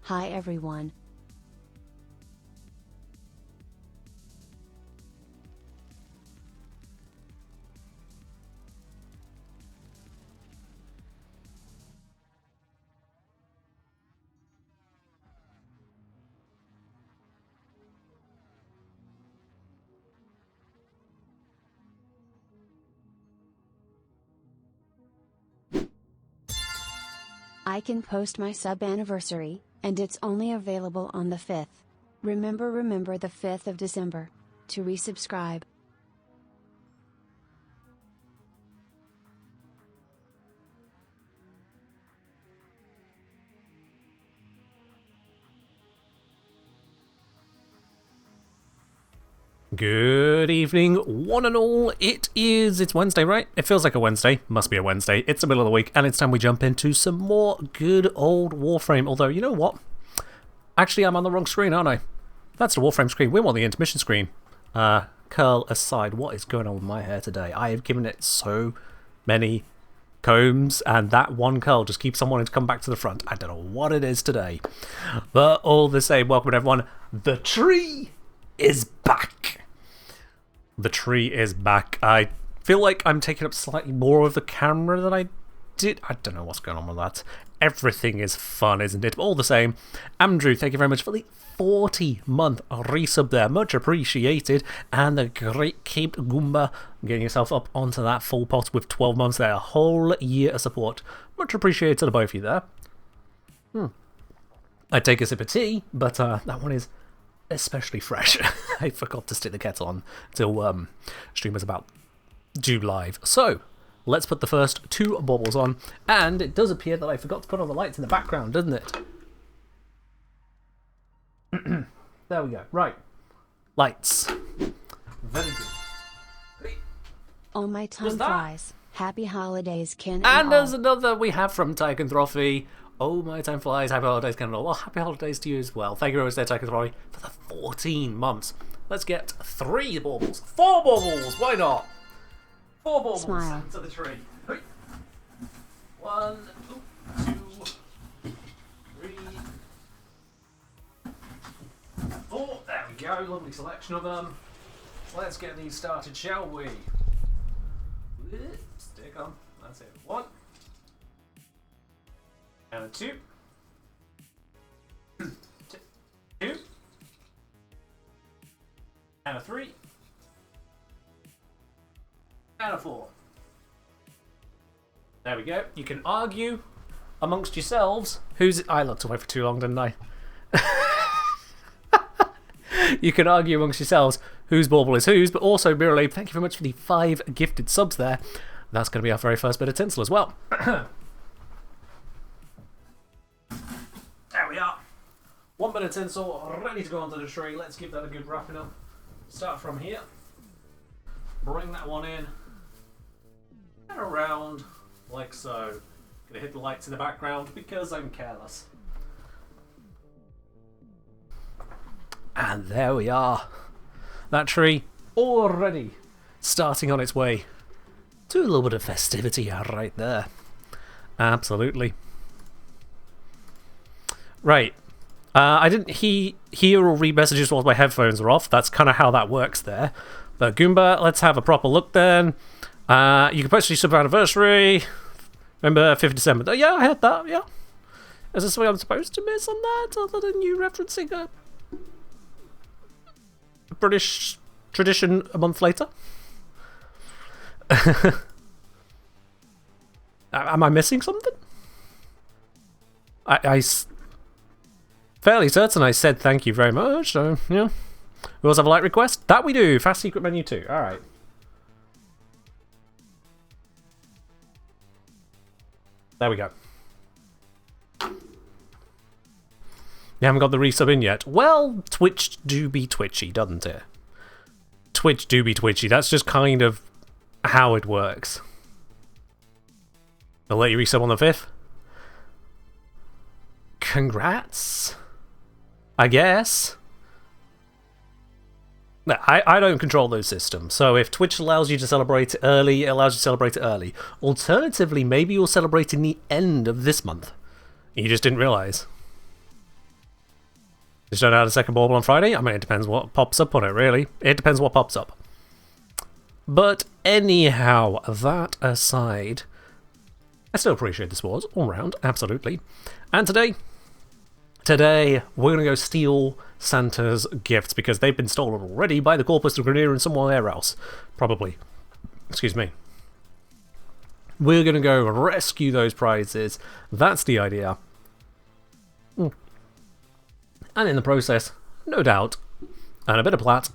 Hi everyone. I can post my sub anniversary, and it's only available on the 5th. Remember the 5th of December, to resubscribe. Good evening, one and all. It's Wednesday, right? It feels like a Wednesday. Must be a Wednesday. It's the middle of the week, and it's time we jump into some more good old Warframe. Although, you know what? Actually, I'm on the wrong screen, aren't I? That's the Warframe screen. We're on the intermission screen. Curl aside, what is going on with my hair today? I have given it so many combs, and that one curl just keeps on wanting to come back to the front. I don't know what it is today. But all the same, welcome everyone. The tree is back. The tree is back. I feel like I'm taking up slightly more of the camera than I did. I don't know what's going on with that. Everything is fun, isn't it? But all the same, Andrew, thank you very much for the 40-month resub there. Much appreciated. And the great Cape Goomba getting yourself up onto that full pot with 12 months there. A whole year of support. Much appreciated to both of you there. I'd take a sip of tea, but that one is especially fresh. I forgot to stick the kettle on till stream was about due live. So let's put the first two baubles on, and it does appear that I forgot to put on the lights in the background, doesn't it? There we go. Right, lights. Very good. Oh, my time flies. Happy holidays, Ken. And there's another we have from Tycoon Trophy. Oh, my time flies. Happy holidays, Ken. Well, happy holidays to you as well. Thank you very much there, Tycoon Trophy, for the 14 months. Let's get 3 baubles. 4 baubles. Why not? 4 baubles. Smile. To the tree. 1, 2, 3, 4. There we go. Lovely selection of them. Let's get these started, shall we? Stick on. That's it. 1. And a 2. 2. And a 3. And a 4. There we go. You can argue amongst yourselves who's... I looked away for too long, didn't I? You can argue amongst yourselves whose bauble is whose, but also, Mirror thank you very much for the 5 gifted subs there. That's going to be our very first bit of tinsel as well. There we are. 1 bit of tinsel ready to go onto the tree. Let's give that a good wrapping up. Start from here. Bring that one in. And around like so. Gonna hit the lights in the background because I'm careless. And there we are. That tree already starting on its way to a little bit of festivity right there. Absolutely. Right. I didn't hear or read messages while my headphones are off. That's kind of how that works there. But Goomba, let's have a proper look then. You can post your sub anniversary. Remember 5th of December. Oh, yeah, I had that, yeah. Is there something I'm supposed to miss on that other than you referencing a British tradition a month later? Am I missing something? I fairly certain I said thank you very much, so yeah. We also have a light request. That we do. Fast secret menu too. Alright. There we go. You haven't got the resub in yet. Well, Twitch do be twitchy, doesn't it? Twitch do be twitchy. That's just kind of how it works. They'll let you resub on the 5th. Congrats, I guess. No, I don't control those systems, so if Twitch allows you to celebrate early, it allows you to celebrate it early. Alternatively, maybe you'll celebrate in the end of this month. You just didn't realise. Just don't add a second bauble on Friday? I mean, it depends what pops up on it, really. It depends what pops up. But anyhow, that aside, I still appreciate the sports all round, absolutely. And today we're going to go steal Santa's gifts because they've been stolen already by the Corpus of Grenadier and somewhere else. Probably. Excuse me. We're going to go rescue those prizes. That's the idea. And in the process, no doubt, earn a bit of plat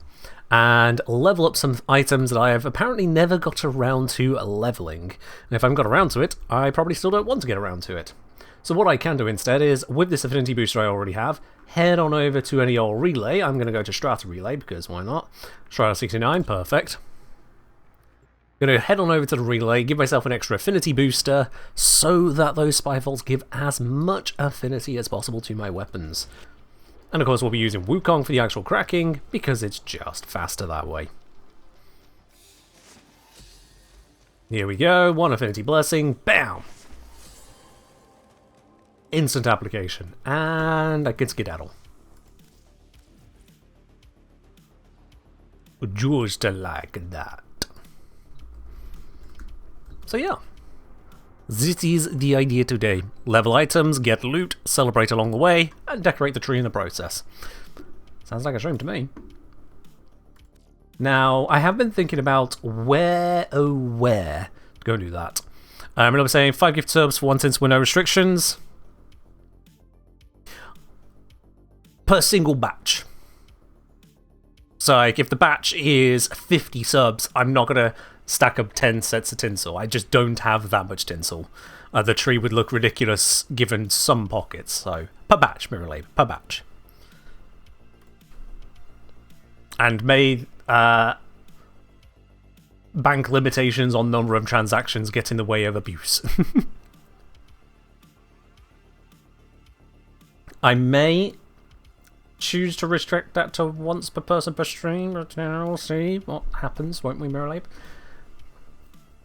and level up some items that I have apparently never got around to leveling. And if I haven't got around to it, I probably still don't want to get around to it. So what I can do instead is, with this affinity booster I already have, head on over to any old relay. I'm going to go to Strata Relay, because why not? Strata 69, perfect. Going to head on over to the relay, give myself an extra affinity booster, so that those Spyfolds give as much affinity as possible to my weapons. And of course we'll be using Wukong for the actual cracking, because it's just faster that way. Here we go, one affinity blessing, bam! Instant application, and I can skedaddle. Just like that. So yeah, this is the idea today. Level items, get loot, celebrate along the way, and decorate the tree in the process. Sounds like a dream to me. Now, I have been thinking about where, oh where, to go do that. I'm going to be saying 5 gift subs for 1 cent with no restrictions. Per single batch. So like, if the batch is 50 subs, I'm not going to stack up 10 sets of tinsel. I just don't have that much tinsel. The tree would look ridiculous given some pockets. So, per batch, Mirror Lab, per batch. And may bank limitations on number of transactions get in the way of abuse. I may choose to restrict that to once per person per stream, but we'll see what happens, won't we, Mirror Lab?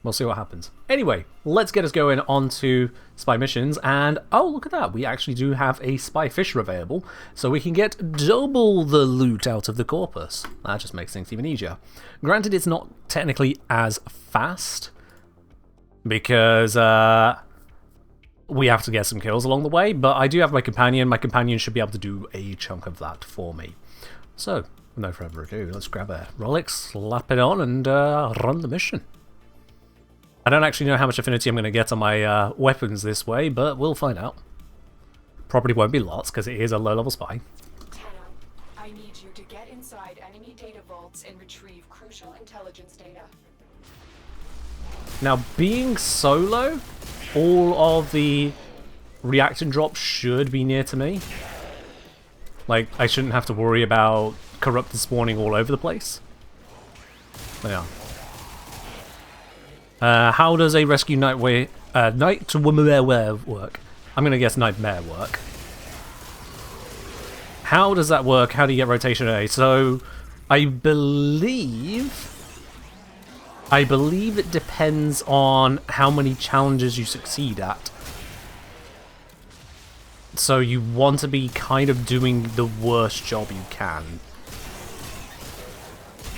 We'll see what happens. Anyway, let's get us going on to spy missions, and oh, look at that, we actually do have a spy fissure available, so we can get double the loot out of the corpus. That just makes things even easier. Granted, it's not technically as fast, because we have to get some kills along the way, but I do have my companion. My companion should be able to do a chunk of that for me. So, with no further ado, let's grab a Rolex, slap it on, and run the mission. I don't actually know how much affinity I'm going to get on my weapons this way, but we'll find out. Probably won't be lots, because it is a low-level spy. Tenno, I need you to get inside enemy data vaults and retrieve crucial intelligence data. Now, being solo, all of the reaction drops should be near to me. Like, I shouldn't have to worry about corrupted spawning all over the place. Yeah. How does a rescue nightmare work? I'm going to guess nightmare work. How does that work? How do you get rotation A? So, I believe it depends on how many challenges you succeed at. So you want to be kind of doing the worst job you can.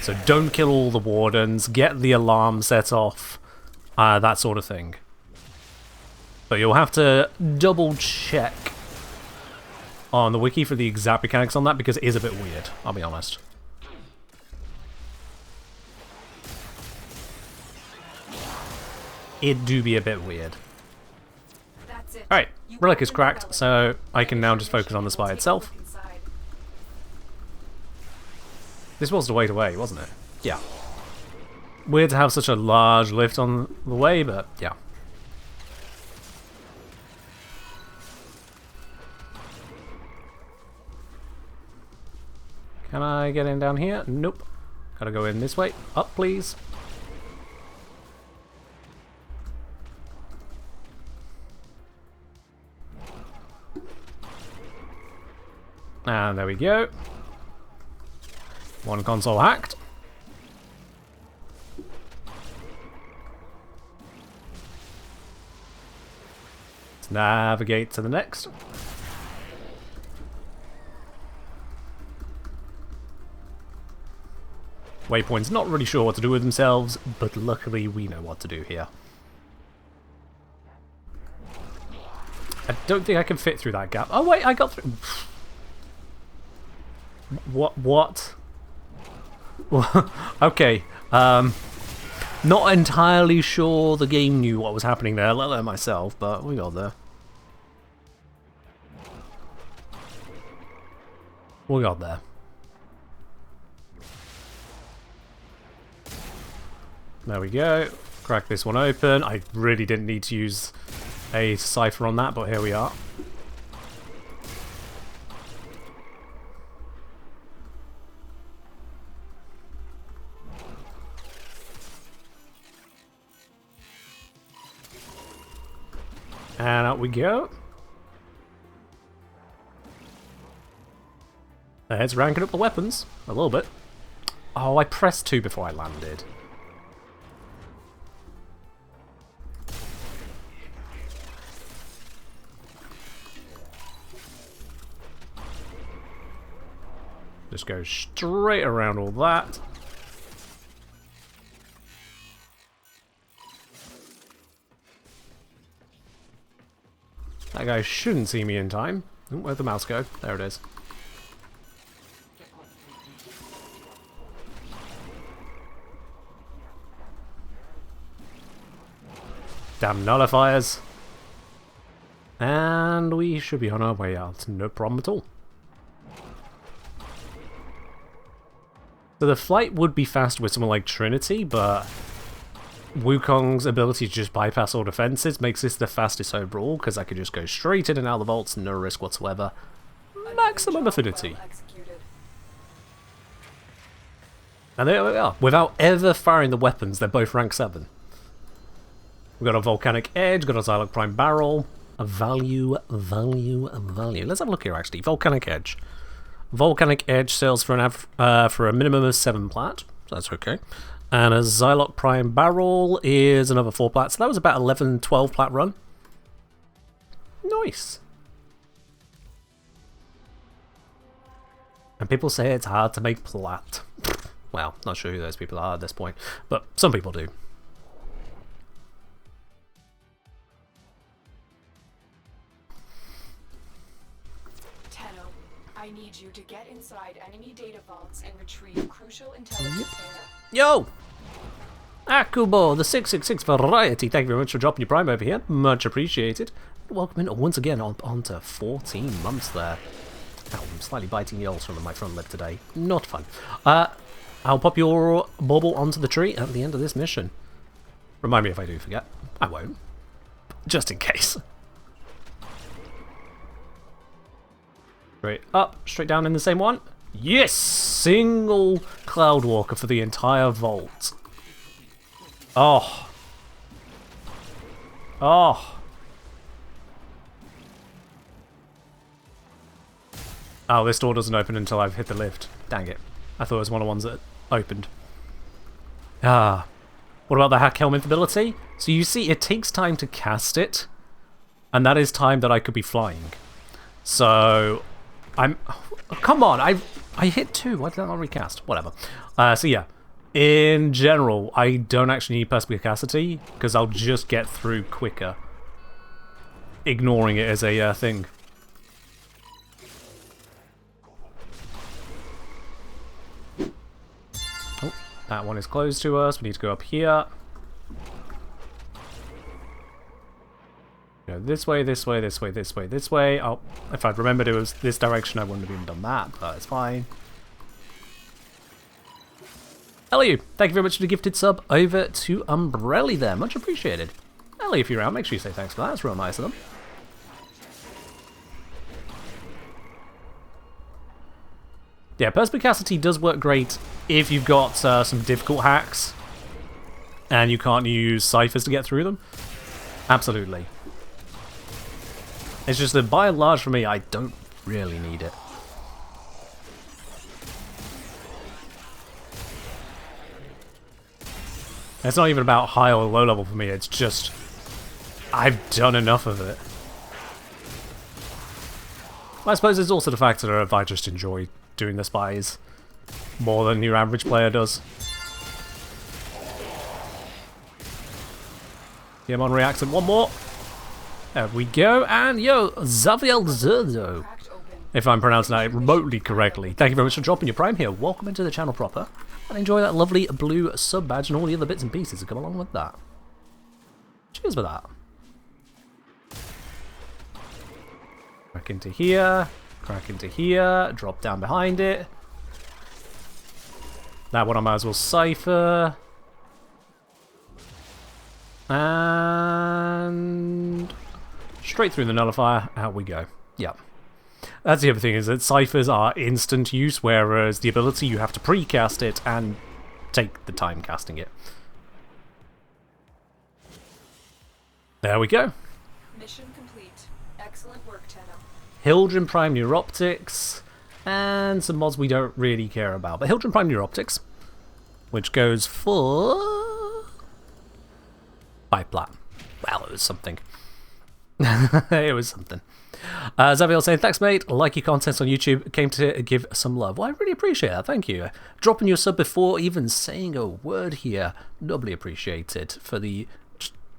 So don't kill all the wardens, get the alarm set off, that sort of thing. But you'll have to double check on the wiki for the exact mechanics on that, because it is a bit weird, I'll be honest. It do be a bit weird. Alright, relic is cracked, so I can now just focus on the spy itself. This was the way to way, wasn't it? Yeah. Weird to have such a large lift on the way, but yeah. Can I get in down here? Nope. Gotta go in this way. Up, please. And there we go. One console hacked. Let's navigate to the next. Waypoint's not really sure what to do with themselves, but luckily we know what to do here. I don't think I can fit through that gap. Oh wait, I got through. What? Okay. Not entirely sure the game knew what was happening there, let alone myself, but we got there. We got there. There we go. Crack this one open. I really didn't need to use a cipher on that, but here we are. And out we go. It's ranking up the weapons a little bit. Oh, I pressed 2 before I landed. Just go straight around all that. That guy shouldn't see me in time. Oh, where'd the mouse go? There it is. Damn nullifiers. And we should be on our way out. No problem at all. So the flight would be faster with someone like Trinity, but Wukong's ability to just bypass all defenses makes this the fastest overall, because I could just go straight in and out of the vaults, no risk whatsoever. Maximum affinity. And there we are. Without ever firing the weapons, they're both rank 7. We've got a Volcanic Edge, got a Xyloc Prime Barrel, a value. Let's have a look here actually. Volcanic Edge. Volcanic Edge sells for a minimum of 7 plat, so that's okay. And a Xyloc Prime Barrel is another 4 plat, so that was about 11, 12 plat run. Nice. And people say it's hard to make plat. Well, not sure who those people are at this point, but some people do. I need you to get inside enemy data vaults and retrieve crucial intelligence data. Yo! Akubo, the 666 variety. Thank you very much for dropping your prime over here. Much appreciated. Welcome in once again on to 14 months there. Oh, I'm slightly biting the ulcer on my front lip today. Not fun. I'll pop your bauble onto the tree at the end of this mission. Remind me if I do forget. I won't. Just in case. Straight up, straight down in the same one. Yes! Single Cloud Walker for the entire vault. Oh. Oh. Oh, this door doesn't open until I've hit the lift. Dang it. I thought it was one of the ones that opened. Ah. What about the hack helmet ability? So you see, it takes time to cast it. And that is time that I could be flying. So I'm... Oh, come on, I hit 2. Why did that not recast? Whatever. So yeah. In general, I don't actually need perspicacity, because I'll just get through quicker. Ignoring it as a thing. Oh, that one is closed to us. We need to go up here. Go this way, this way, this way, this way, this way. Oh, if I'd remembered it was this direction, I wouldn't have even done that, but it's fine. Hello, thank you very much for the gifted sub over to Umbrelli there. Much appreciated. Ellie, if you're around, make sure you say thanks for that. That's real nice of them. Yeah, perspicacity does work great if you've got some difficult hacks and you can't use ciphers to get through them. Absolutely. It's just that by and large for me, I don't really need it. It's not even about high or low level for me, it's just I've done enough of it. I suppose it's also the fact that I just enjoy doing the spies. More than your average player does. Come on, reaction. One more. There we go. And yo, Zaviel Zerdo. If I'm pronouncing that remotely correctly. Thank you very much for dropping your prime here. Welcome into the channel proper. And enjoy that lovely blue sub badge and all the other bits and pieces that come along with that. Cheers with that. Crack into here. Crack into here. Drop down behind it. That one I might as well cipher. And straight through the nullifier. Out we go. Yep. That's the other thing, is that ciphers are instant use, whereas the ability you have to precast it and take the time casting it. There we go. Mission complete. Excellent work, Tenno. Hildren Prime Neuroptics, and some mods we don't really care about. But Hildren Prime Neuroptics, which goes for 5 plat. Well, it was something. It was something. Zaviel saying, thanks mate, like your content on YouTube, came to give some love. Well, I really appreciate that, thank you. Dropping your sub before even saying a word here, doubly appreciated for the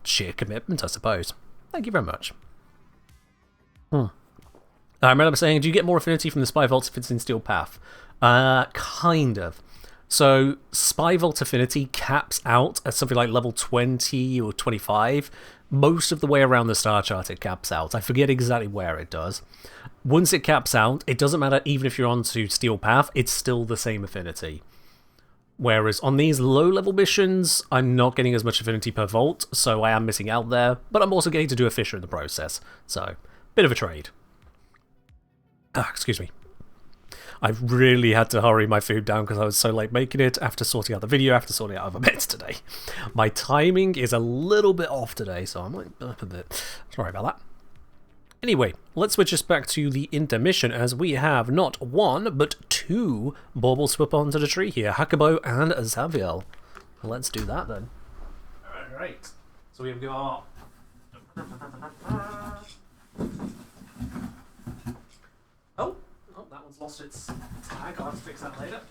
sheer commitment, I suppose. Thank you very much. I remember saying, do you get more affinity from the Spy Vaults if it's in Steel Path? Kind of. So, Spy Vault affinity caps out at something like level 20 or 25. Most of the way around the star chart it caps out. I forget exactly where it does. Once it caps out, it doesn't matter even if you're onto Steel Path, it's still the same affinity. Whereas on these low-level missions, I'm not getting as much affinity per vault, so I am missing out there, but I'm also getting to do a fissure in the process. So, bit of a trade. Excuse me. I've really had to hurry my food down because I was so late making it after sorting out the video, after sorting out other bits today. My timing is a little bit off today, so I might up a bit. Sorry about that. Anyway, let's switch us back to the intermission as we have not one, but 2 baubles to put onto the tree here. Hakubo and Zaviel. Let's do that then. Alright, so we've got... Oh, that one's lost its tag. I'll have to fix that later.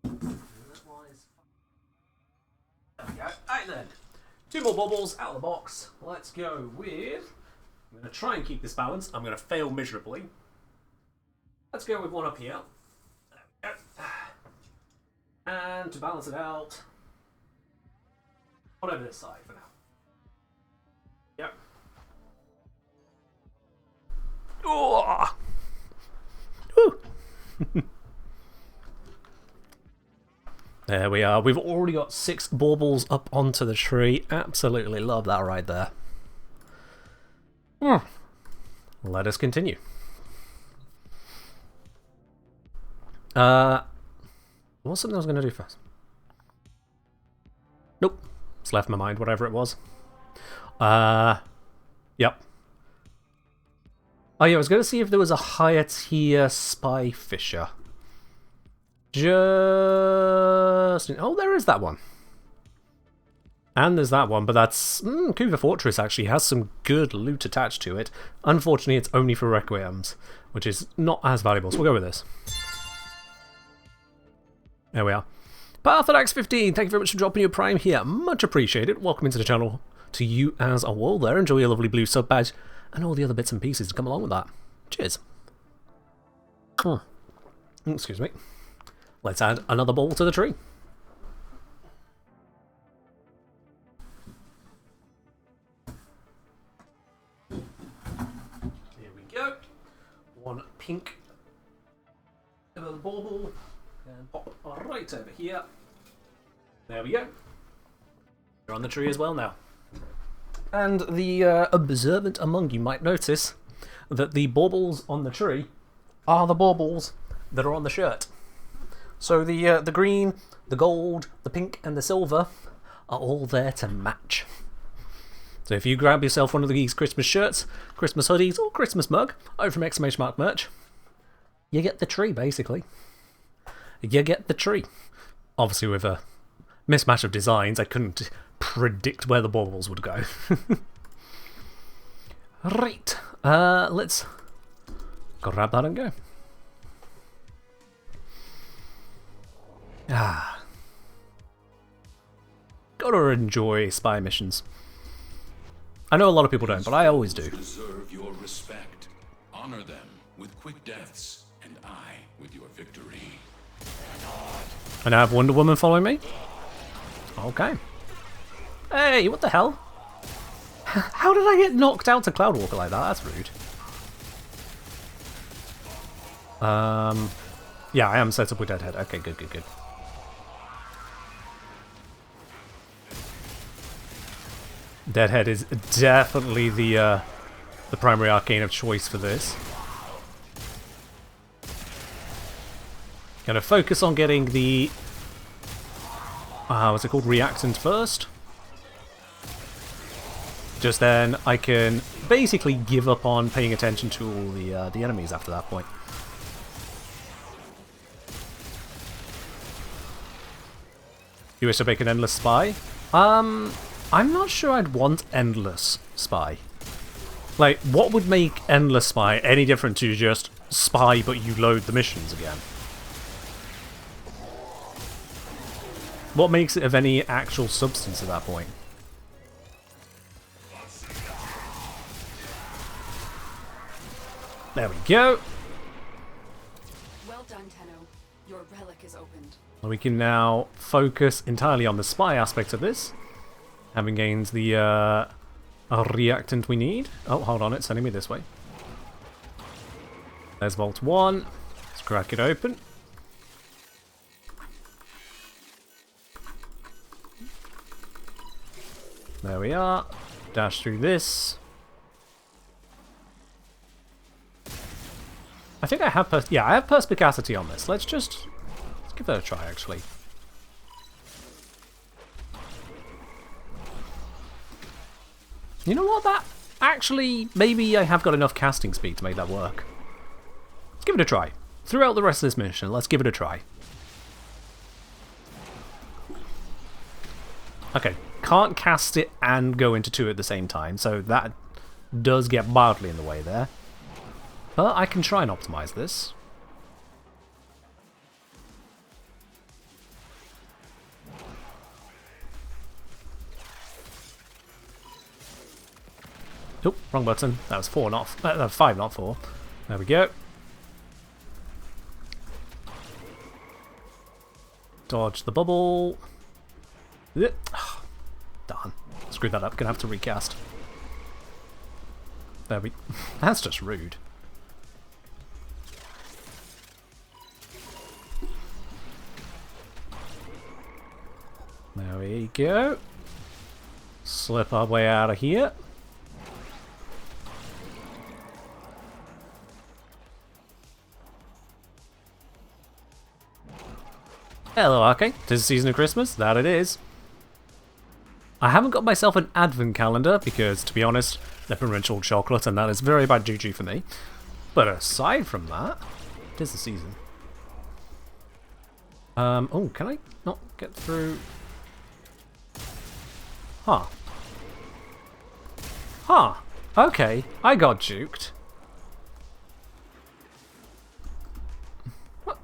There we go. Alright then. 2 more baubles out of the box. Let's go with... I'm going to try and keep this balanced. I'm going to fail miserably. Let's go with one up here. There we go. And to balance it out, one over this side for now. Yep. Oh! Woo! There we are. We've already got 6 baubles up onto the tree. Absolutely love that right there. Let us continue. What's something I was going to do first? Nope. It's left my mind, whatever it was. Yep. Oh yeah, I was going to see if there was a higher tier spy fissure. Just... Oh, there is that one. And there's that one, but that's... Kuva Fortress actually has some good loot attached to it. Unfortunately, it's only for Requiems, which is not as valuable, so we'll go with this. There we are. Parthenax15, thank you very much for dropping your prime here. Much appreciated. Welcome into the channel to you as well there. Enjoy your lovely blue sub badge and all the other bits and pieces that come along with that. Cheers. Excuse me. Let's add another ball to the tree. One pink over the bauble and pop right over here. There we go. You're on the tree as well now. And the observant among you might notice that the baubles on the tree are the baubles that are on the shirt. So the green, the gold, the pink and the silver are all there to match. So if you grab yourself one of these Christmas shirts, Christmas hoodies, or Christmas mug over from Exclamation Mark Merch, you get the tree, basically. You get the tree. Obviously with a mismatch of designs, I couldn't predict where the baubles would go. Right, let's grab that and go. Gotta enjoy spy missions. I know a lot of people don't, but I always do. Deserve your respect. Honor them with quick deaths, and I with your victory. And I have Wonder Woman following me? Okay. Hey, what the hell? How did I get knocked out to Cloudwalker like that? That's rude. Yeah, I am set up with Deadhead. Okay, good, good, good. Deadhead is definitely the primary arcane of choice for this. Gonna focus on getting the what's it called? Reactant first. Just then I can basically give up on paying attention to all the enemies after that point. You wish to make an endless spy? I'm not sure I'd want endless spy. Like, what would make endless spy any different to just spy but you load the missions again? What makes it of any actual substance at that point? There we go. Well done, Tenno. Your relic is opened. We can now focus entirely on the spy aspect of this. Having gained the reactant we need. Oh, hold on, it's sending me this way. There's Vault 1. Let's crack it open. There we are. Dash through this. I think I have I have perspicacity on this. Let's give that a try, actually. You know what? That actually, maybe I have got enough casting speed to make that work. Let's give it a try. Throughout the rest of this mission, let's give it a try. Okay, can't cast it and go into 2 at the same time, so that does get mildly in the way there. But I can try and optimize this. Nope, wrong button. That was 4, not 5, not 4. There we go. Dodge the bubble. Darn. Screwed that up. Gonna have to recast. There we... That's just rude. There we go. Slip our way out of here. Hello, Arcane. 'Tis the season of Christmas. That it is. I haven't got myself an advent calendar because, to be honest, they're pretty much all chocolate and that is very bad juju for me. But aside from that, 'tis the season. Oh, can I not get through? Huh. Huh. Okay, I got juked. What?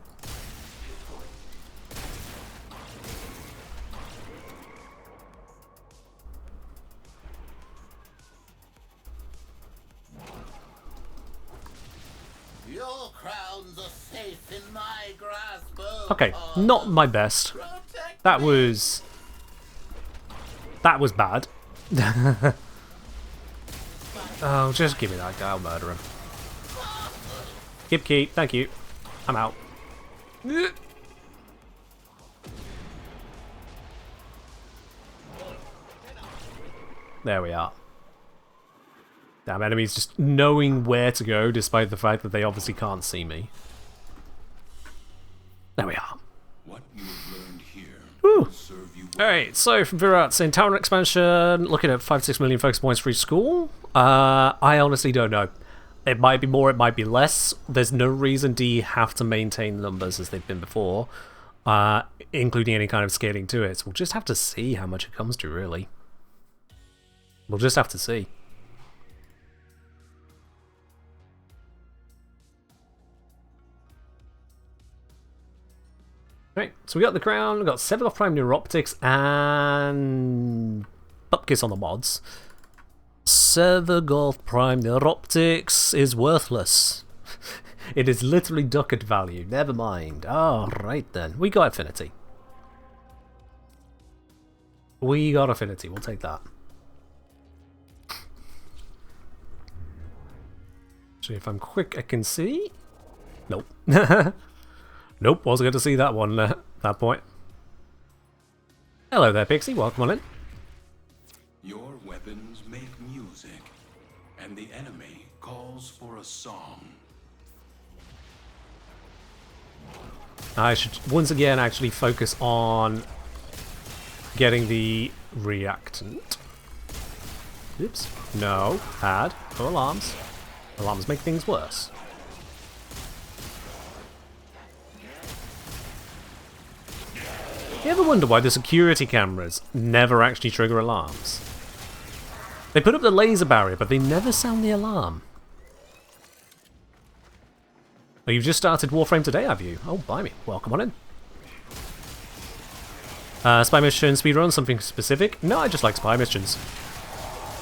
Your crowns are safe in my grasp. Okay, not my best. That was bad. Oh, just give me that guy, I'll murder him. Keep, thank you. I'm out. There we are. Damn enemies just knowing where to go despite the fact that they obviously can't see me. There we are. What you have learned here Woo. will serve you well. Alright, so from Virat's in tower expansion, looking at 5-6 million focus points for each school. I honestly don't know. It might be more, it might be less. There's no reason to have to maintain the numbers as they've been before, including any kind of scaling to it. So we'll just have to see how much it comes to, really. We'll just have to see. Right, so we got the crown, we got Seveloth Prime Neuroptics, and Bupkis on the mods. Seveloth Prime Neuroptics is worthless. It is literally ducat value. Never mind. Alright then. We got affinity. We got affinity. We'll take that. So if I'm quick, I can see. Nope. Nope, wasn't going to see that one at that point. Hello there, Pixie. Welcome on in. Your weapons make music, and the enemy calls for a song. I should once again actually focus on getting the reactant. Oops. No. Had. No alarms. Alarms make things worse. You ever wonder why the security cameras never actually trigger alarms? They put up the laser barrier, but they never sound the alarm. Oh, you've just started Warframe today, have you? Oh, blimey. Welcome on in. Spy mission speedrun, something specific? No, I just like spy missions.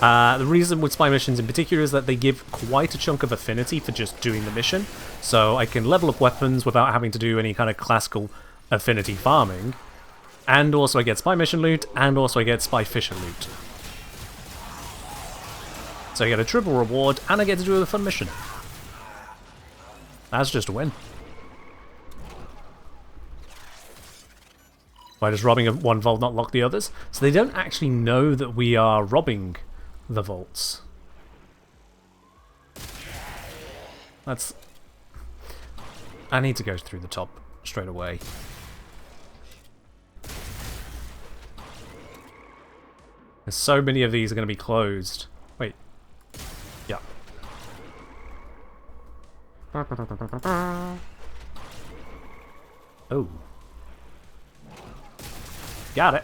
The reason with spy missions in particular is that they give quite a chunk of affinity for just doing the mission. So I can level up weapons without having to do any kind of classical affinity farming. And also I get spy mission loot, and also I get spy fissure loot. So I get a triple reward, and I get to do a fun mission. That's just a win. Why does robbing of one vault not lock the others? So they don't actually know that we are robbing the vaults. That's... I need to go through the top straight away. There's so many of these are going to be closed. Wait. Yeah. Oh. Got it.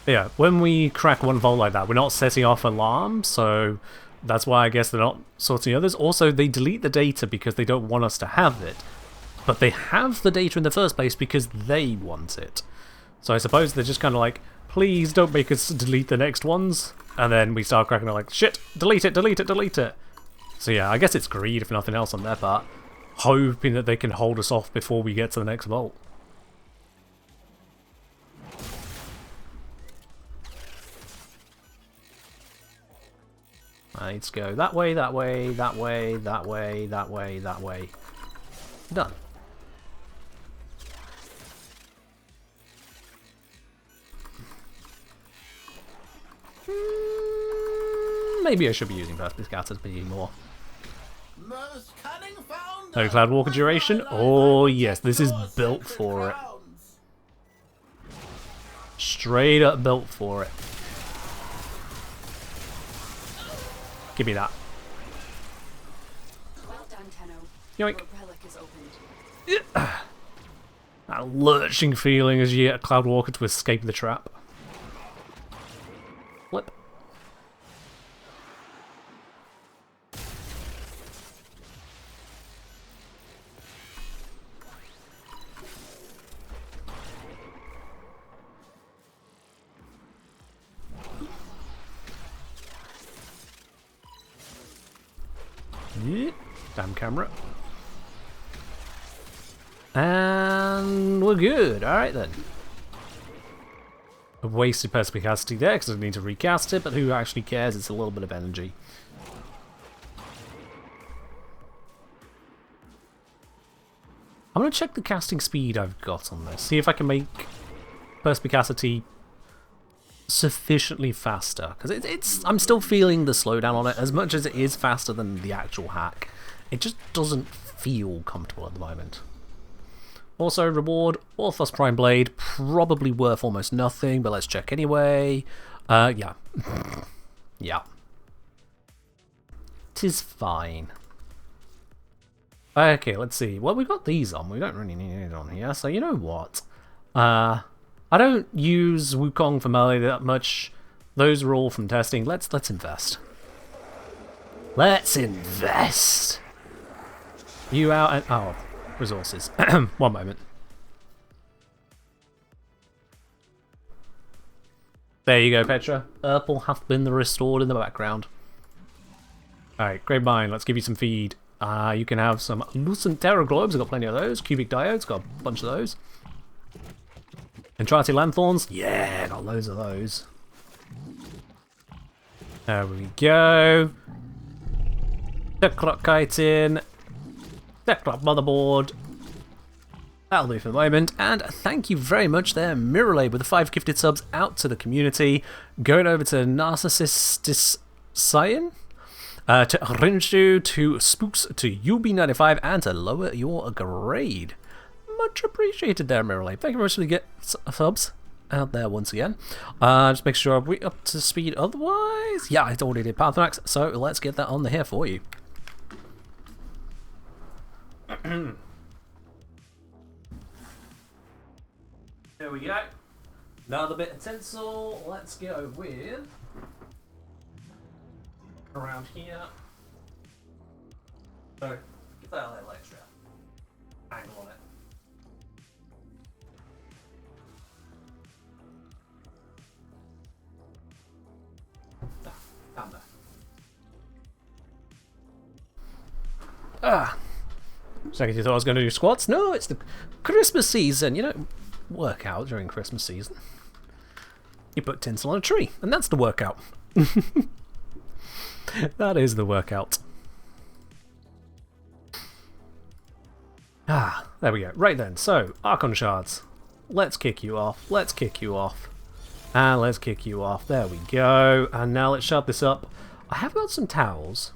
Yeah, when we crack one vault like that, we're not setting off alarms, so that's why I guess they're not sorting others. Also, they delete the data because they don't want us to have it. But they have the data in the first place because they want it. So I suppose they're just kind of like, please don't make us delete the next ones. And then we start cracking it like, shit, delete it, delete it, delete it. So yeah, I guess it's greed if nothing else on their part. Hoping that they can hold us off before we get to the next vault. Let's go that way, that way, that way, that way, that way, that way. Done. Maybe I should be using Burst Scatters be more. No Cloud Walker duration? Oh yes, this is built for it. Straight up built for it. Give me that. Well done, Tenno. Yoink. Your relic is opened. That lurching feeling as you get a Cloud Walker to escape the trap. Flip. Yeah. Damn camera. And we're good. Alright then. I wasted perspicacity there because I need to recast it, but who actually cares? It's a little bit of energy. I'm going to check the casting speed I've got on this. See if I can make perspicacity sufficiently faster. Because I'm still feeling the slowdown on it. As much as it is faster than the actual hack, it just doesn't feel comfortable at the moment. Also, reward, Orthos Prime Blade, probably worth almost nothing, but let's check anyway. Yeah. Yeah. 'Tis fine. Okay, let's see. Well, we've got these on. We don't really need it on here, so you know what? I don't use Wukong for melee that much. Those are all from testing. Let's invest. Let's invest. You out and... Oh, resources. One moment. There you go, Petra. Purple hath been restored in the background. Alright, great mine. Let's give you some feed. You can have some lucent terror globes. I've got plenty of those. Cubic diodes. Got a bunch of those. Entrati lanthorns. Yeah, got loads of those. There we go. Techrock chitin. Techrock motherboard. That'll do for the moment. And thank you very much there, Mirrorlade, with the 5 gifted subs out to the community. Going over to Narcissistis Cyan, to Rinshu, to Spooks, to UB95, and to lower your grade. Much appreciated there, Mirrorlade. Thank you very much for the get subs out there once again. Just make sure we're up to speed otherwise. Yeah, I already did Pathmax, so let's get that on the here for you. There we go. Another bit of tinsel. Let's go with around here. So get that a little extra angle on it. Down there. Second you thought I was going to do squats? No, it's the Christmas season. You know, work out during Christmas season. You put tinsel on a tree, and that's the workout. That is the workout. There we go. Right then, so, Archon Shards. Let's kick you off. Let's kick you off. And let's kick you off. There we go. And now let's shut this up. I have got some towels.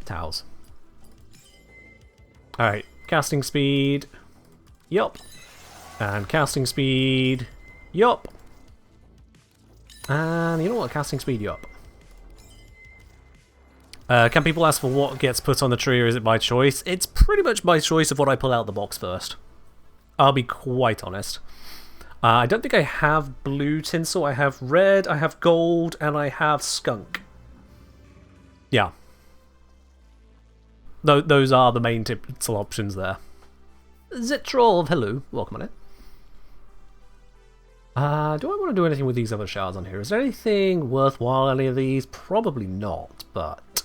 Towels. Alright, casting speed. Yup. And casting speed. Yup. And you know what? Casting speed, yup. Can people ask for what gets put on the tree, or is it by choice? It's pretty much by choice of what I pull out of the box first. I'll be quite honest. I don't think I have blue tinsel. I have red, I have gold, and I have skunk. Yeah. Those are the main tinsel options there. Zitrov, hello. Welcome on in. Do I want to do anything with these other shards on here? Is there anything worthwhile, any of these? Probably not, but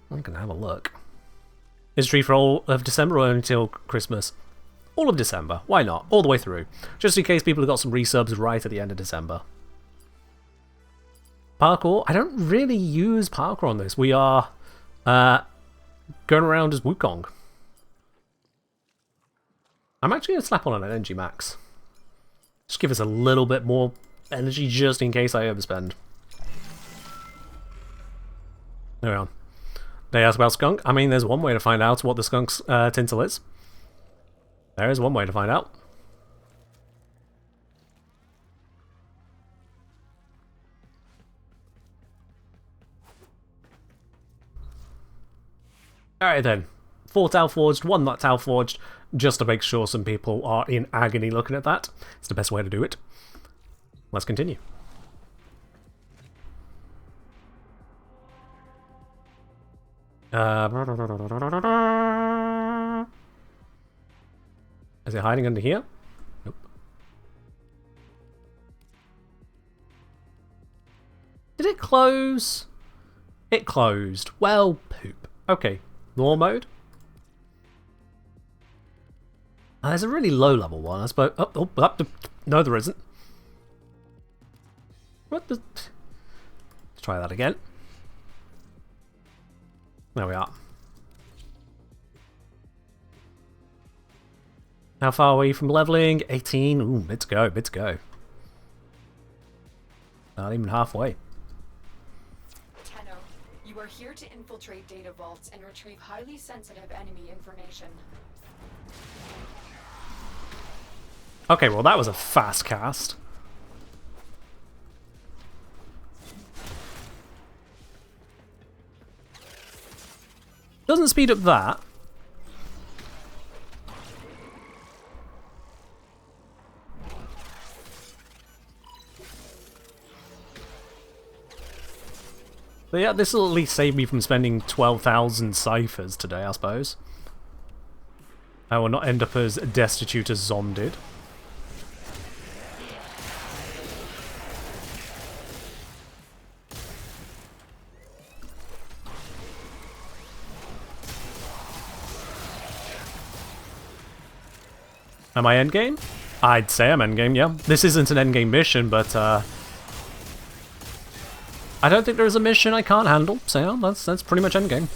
I'm going to have a look. Is tree for all of December or until Christmas? All of December. Why not? All the way through. Just in case people have got some resubs right at the end of December. Parkour. I don't really use parkour on this. We are going around as Wukong. I'm actually going to slap on an energy max. Just give us a little bit more energy just in case I overspend. There we are. They ask about skunk. I mean, there's one way to find out what the skunk's tinsel is. There is one way to find out. Alright then. 4 towel forged, 1 not towel forged, just to make sure some people are in agony looking at that. It's the best way to do it. Let's continue. Is it hiding under here? Nope. Did it close? It closed. Well, poop. Okay. Normal mode. There's a really low level one, I suppose. No, there isn't. What the? Let's try that again. There we are. How far are we from leveling? 18. Ooh, bit to go, bit to go. Not even halfway. Tenno, you are here to infiltrate data vaults and retrieve highly sensitive enemy information. Okay, well that was a fast cast. Doesn't speed up that. But yeah, this will at least save me from spending 12,000 ciphers today, I suppose. I will not end up as destitute as Zom did. Am I endgame? I'd say I'm endgame, yeah. This isn't an endgame mission, but I don't think there's a mission I can't handle, so yeah, that's pretty much endgame.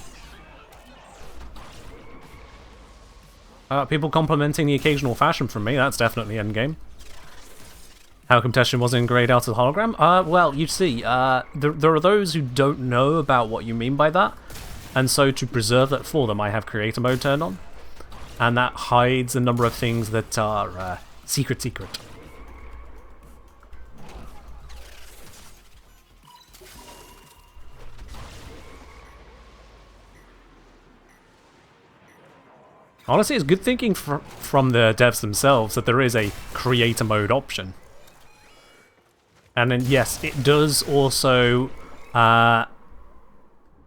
People complimenting the occasional fashion from me, that's definitely endgame. How come Teshin wasn't in grayed out as a hologram? Well, you see, there are those who don't know about what you mean by that, and so to preserve that for them, I have creator mode turned on. And that hides a number of things that are secret. Honestly, it's good thinking from the devs themselves that there is a creator mode option. And then, yes, it does also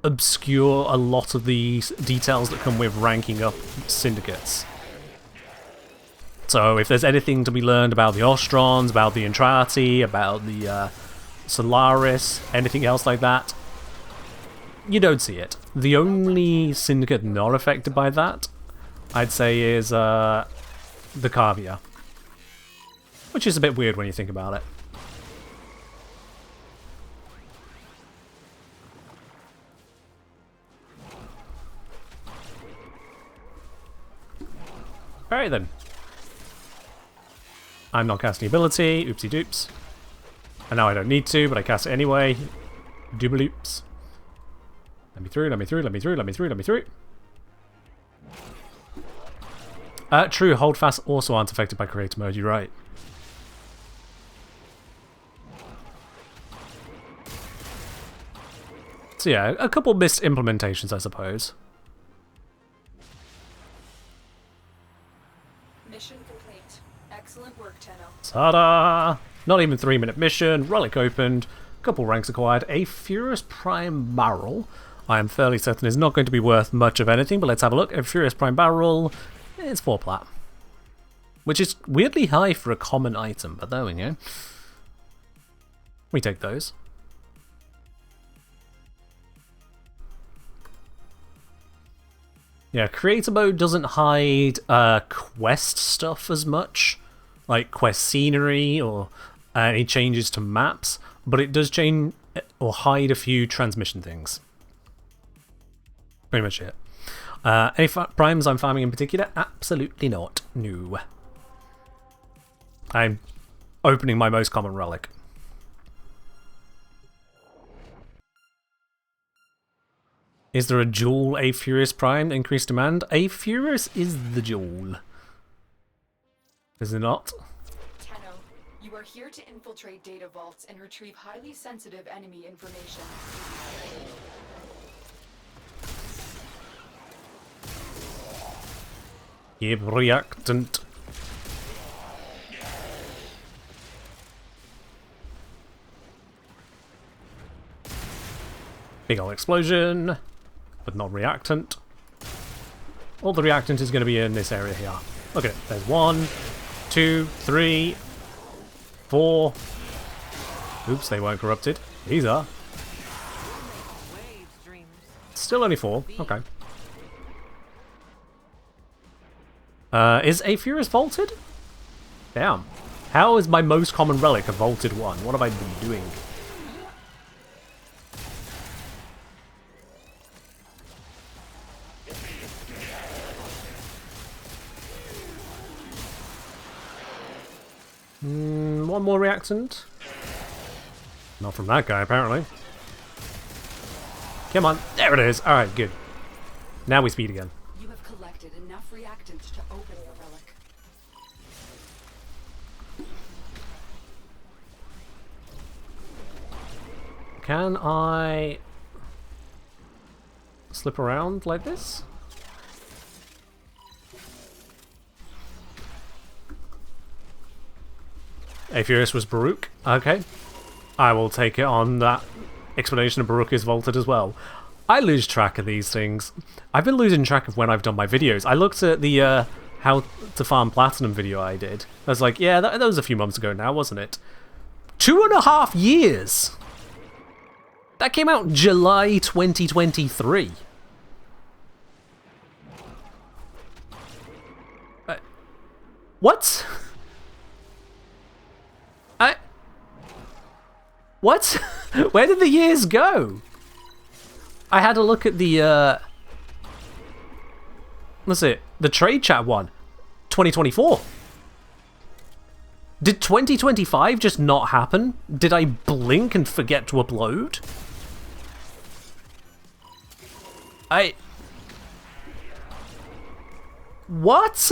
obscure a lot of the details that come with ranking up syndicates. So if there's anything to be learned about the Ostrons, about the Entrati, about the Solaris, anything else like that, you don't see it. The only syndicate not affected by that, I'd say, is the Cavia. Which is a bit weird when you think about it. Alright then. I'm not casting ability, oopsie doops. And now I don't need to, but I cast it anyway. Doobaloops. Let me through, let me through, let me through, let me through, let me through. True, hold fast also aren't affected by creator mode, you're right. So yeah, a couple missed implementations, I suppose. Mission complete. Excellent work, Tenno. Ta-da! Not even 3-minute mission, relic opened, couple ranks acquired, a Furious Prime Barrel. I am fairly certain is not going to be worth much of anything, but let's have a look. A Furious Prime Barrel, it's 4 plat. Which is weirdly high for a common item, but there we go. We take those. Yeah, creator mode doesn't hide quest stuff as much, like quest scenery or any changes to maps, but it does change or hide a few transmission things. Pretty much it. Any primes I'm farming in particular? Absolutely not. No. I'm opening my most common relic. Is there a jewel A Furious Prime increased demand? A Furious is the jewel. Is it not? Tenno, you are here to infiltrate data vaults and retrieve highly sensitive enemy information. Yep, reactant. Big ol' explosion, but not reactant. All the reactant is going to be in this area here. Look at it. There's 1, 2, 3, 4. Oops, they weren't corrupted. These are. Still only 4. Okay. Is a Furious vaulted? Damn. How is my most common relic a vaulted one? What have I been doing? One more reactant. Not from that guy, apparently. Come on. There it is. Alright, good. Now we speed again. You have collected enough reactants to open your relic. Can I slip around like this? A Furious was Baruch. Okay. I will take it on that explanation of Baruch is vaulted as well. I lose track of these things. I've been losing track of when I've done my videos. I looked at the how to farm platinum video I did. I was like, yeah, that was a few months ago now, wasn't it? 2.5 years! That came out July 2023. What? What? Where did the years go? I had a look at the, what's it? The trade chat one. 2024. Did 2025 just not happen? Did I blink and forget to upload? What?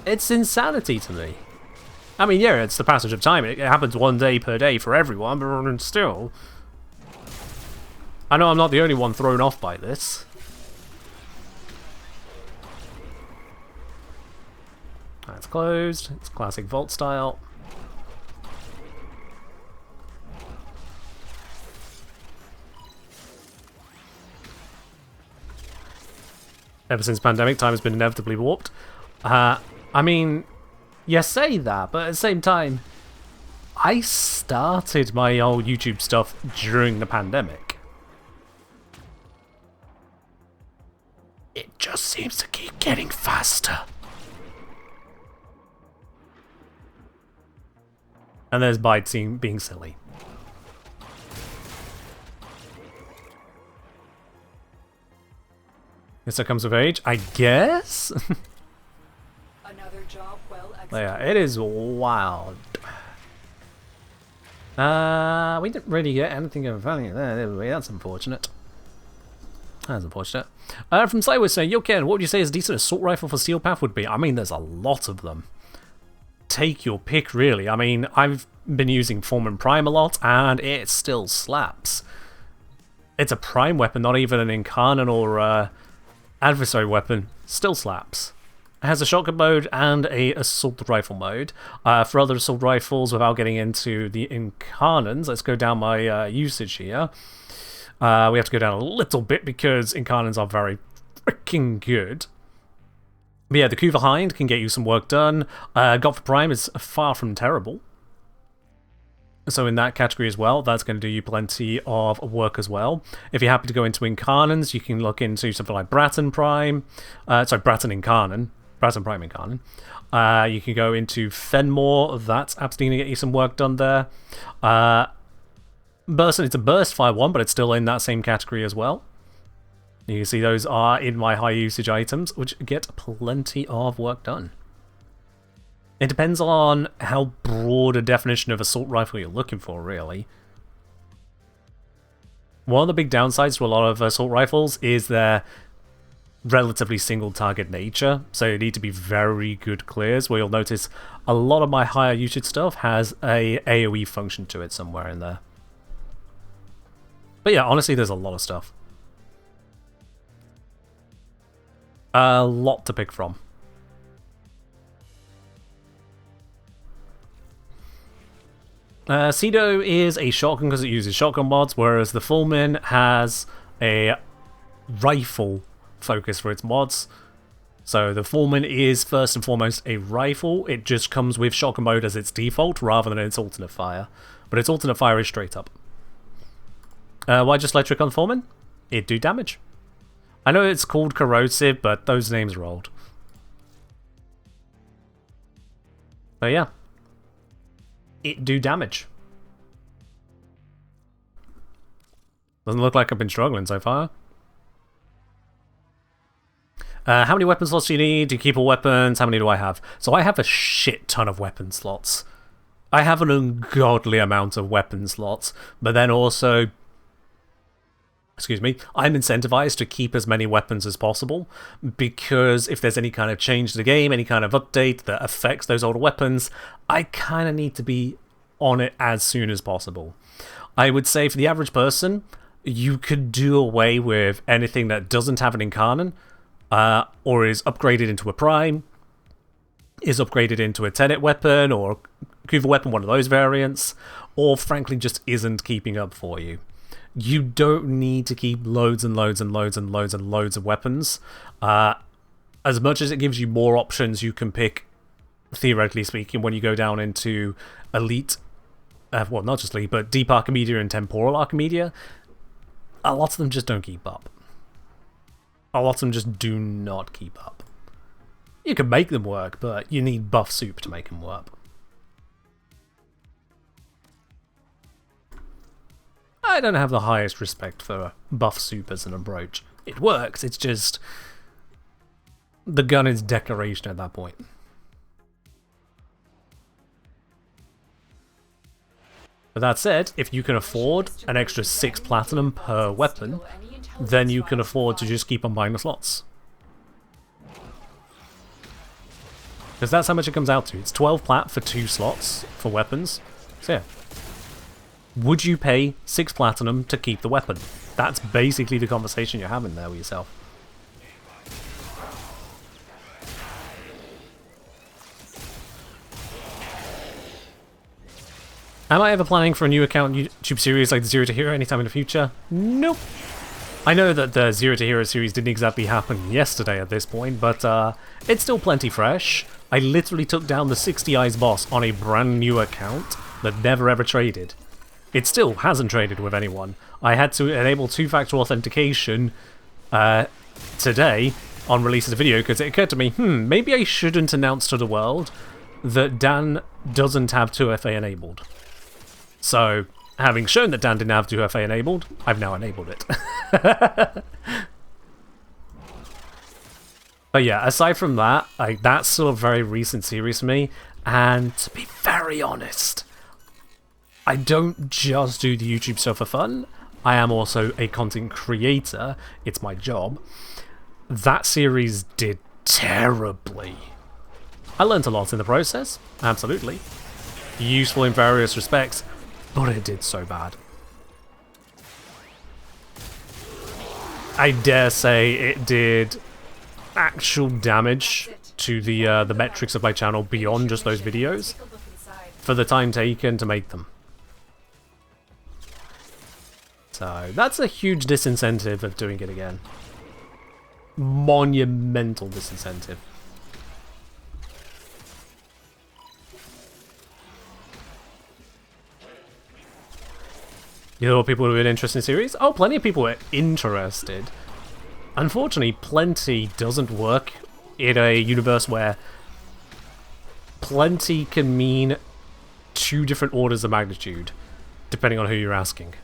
It's insanity to me. I mean, yeah, it's the passage of time. It happens 1 day per day for everyone, but still. I know I'm not the only one thrown off by this. That's closed. It's classic vault style. Ever since pandemic, time has been inevitably warped. I mean, you say that, but at the same time, I started my old YouTube stuff during the pandemic. It just seems to keep getting faster. And there's Bites being silly. Guess that comes of age, I guess? Another job well executed. Yeah, it is wild. We didn't really get anything of value there, did we? That's unfortunate. That's unfortunate. From Sideways saying, Yo Ken, what would you say is a decent assault rifle for Steel Path would be? I mean, there's a lot of them. Take your pick, really. I mean, I've been using Foreman Prime a lot, and it still slaps. It's a Prime weapon, not even an Incarnate or adversary weapon. Still slaps. It has a shotgun mode and a assault rifle mode. For other assault rifles, without getting into the Incarnates, let's go down my usage here. We have to go down a little bit because Incarnates are very freaking good. But yeah, the Kuva Hind can get you some work done. Got for Prime is far from terrible. So in that category as well, that's going to do you plenty of work as well. If you're happy to go into Incarnates, you can look into something like Bratton Prime. Bratton Incarnate. Bratton Prime Incarnate. You can go into Fenmore. That's absolutely going to get you some work done there. Burst, it's a Burst Fire one, but it's still in that same category as well. You can see those are in my high usage items, which get plenty of work done. It depends on how broad a definition of assault rifle you're looking for, really. One of the big downsides to a lot of assault rifles is their relatively single target nature, so you need to be very good clears, where you'll notice a lot of my higher usage stuff has a AoE function to it somewhere in there. But yeah, honestly, there's a lot of stuff. A lot to pick from. Cedo is a shotgun because it uses shotgun mods, whereas the Fullman has a rifle focus for its mods. So the Fullman is first and foremost a rifle. It just comes with shotgun mode as its default rather than its alternate fire. But its alternate fire is straight up. Why just electric on Fullman? It do damage. I know it's called corrosive, but those names are old. But yeah. It do damage. Doesn't look like I've been struggling so far. How many weapon slots do you need? Do you keep all weapons? How many do I have? So I have a shit ton of weapon slots. I have an ungodly amount of weapon slots, but then also... Excuse me, I'm incentivized to keep as many weapons as possible, because if there's any kind of change to the game, any kind of update that affects those older weapons, I kind of need to be on it as soon as possible. I would say for the average person, you could do away with anything that doesn't have an Incarnate, or is upgraded into a Prime, is upgraded into a Tenet weapon, or Kuva weapon, one of those variants, or frankly just isn't keeping up for you. You don't need to keep loads and loads and loads and loads and loads of weapons. As much as it gives you more options you can pick, theoretically speaking, when you go down into Elite, well, not just Elite, but Deep Archimedia and Temporal Archimedia, a lot of them just don't keep up. A lot of them just do not keep up. You can make them work, but you need buff soup to make them work. I don't have the highest respect for buff soup as an approach. It works, it's just the gun is decoration at that point. But that said, if you can afford an extra 6 platinum per weapon, then you can afford to just keep on buying the slots. Because that's how much it comes out to. It's 12 plat for 2 slots for weapons. So yeah. Would you pay 6 platinum to keep the weapon? That's basically the conversation you're having there with yourself. Am I ever planning for a new account YouTube series like the Zero to Hero anytime in the future? Nope. I know that the Zero to Hero series didn't exactly happen yesterday at this point, but it's still plenty fresh. I literally took down the 60 Eyes boss on a brand new account that never ever traded. It still hasn't traded with anyone. I had to enable 2-factor authentication today on release of the video because it occurred to me, maybe I shouldn't announce to the world that Dan doesn't have 2FA enabled. So, having shown that Dan didn't have 2FA enabled, I've now enabled it. But yeah, aside from that, that's still a very recent series for me, and to be very honest, I don't just do the YouTube stuff for fun. I am also a content creator. It's my job. That series did terribly. I learned a lot in the process, absolutely. Useful in various respects, but it did so bad. I dare say it did actual damage to the metrics of my channel beyond just those videos for the time taken to make them. So that's a huge disincentive of doing it again. Monumental disincentive. You know what people who are interested in the series? Oh, plenty of people were interested. Unfortunately, plenty doesn't work in a universe where plenty can mean 2 different orders of magnitude, depending on who you're asking.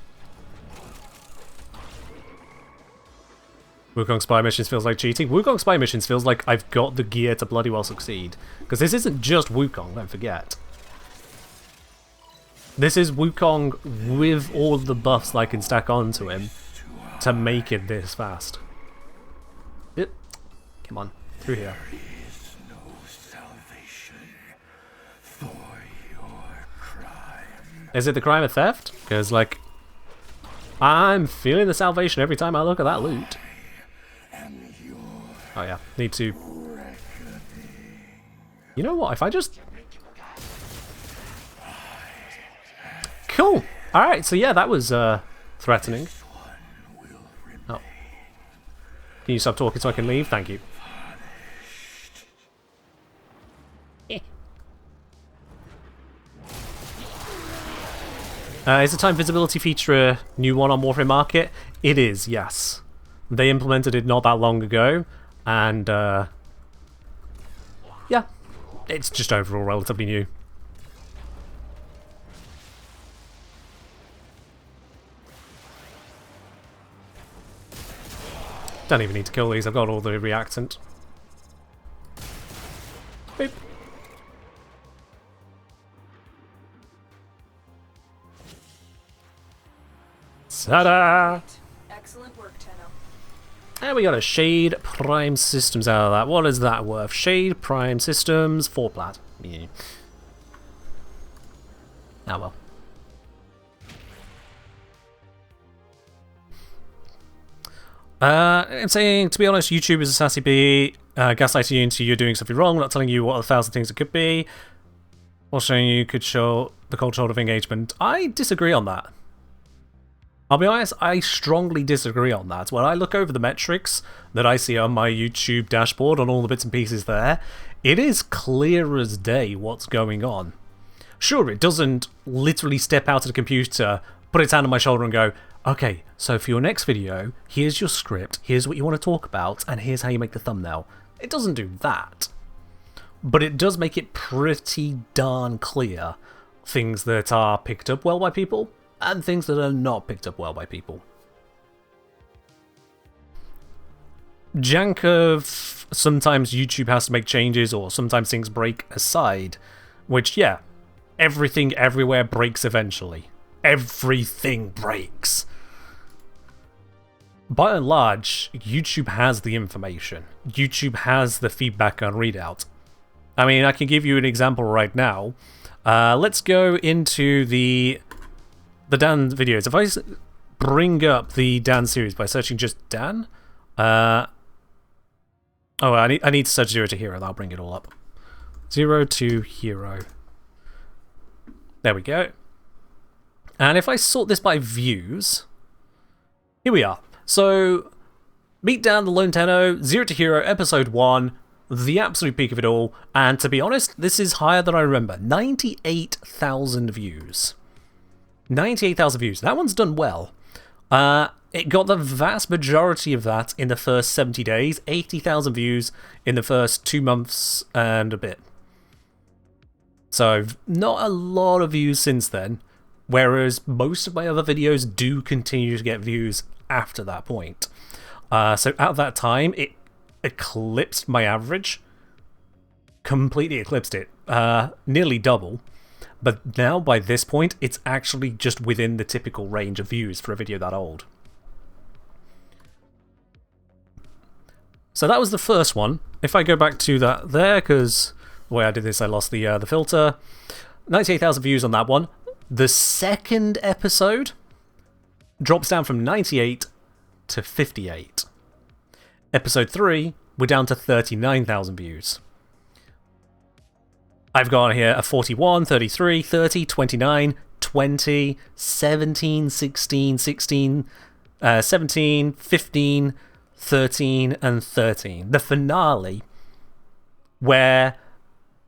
Wukong Spy Missions feels like cheating. Wukong Spy Missions feels like I've got the gear to bloody well succeed. Because this isn't just Wukong, don't forget. This is Wukong with all of the buffs that I can stack onto him to make it this fast. Come on, through here. There is no salvation for your crime. Is it the crime of theft? Because, like, I'm feeling the salvation every time I look at that loot. Oh yeah, need to... You know what, if I just... Cool! Alright, so yeah, that was threatening. Oh. Can you stop talking so I can leave? Thank you. Is the time visibility feature a new one on Warframe Market? It is, yes. They implemented it not that long ago, and yeah, it's just overall relatively new. Don't even need to kill these, I've got all the reactant. Boop. Ta-da! Excellent work, Tenno. And we got a Shade Prime Systems out of that. What is that worth? Shade Prime Systems, 4 plat. Yeah. Ah well. And saying, to be honest, YouTube is a sassy bee, gaslighting you into you're doing something wrong, not telling you what 1,000 things it could be. while showing you could show the culture of engagement. I disagree on that. I'll be honest, I strongly disagree on that. When I look over the metrics that I see on my YouTube dashboard, on all the bits and pieces there, it is clear as day what's going on. Sure, it doesn't literally step out of the computer, put its hand on my shoulder and go, okay, so for your next video, here's your script, here's what you want to talk about, and here's how you make the thumbnail. It doesn't do that. But it does make it pretty darn clear things that are picked up well by people, and things that are not picked up well by people. Jank of sometimes YouTube has to make changes, or sometimes things break aside, which, yeah, everything everywhere breaks eventually. Everything breaks. By and large, YouTube has the information. YouTube has the feedback and readout. I mean, I can give you an example right now. Let's go into the Dan videos. If I bring up the Dan series by searching just Dan, I need to search 0 to Hero, and I'll bring it all up. 0 to Hero. There we go. And if I sort this by views, here we are. So, Meet Dan the Lone Tenno, 0 to Hero, episode 1, the absolute peak of it all, and to be honest, this is higher than I remember. 98,000 views. 98,000 views. That one's done well. It got the vast majority of that in the first 70 days, 80,000 views in the first 2 months and a bit. So, not a lot of views since then, whereas most of my other videos do continue to get views after that point. So at that time, it eclipsed my average. Completely eclipsed it. Nearly double. But now, by this point, it's actually just within the typical range of views for a video that old. So that was the first one. If I go back to that there, because the way I did this, I lost the filter. 98,000 views on that one. The second episode drops down from 98 to 58. Episode 3, we're down to 39,000 views. I've got here a 41, 33, 30, 29, 20, 17, 16, 16, 17, 15, 13, and 13. The finale, where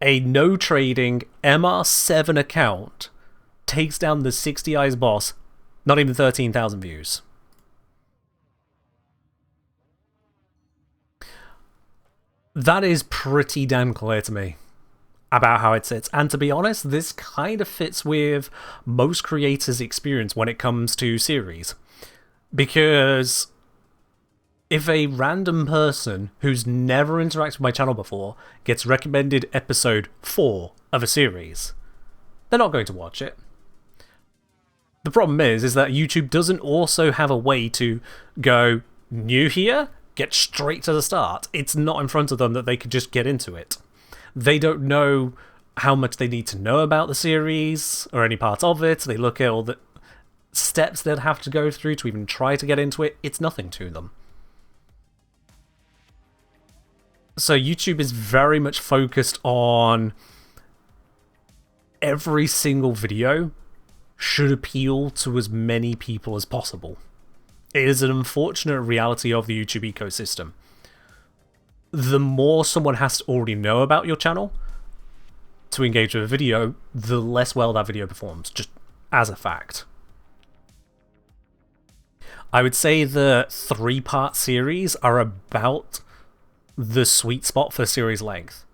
a no-trading MR7 account takes down the 60 Eyes boss, not even 13,000 views. That is pretty damn clear to me about how it sits. And to be honest, this kind of fits with most creators' experience when it comes to series. Because if a random person who's never interacted with my channel before gets recommended episode 4 of a series, they're not going to watch it. The problem is that YouTube doesn't also have a way to go, new here? Get straight to the start. It's not in front of them that they could just get into it. They don't know how much they need to know about the series or any part of it. They look at all the steps they'd have to go through to even try to get into it. It's nothing to them. So YouTube is very much focused on every single video should appeal to as many people as possible. It is an unfortunate reality of the YouTube ecosystem. The more someone has to already know about your channel to engage with a video, the less well that video performs, just as a fact. I would say the 3-part series are about the sweet spot for series length.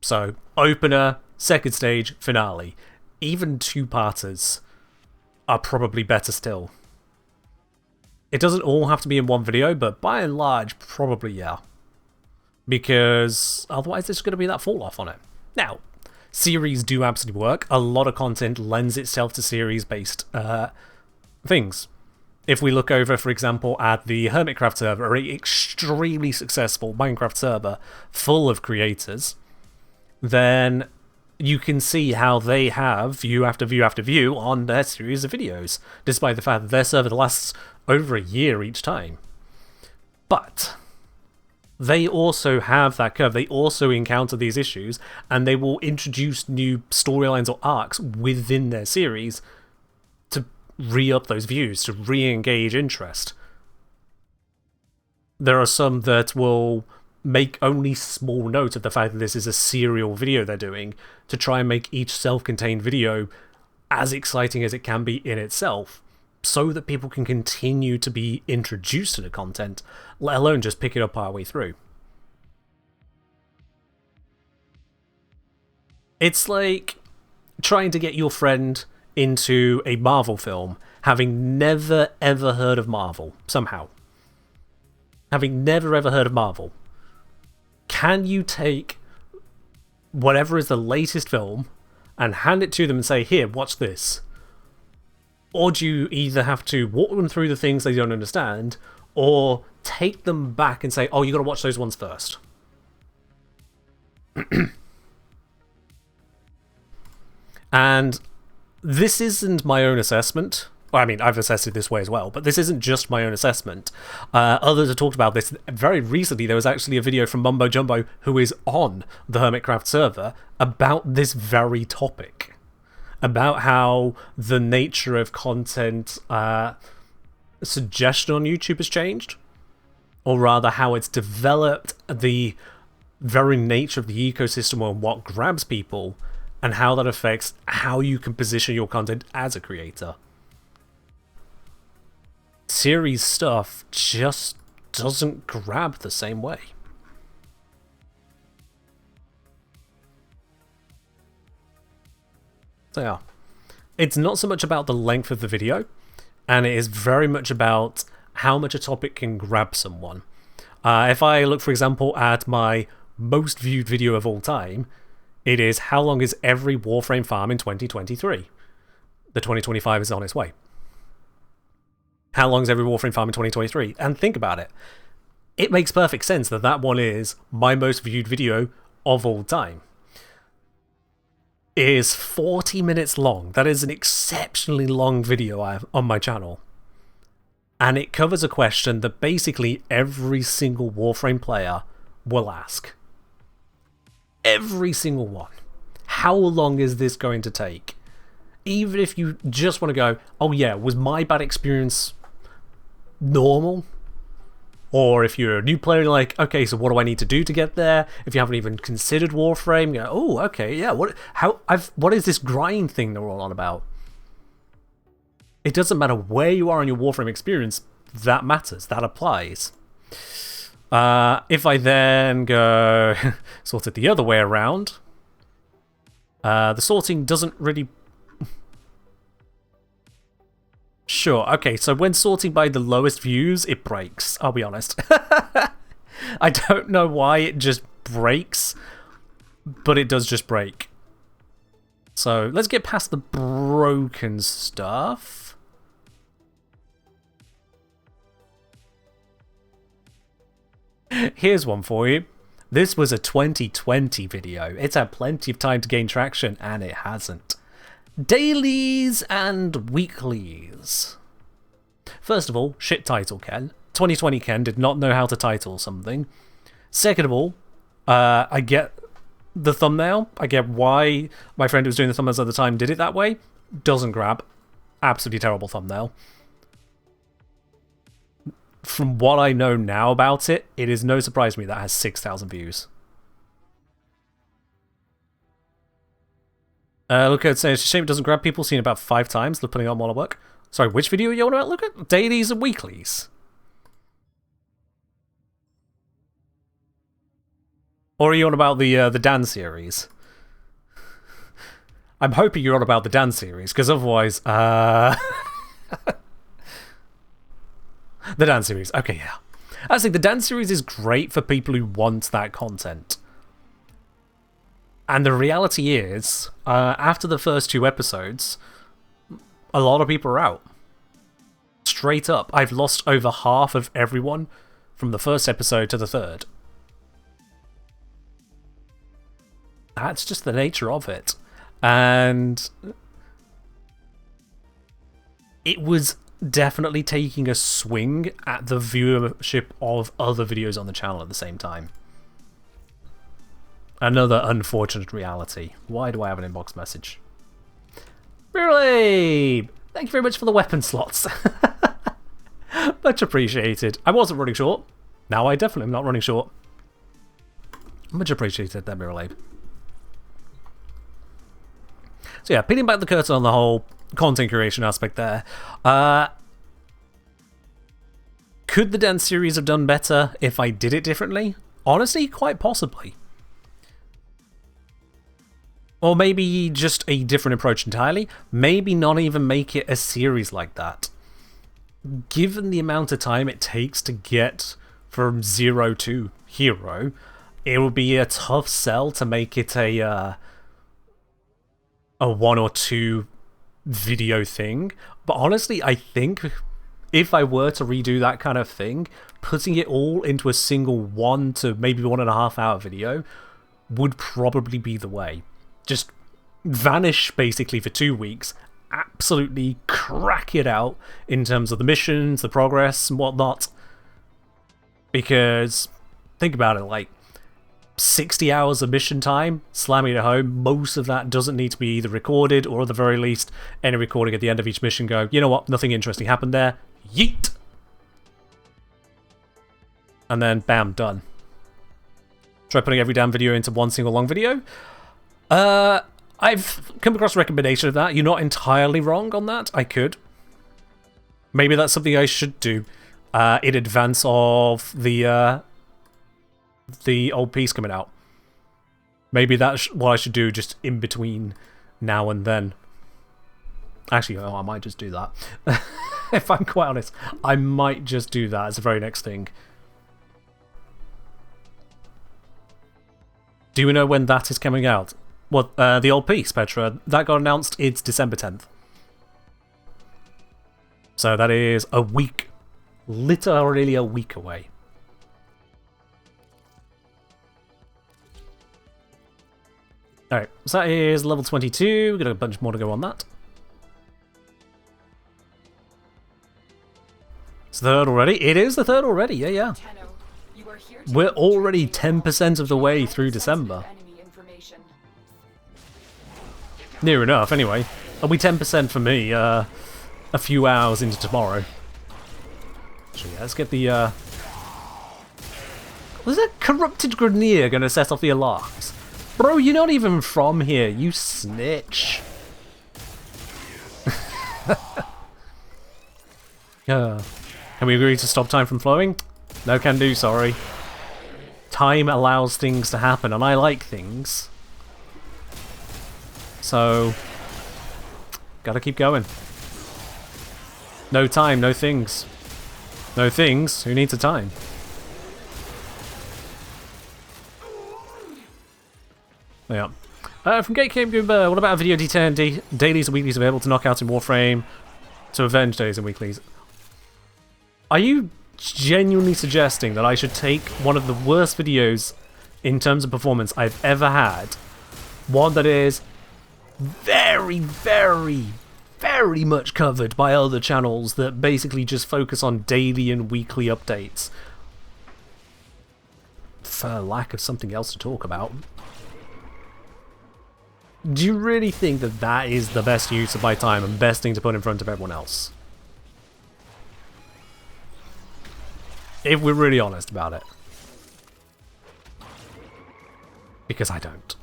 So, opener, second stage, finale. Even 2-parters are probably better still. It doesn't all have to be in one video, but by and large, probably yeah. Because otherwise there's going to be that fall off on it. Now, series do absolutely work. A lot of content lends itself to series-based things. If we look over, for example, at the Hermitcraft server, an extremely successful Minecraft server full of creators, then you can see how they have view after view after view on their series of videos, despite the fact that their server lasts over a year each time. But They also have that curve. They also encounter these issues, and they will introduce new storylines or arcs within their series to re-up those views, to re-engage interest. There are some that will make only small note of the fact that this is a serial video they're doing to try and make each self-contained video as exciting as it can be in itself, so that people can continue to be introduced to the content, let alone just pick it up partway through. It's like trying to get your friend into a Marvel film, having never ever heard of Marvel, somehow. Having never ever heard of Marvel. Can you take whatever is the latest film and hand it to them and say, here, watch this? Or do you either have to walk them through the things they don't understand, or take them back and say, oh, you got to watch those ones first? And this isn't my own assessment. Well, I mean, I've assessed it this way as well, but this isn't just my own assessment. Others have talked about this. Very recently, there was actually a video from Mumbo Jumbo, who is on the Hermitcraft server, about this very topic. About how the nature of content suggestion on YouTube has changed. Or rather, how it's developed the very nature of the ecosystem and what grabs people, and how that affects how you can position your content as a creator. Series stuff just doesn't grab the same way. So yeah, it's not so much about the length of the video, and it is very much about how much a topic can grab someone. If I look, for example, at my most viewed video of all time, it is how long is every Warframe farm in 2023? The 2025 is on its way. How long is every Warframe farm in 2023? And think about it. It makes perfect sense that that one is my most viewed video of all time. It is 40 minutes long. That is an exceptionally long video I have on my channel. And it covers a question that basically every single Warframe player will ask. Every single one. How long is this going to take? Even if you just want to go, oh yeah, was my bad experience normal? Or if you're a new player, you're like, okay, so what do I need to do to get there? If you haven't even considered Warframe, you go, oh, okay, yeah, what is this grind thing they're all on about? It doesn't matter where you are in your Warframe experience, that matters, that applies. If I then go sort it the other way around, the sorting doesn't really... Sure, okay, so when sorting by the lowest views, it breaks, I'll be honest. I don't know why it just breaks, but it does just break. So, let's get past the broken stuff. Here's one for you. This was a 2020 video. It's had plenty of time to gain traction, and it hasn't. Dailies and weeklies. First of all, shit title, Ken. 2020 Ken did not know how to title something. Second of all, I get the thumbnail. I get why my friend who was doing the thumbnails at the time did it that way. Doesn't grab. Absolutely terrible thumbnail. From what I know now about it, it is no surprise to me that has 6,000 views. Luca would say it's a shame it doesn't grab people. Seen about 5 times. They're putting on while I work. Sorry, which video are you on about, Luca? Dailies and weeklies? Or are you on about the Dan series? I'm hoping you're on about the Dan series, because otherwise, the Dan series. Okay, yeah. I think the Dan series is great for people who want that content. And the reality is, after the first 2 episodes, a lot of people are out. Straight up. I've lost over half of everyone from the first episode to the 3rd. That's just the nature of it. And it was definitely taking a swing at the viewership of other videos on the channel at the same time. Another unfortunate reality. Why do I have an inbox message? Really? Thank you very much for the weapon slots. Much appreciated. I wasn't running short. Now I definitely am not running short. Much appreciated, that Miralabe. So yeah, peeling back the curtain on the whole content creation aspect there. Could the dance series have done better if I did it differently? Honestly, quite possibly. Or maybe just a different approach entirely. Maybe not even make it a series like that. Given the amount of time it takes to get from 0 to hero, it would be a tough sell to make it a 1 or 2 video thing. But honestly, I think if I were to redo that kind of thing, putting it all into a single 1 to maybe 1.5 hour video would probably be the way. Just vanish basically for 2 weeks, absolutely crack it out in terms of the missions, the progress and whatnot. Because think about it, like 60 hours of mission time, slamming it home, most of that doesn't need to be either recorded or at the very least any recording at the end of each mission go, you know what, nothing interesting happened there, yeet! And then bam, done. Try putting every damn video into one single long video. I've come across a recommendation of that. You're not entirely wrong on that. I could. Maybe that's something I should do in advance of the old piece coming out. Maybe that's what I should do just in between now and then. Actually, I might just do that. If I'm quite honest, I might just do that as the very next thing. Do we know when that is coming out? Well, the old piece, Petra, that got announced, it's December 10th. So that is a week, literally a week away. Alright, so that is level 22, we've got a bunch more to go on that. It's the third already? It is the third already, yeah. We're already 10% of the way through December. Near enough, anyway. It'll be 10% for me, a few hours into tomorrow. So yeah, let's get the, Was that corrupted Grenier gonna set off the alarms? Bro, you're not even from here, you snitch. Can we agree to stop time from flowing? No can do, sorry. Time allows things to happen, and I like things. So, gotta keep going. No time, no things. No things, who needs a time? Yeah. From Gatekeeper, what about a video D10 dailies and weeklies available to knock out in Warframe to avenge days and weeklies? Are you genuinely suggesting that I should take one of the worst videos in terms of performance I've ever had, one that is very, very, very much covered by other channels that basically just focus on daily and weekly updates, for lack of something else to talk about? Do you really think that that is the best use of my time and best thing to put in front of everyone else? If we're really honest about it. Because I don't.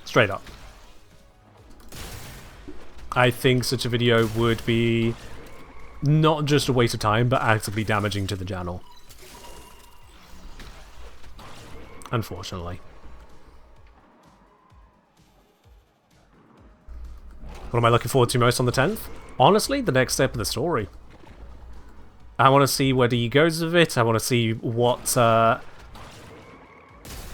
Straight up. I think such a video would be not just a waste of time, but actively damaging to the channel. Unfortunately. What am I looking forward to most on the 10th? Honestly, the next step of the story. I want to see where he goes with it. I want to see what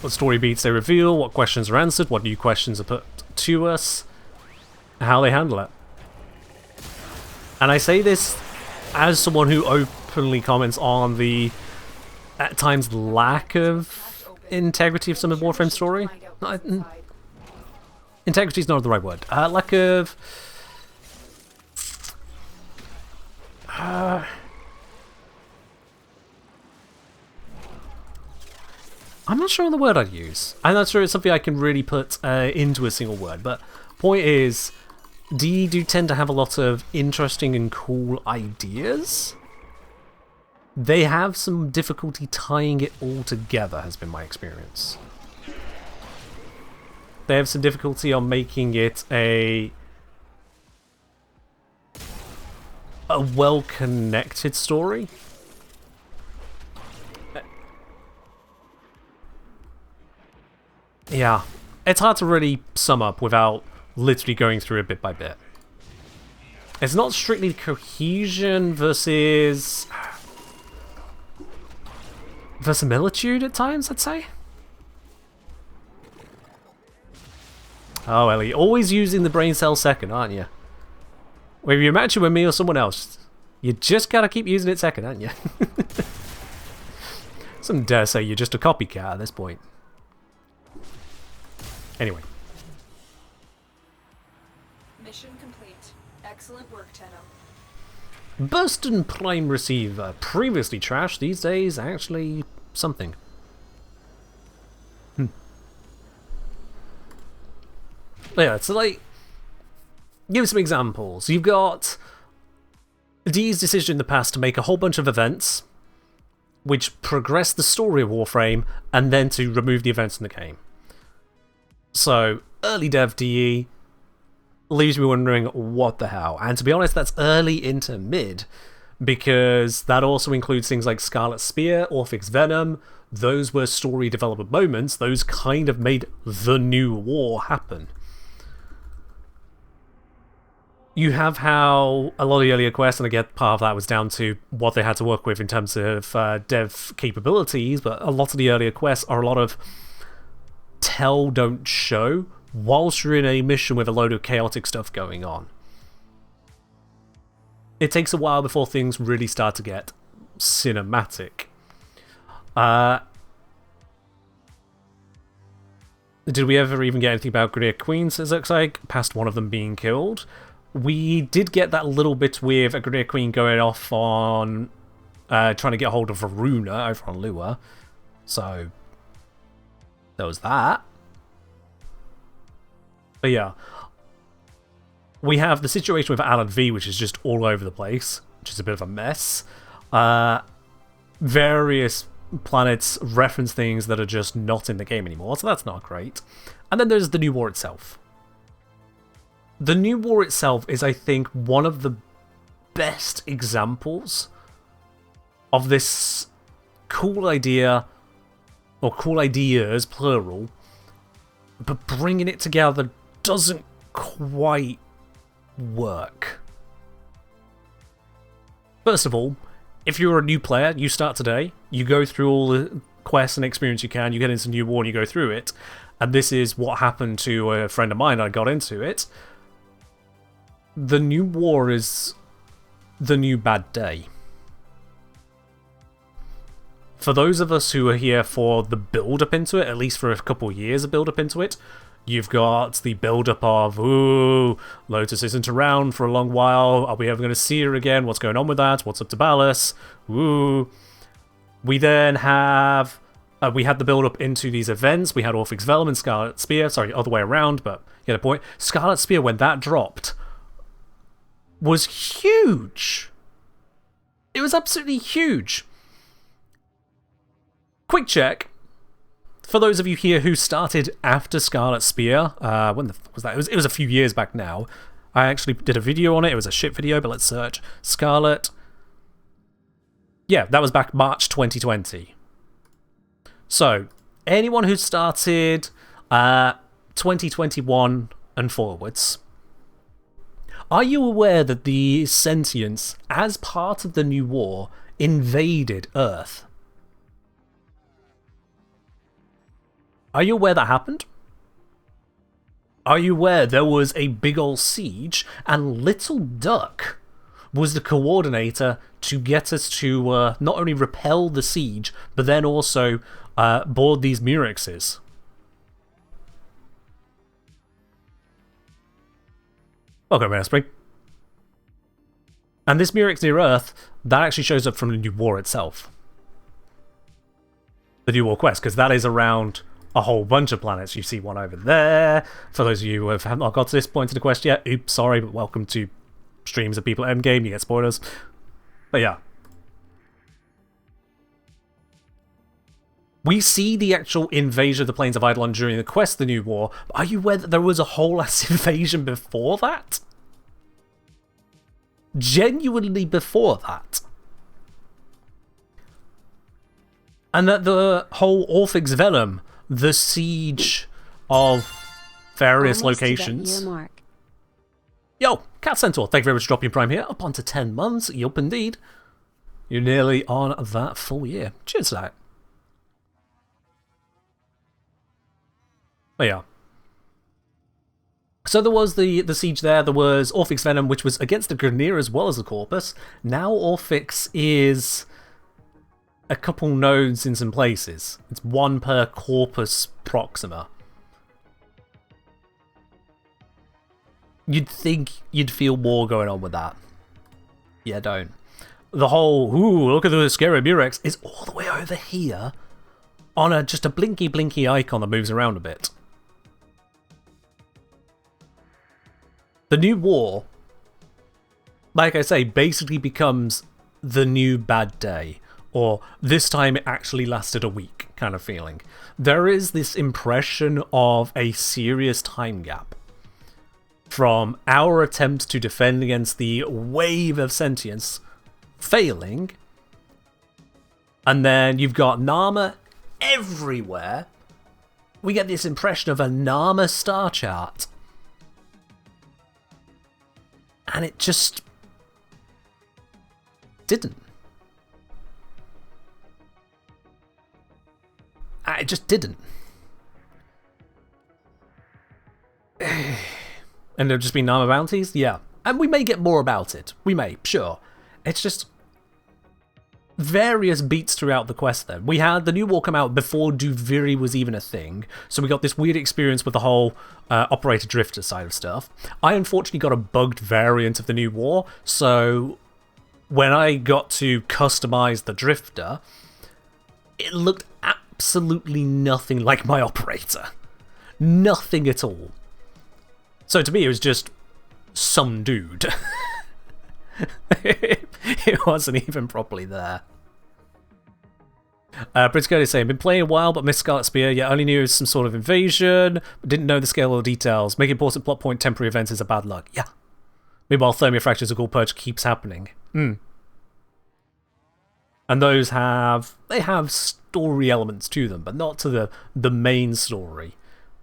story beats they reveal, what questions are answered, what new questions are put to us, how they handle it. And I say this as someone who openly comments on the, at times, lack of integrity of some of Warframe's story. Integrity is not the right word. Lack of I'm not sure on the word I'd use. I'm not sure it's something I can really put into a single word, but point is, DE do tend to have a lot of interesting and cool ideas. They have some difficulty tying it all together, has been my experience. They have some difficulty on making it a well-connected story. Yeah, it's hard to really sum up without literally going through it bit by bit. It's not strictly cohesion versus verisimilitude at times, I'd say. Oh, Ellie, always using the brain cell second, aren't you? Whether you're matching with me or someone else, you just gotta keep using it second, aren't you? Some dare say you're just a copycat at this point. Anyway. Mission complete. Excellent work, Tenno. Burston Prime Receiver. Previously trashed, these days actually something. Yeah, so like, give some examples. You've got Dee's decision in the past to make a whole bunch of events which progress the story of Warframe and then to remove the events in the game. So, early dev DE leaves me wondering what the hell. And to be honest, that's early into mid, because that also includes things like Scarlet Spear, Orphix Venom. Those were story development moments. Those kind of made the new war happen. You have how a lot of the earlier quests, and I get part of that was down to what they had to work with in terms of dev capabilities, but a lot of the earlier quests are a lot of tell, don't show, whilst you're in a mission with a load of chaotic stuff going on. It takes a while before things really start to get cinematic. Did we ever even get anything about Grenadier Queens, as it looks like, past one of them being killed? We did get that little bit with a Grenadier Queen going off on trying to get hold of Varuna over on Lua. So there was that. But yeah. We have the situation with Alan V, which is just all over the place, which is a bit of a mess. Various planets reference things that are just not in the game anymore, so that's not great. And then there's the new war itself. The new war itself is, I think, one of the best examples of this cool idea, or cool ideas, plural, but bringing it together doesn't quite work. First of all, if you're a new player, you start today, you go through all the quests and experience you can, you get into New War and you go through it, and this is what happened to a friend of mine. I got into it. The new war is the new bad day. For those of us who are here for the build-up into it, at least for a couple years of build-up into it, you've got the build-up of, ooh, Lotus isn't around for a long while, are we ever going to see her again, what's going on with that, what's up to Ballas, ooh. We then have, we had the build-up into these events, we had Orphix Venom and Scarlet Spear, sorry, other way around, but you get a point. Scarlet Spear, when that dropped, was huge. It was absolutely huge. Quick check. For those of you here who started after Scarlet Spear, when was that? It was a few years back now. I actually did a video on it. It was a shit video, but let's search Scarlet. Yeah, that was back March 2020. So, anyone who started 2021 and forwards, are you aware that the sentients, as part of the new war, invaded Earth? Are you aware that happened? Are you aware there was a big ol' siege and Little Duck was the coordinator to get us to not only repel the siege, but then also board these Murexes? Welcome, Raspberry. And this Murex near Earth, that actually shows up from the New War itself. The New War quest, because that is around a whole bunch of planets. You see one over there. For those of you who have not got to this point of the quest yet, oops, sorry, but welcome to streams of people at Endgame, you get spoilers. But yeah. We see the actual invasion of the plains of Eidolon during the quest, the New War. Are you aware that there was a whole ass invasion before that? Genuinely before that. And that the whole Orphix Venom, the siege of various Almost to that locations. year mark. Yo, Cat Centaur, thank you very much for dropping Prime here. Up onto 10 months. Yup, indeed. You're nearly on that full year. Cheers to that. But yeah. So there was the siege there. There was Orphix Venom, which was against the Grineer as well as the Corpus. Now Orphix is a couple nodes in some places. It's one per Corpus Proxima. You'd think you'd feel more going on with that. Yeah, don't. The whole, ooh, look at the scary Murex, is all the way over here on just a blinky icon that moves around a bit. The New War, like I say, basically becomes the new bad day. Or this time it actually lasted a week kind of feeling. There is this impression of a serious time gap from our attempts to defend against the wave of sentience failing, and then you've got Nama everywhere. We get this impression of a Nama star chart, and it just didn't. It just didn't. And there'll just be Nama bounties? Yeah. And we may get more about it. We may, sure. It's just various beats throughout the quest then. We had the New War come out before Duviri was even a thing, so we got this weird experience with the whole Operator Drifter side of stuff. I unfortunately got a bugged variant of the New War, so when I got to customize the Drifter, it looked absolutely nothing like my Operator. Nothing at all. So to me, it was just some dude. It wasn't even properly there. Prince Cody is saying, been playing a while, but missed Scarlet Spear, yet only knew it was some sort of invasion, but didn't know the scale or details. Make important plot point, temporary events is a bad luck. Yeah. Meanwhile, Thermia Fractures of Ghoul Purge keeps happening. And those have story elements to them, but not to the main story,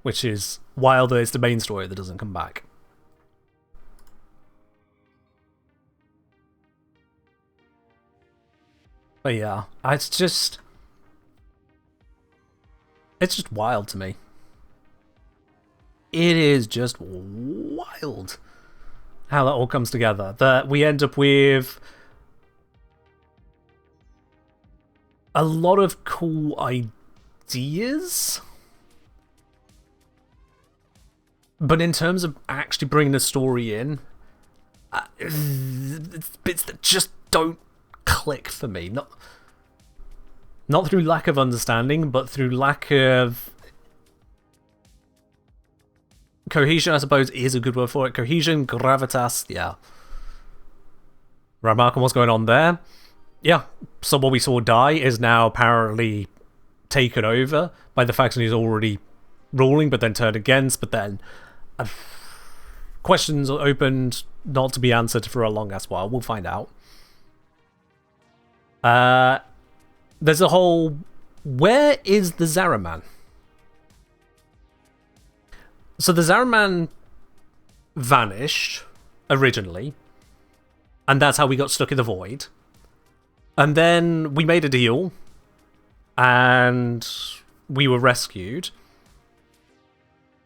which is Wilder is the main story that doesn't come back. But yeah, it's just wild to me. It is just wild how that all comes together. That we end up with a lot of cool ideas, but in terms of actually bringing the story in, it's bits that just don't click for me. Not through lack of understanding, but through lack of cohesion, I suppose, is a good word for it. Cohesion, gravitas, yeah. Right, Mark, what's going on there? Yeah, someone we saw die is now apparently taken over by the faction he's already ruling, but then turned against, but then questions are opened, not to be answered for a long-ass while. We'll find out. There's a whole... Where is the Zaraman? So the Zaraman vanished originally, and that's how we got stuck in the void. And then we made a deal, and we were rescued.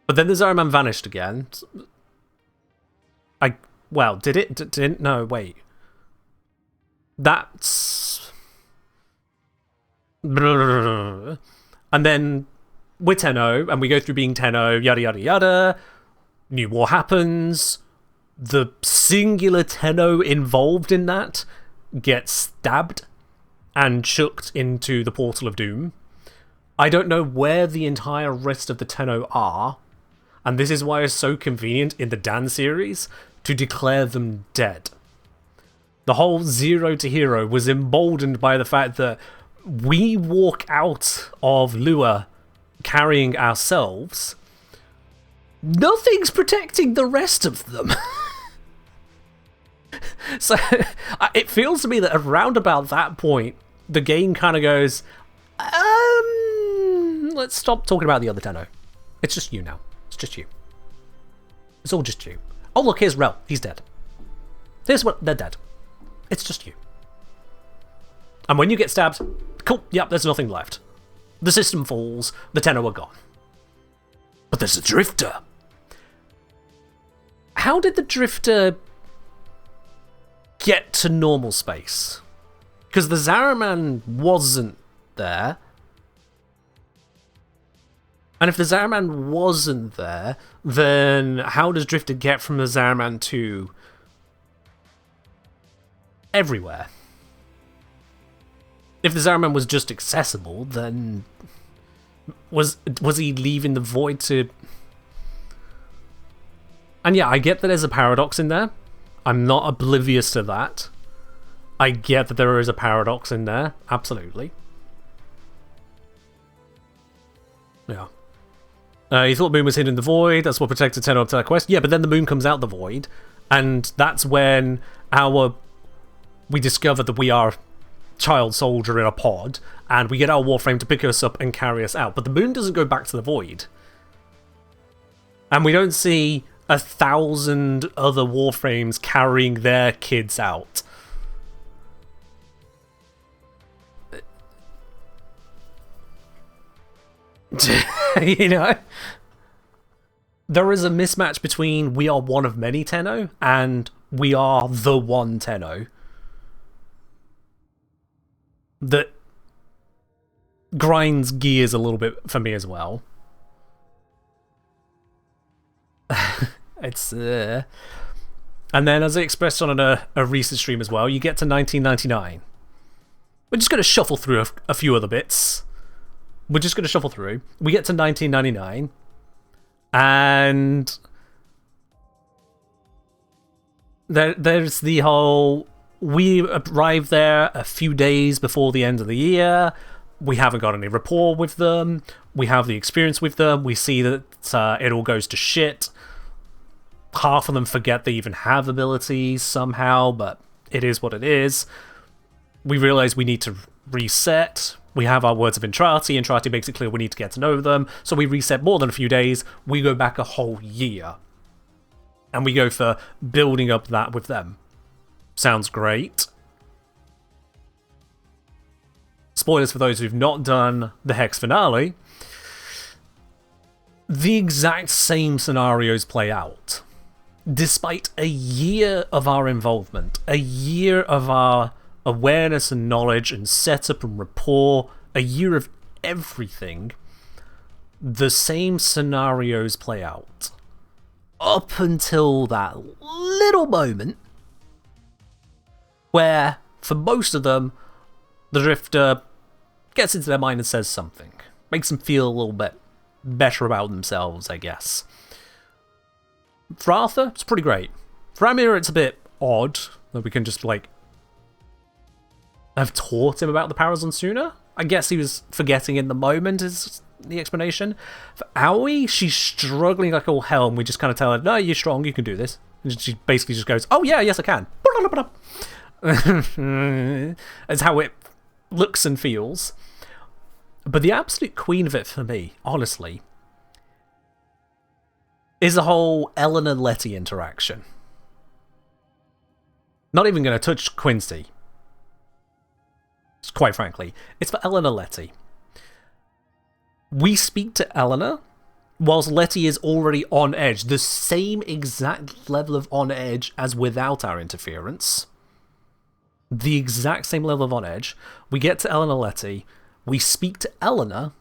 But then the Zaraman vanished again. Well, did it? Didn't? No, wait. That's... And then we're 10-0, and we go through being 10-0, yada yada yada. New War happens. the singular Tenno involved in that gets stabbed and chucked into the Portal of Doom. I don't know where the entire rest of the Tenno are, and this is why it's so convenient in the Dan series to declare them dead. The whole Zero to Hero was emboldened by the fact that we walk out of Lua carrying ourselves. Nothing's protecting the rest of them. So it feels to me that around about that point, the game kind of goes, let's stop talking about the other Tenno. It's just you now. It's just you. It's all just you. Oh look, here's Rel. He's dead. Here's what they're dead. It's just you. And when you get stabbed, cool, yep, there's nothing left. The system falls, the Tenno are gone. But there's a Drifter. How did the Drifter get to normal space? Because the Zaraman wasn't there. And if the Zaraman wasn't there, then how does Drifter get from the Zaraman to everywhere? If the Zaraman was just accessible, then was he leaving the void to... And yeah, I get that there's a paradox in there. I'm not oblivious to that. I get that there is a paradox in there, absolutely. Yeah. You thought the moon was hidden in the void, that's what protected Tenno up to that quest. Yeah, but then the moon comes out the void, and that's when we discover that we are a child soldier in a pod, and we get our Warframe to pick us up and carry us out. But the moon doesn't go back to the void. And we don't see 1,000 other Warframes carrying their kids out. You know? There is a mismatch between we are one of many Tenno and we are the one Tenno that grinds gears a little bit for me as well. It's and then, as I expressed on a recent stream as well, you get to 1999. We're just going to shuffle through a few other bits. We're just going to shuffle through. We get to 1999, and there's the whole... We arrive there a few days before the end of the year. We haven't got any rapport with them. We have the experience with them. We see that it all goes to shit. Half of them forget they even have abilities somehow, but it is what it is. We realize we need to reset. We have our words of Entrati. Entrati makes it clear we need to get to know them. So we reset more than a few days. We go back a whole year. And we go for building up that with them. Sounds great. Spoilers for those who've not done the Hex finale. The exact same scenarios play out. Despite a year of our involvement, a year of our awareness and knowledge and setup and rapport, a year of everything, the same scenarios play out. Up until that little moment where, for most of them, the Drifter gets into their mind and says something. Makes them feel a little bit better about themselves, I guess. For Arthur, it's pretty great. For Amir, it's a bit odd that we can just, like, have taught him about the Parazon sooner. I guess he was forgetting in the moment is the explanation. For Aoi, she's struggling like all hell, and we just kind of tell her, no, you're strong, you can do this. And she basically just goes, oh yeah, yes I can. That's how it looks and feels. But the absolute queen of it for me, honestly, is the whole Eleanor-Letty interaction. Not even going to touch Quincy. Quite frankly. It's for Eleanor-Letty. We speak to Eleanor whilst Letty is already on edge. The same exact level of on edge as without our interference. The exact same level of on edge. We get to Eleanor-Letty. We speak to Eleanor,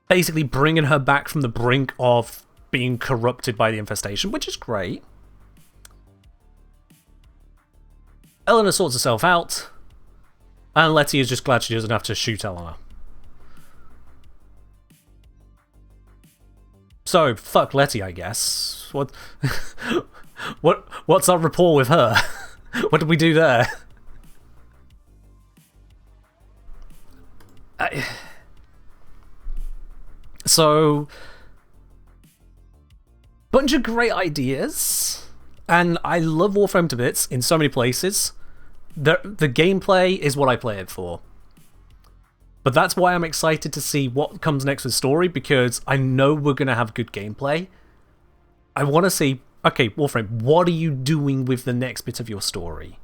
basically bringing her back from the brink of being corrupted by the infestation, which is great. Eleanor sorts herself out, and Letty is just glad she doesn't have to shoot Eleanor. So, fuck Letty, I guess. What's our rapport with her? What did we do there? So, bunch of great ideas, and I love Warframe to bits in so many places. The gameplay is what I play it for. But that's why I'm excited to see what comes next with story, because I know we're going to have good gameplay. I want to see, okay, Warframe, what are you doing with the next bit of your story?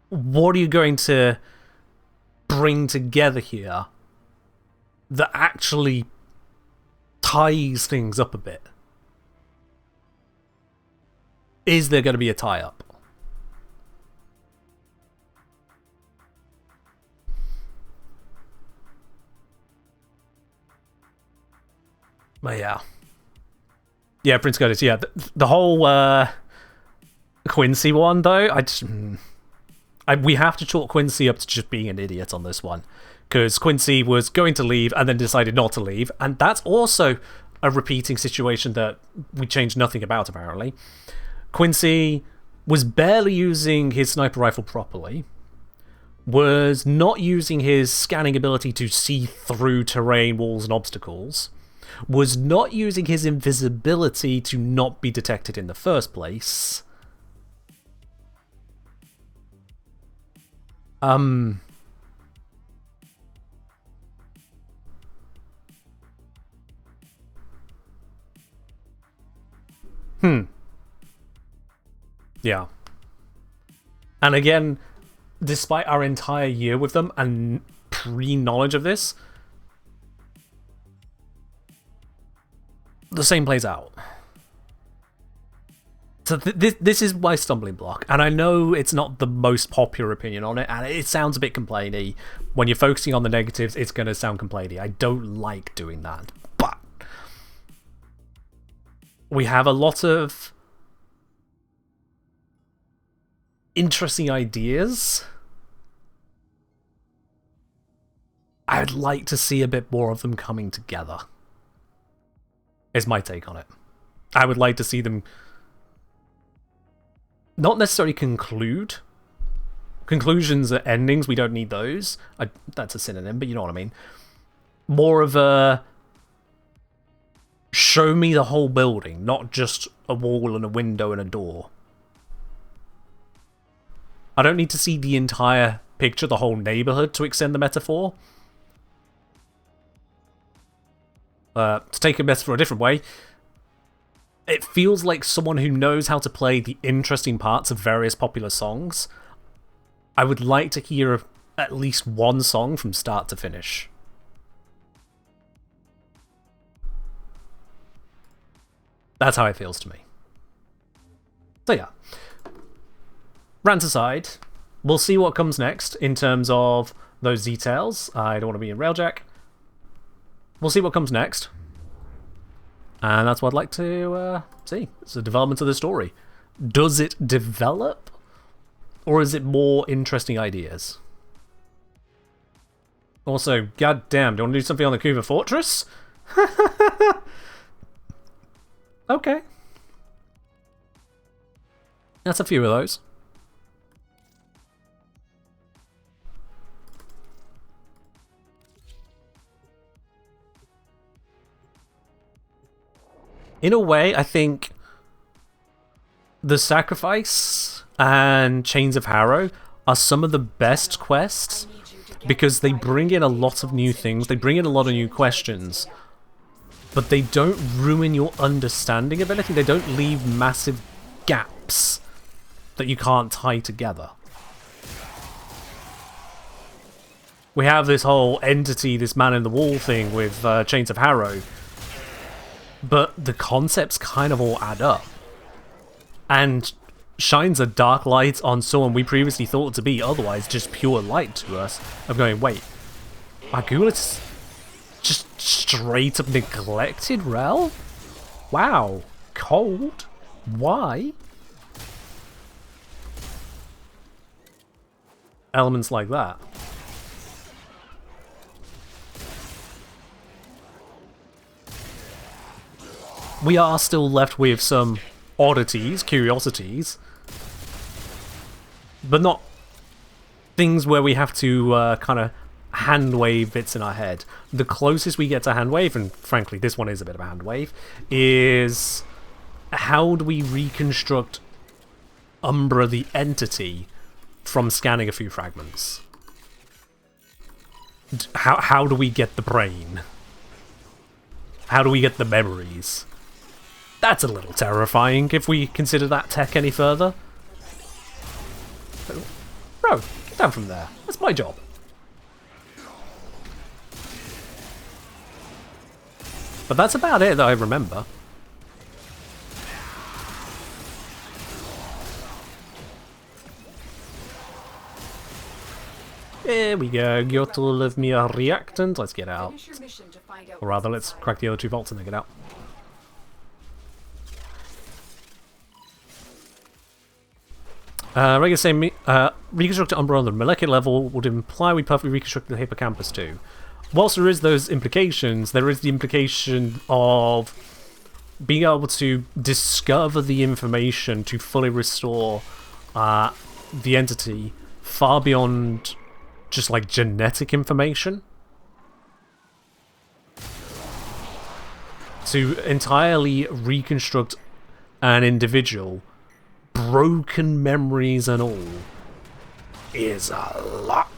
What are you going to bring together here that actually ties things up a bit? Is there going to be a tie-up? But yeah, Prince Curtis. Yeah, the whole Quincy one though. We have to chalk Quincy up to just being an idiot on this one, because Quincy was going to leave and then decided not to leave, and that's also a repeating situation that we changed nothing about. Apparently, Quincy was barely using his sniper rifle properly, was not using his scanning ability to see through terrain, walls, and obstacles, was not using his invisibility to not be detected in the first place. Yeah. And again, despite our entire year with them and pre-knowledge of this, the same plays out. So this is my stumbling block, and I know it's not the most popular opinion on it, and it sounds a bit complainy. When you're focusing on the negatives, it's going to sound complainy. I don't like doing that, but we have a lot of interesting ideas. I'd like to see a bit more of them coming together, is my take on it. I would like to see them not necessarily conclude. Conclusions are endings, we don't need those. That's a synonym, but you know what I mean. More of a show me the whole building, not just a wall and a window and a door. I don't need to see the entire picture, the whole neighborhood, to extend the metaphor. To take a metaphor a different way, it feels like someone who knows how to play the interesting parts of various popular songs. I would like to hear at least one song from start to finish. That's how it feels to me. So yeah. Rant aside, we'll see what comes next in terms of those details. I don't want to be in Railjack. We'll see what comes next. And that's what I'd like to see. It's the development of the story. Does it develop? Or is it more interesting ideas? Also, goddamn, do you want to do something on the Kuva Fortress? Okay. That's a few of those. In a way, I think the Sacrifice and Chains of Harrow are some of the best quests because they bring in a lot of new things, they bring in a lot of new questions, but they don't ruin your understanding of anything. They don't leave massive gaps that you can't tie together. We have this whole entity, this man in the wall thing with Chains of Harrow, but the concepts kind of all add up. And shines a dark light on someone we previously thought to be otherwise just pure light to us, of going, wait, Margulis just straight up neglected, Rel? Wow. Cold? Why? Elements like that. We are still left with some oddities, curiosities, but not things where we have to kind of hand wave bits in our head. The closest we get to hand wave, and frankly this one is a bit of a hand wave, is how do we reconstruct Umbra the entity from scanning a few fragments? How do we get the brain? How do we get the memories? That's a little terrifying if we consider that tech any further. Bro, get down from there. That's my job. But that's about it that I remember. There we go. Got all of me a reactant. Let's get out. Or rather, let's crack the other 2 vaults and then get out. Regular saying reconstruct Umbra on the molecular level would imply we perfectly reconstruct the hippocampus too. Whilst there is those implications, there is the implication of being able to discover the information to fully restore the entity far beyond just like genetic information. To entirely reconstruct an individual, broken memories and all, is a lot.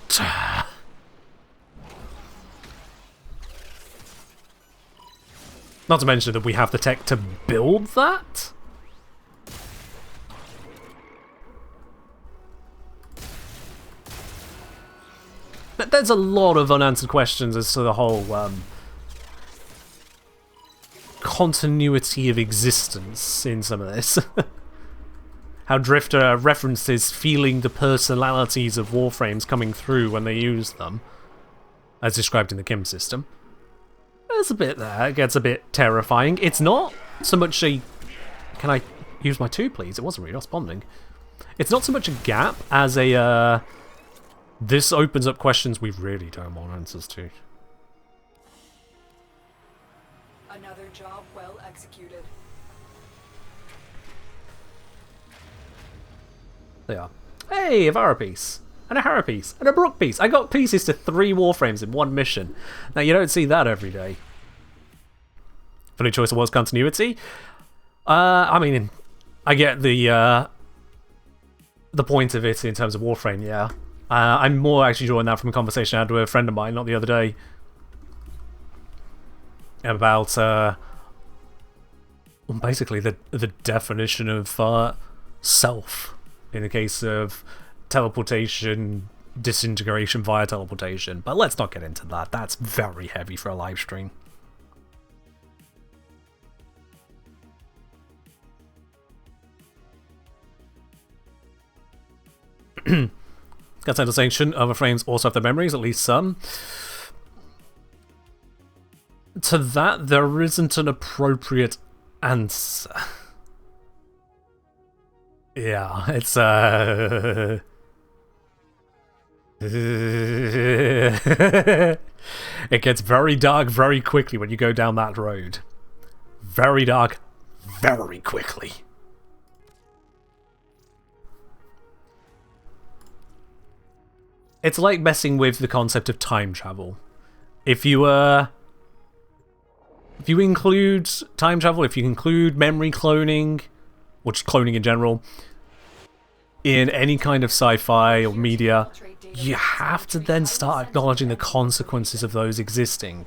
Not to mention that we have the tech to build that. There's a lot of unanswered questions as to the whole continuity of existence in some of this. How Drifter references feeling the personalities of Warframes coming through when they use them, as described in the Kim system. There's a bit there, it gets a bit terrifying. It's not so much a... Can I use my 2, please? It wasn't really responding. It's not so much a gap as a... This opens up questions we really don't want answers to. Another job well executed. They are. Hey, a Vara piece, and a Hera piece, and a Brook piece. I got pieces to 3 Warframes in one mission. Now, you don't see that every day. Funny choice of words continuity. I mean, I get the point of it in terms of Warframe, yeah. I'm more actually drawing that from a conversation I had with a friend of mine, not the other day, about basically the definition of self in the case of teleportation, disintegration via teleportation. But let's not get into that. That's very heavy for a live stream. Got to saying, shouldn't other frames also have their memories, at least some? To that, there isn't an appropriate answer. Yeah, it's it gets very dark very quickly when you go down that road. Very dark very quickly. It's like messing with the concept of time travel. If you include time travel, if you include memory cloning, or just cloning in general, in any kind of sci-fi or media, you have to then start acknowledging the consequences of those existing.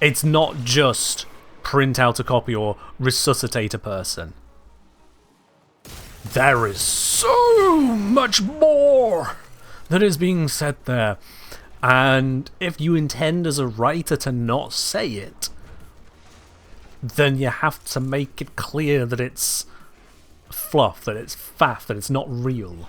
It's not just print out a copy or resuscitate a person. There is so much more that is being said there, and if you intend as a writer to not say it, then you have to make it clear that it's fluff, that it's faff, that it's not real.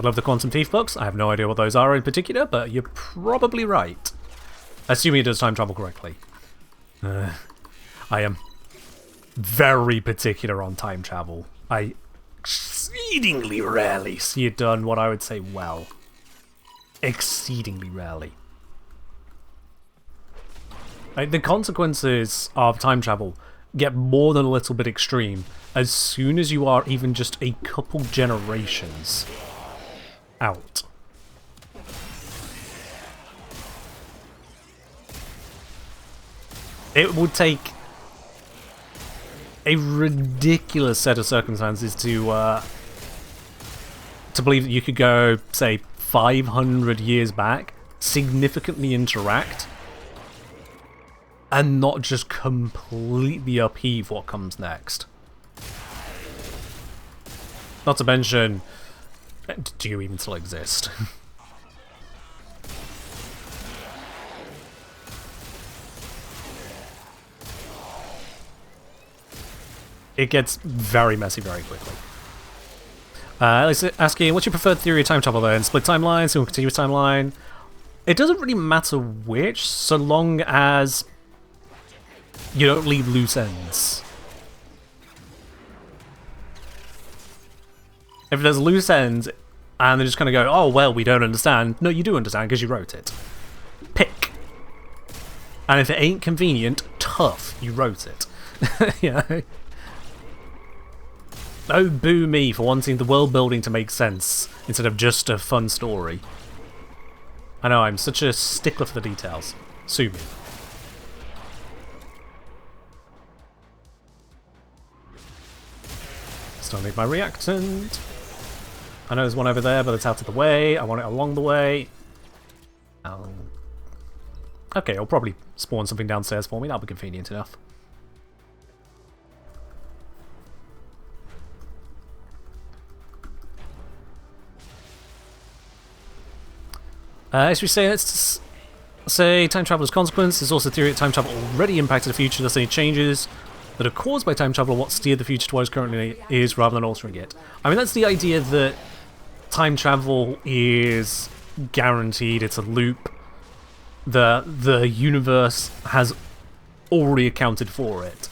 I love the Quantum Thief books. I have no idea what those are in particular, but you're probably right. Assuming it does time travel correctly. I am very particular on time travel. I exceedingly rarely see it done what I would say well. Exceedingly rarely. Like, the consequences of time travel get more than a little bit extreme as soon as you are even just a couple generations out. It would take a ridiculous set of circumstances to believe that you could go, say, 500 years back, significantly interact, and not just completely upheave what comes next. Not to mention, do you even still exist? It gets very messy very quickly. Let's ask you, what's your preferred theory of time travel then? Split timeline, single continuous timeline? It doesn't really matter which, so long as you don't leave loose ends. If there's loose ends, and they're just going to go, oh, well, we don't understand. No, you do understand, because you wrote it. Pick. And if it ain't convenient, tough, you wrote it. You know? Oh, boo me for wanting the world building to make sense, instead of just a fun story. I know, I'm such a stickler for the details. Sue me. Still need my reactant. I know there's one over there, but it's out of the way. I want it along the way. Okay, I'll probably spawn something downstairs for me. That'll be convenient enough. As we say, let's say time traveler's consequence. There's also a theory that time travel already impacted the future, thus any changes that are caused by time travel are what steered the future to what it currently is rather than altering it. I mean, that's the idea that time travel is guaranteed, it's a loop, the universe has already accounted for it.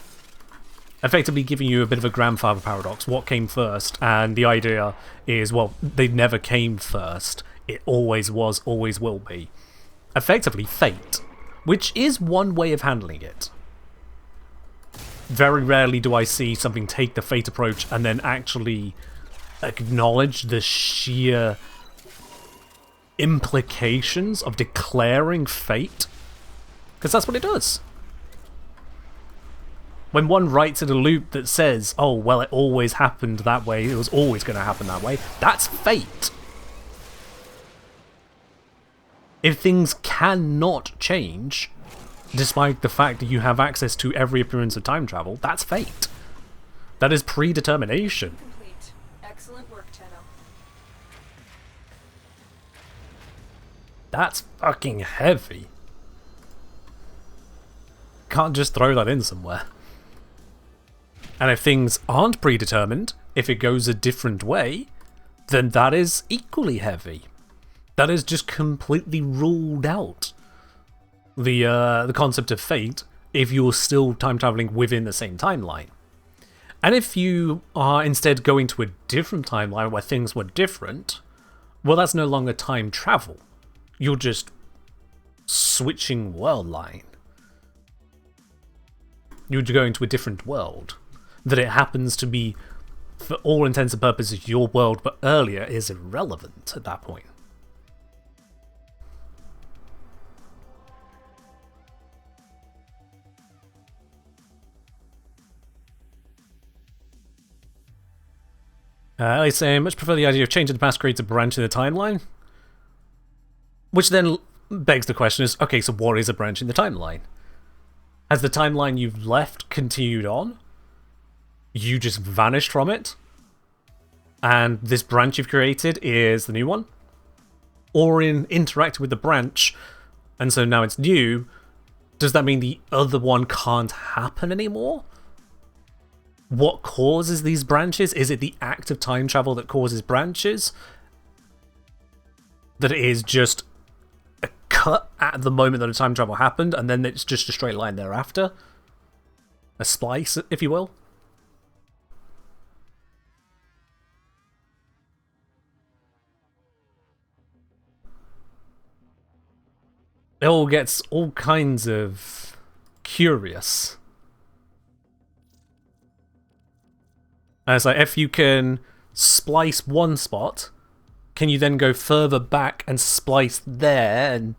Effectively giving you a bit of a grandfather paradox, what came first, and the idea is, well, they never came first. It always was, always will be. Effectively, fate. Which is one way of handling it. Very rarely do I see something take the fate approach and then actually acknowledge the sheer implications of declaring fate. Because that's what it does. When one writes in a loop that says, oh, well, it always happened that way, it was always going to happen that way, that's fate. If things cannot change, despite the fact that you have access to every appearance of time travel, that's fate. That is predetermination. Complete. Excellent work, Tenno. That's fucking heavy. Can't just throw that in somewhere. And if things aren't predetermined, if it goes a different way, then that is equally heavy. That is just completely ruled out the concept of fate if you're still time traveling within the same timeline. And if you are instead going to a different timeline where things were different, well, that's no longer time travel. You're just switching world line. You're going to a different world. That it happens to be, for all intents and purposes, your world, but earlier is irrelevant at that point. I say, much prefer the idea of changing the past creates a branch in the timeline. Which then begs the question is, okay, so what is a branch in the timeline? Has the timeline you've left continued on? You just vanished from it? And this branch you've created is the new one? Or in interacting with the branch, and so now it's new, does that mean the other one can't happen anymore? What causes these branches? Is it the act of time travel that causes branches? that it is just a cut at the moment that a time travel happened, and then it's just a straight line thereafter. A splice, if you will. It all gets all kinds of curious. And it's like, if you can splice one spot, can you then go further back and splice there? And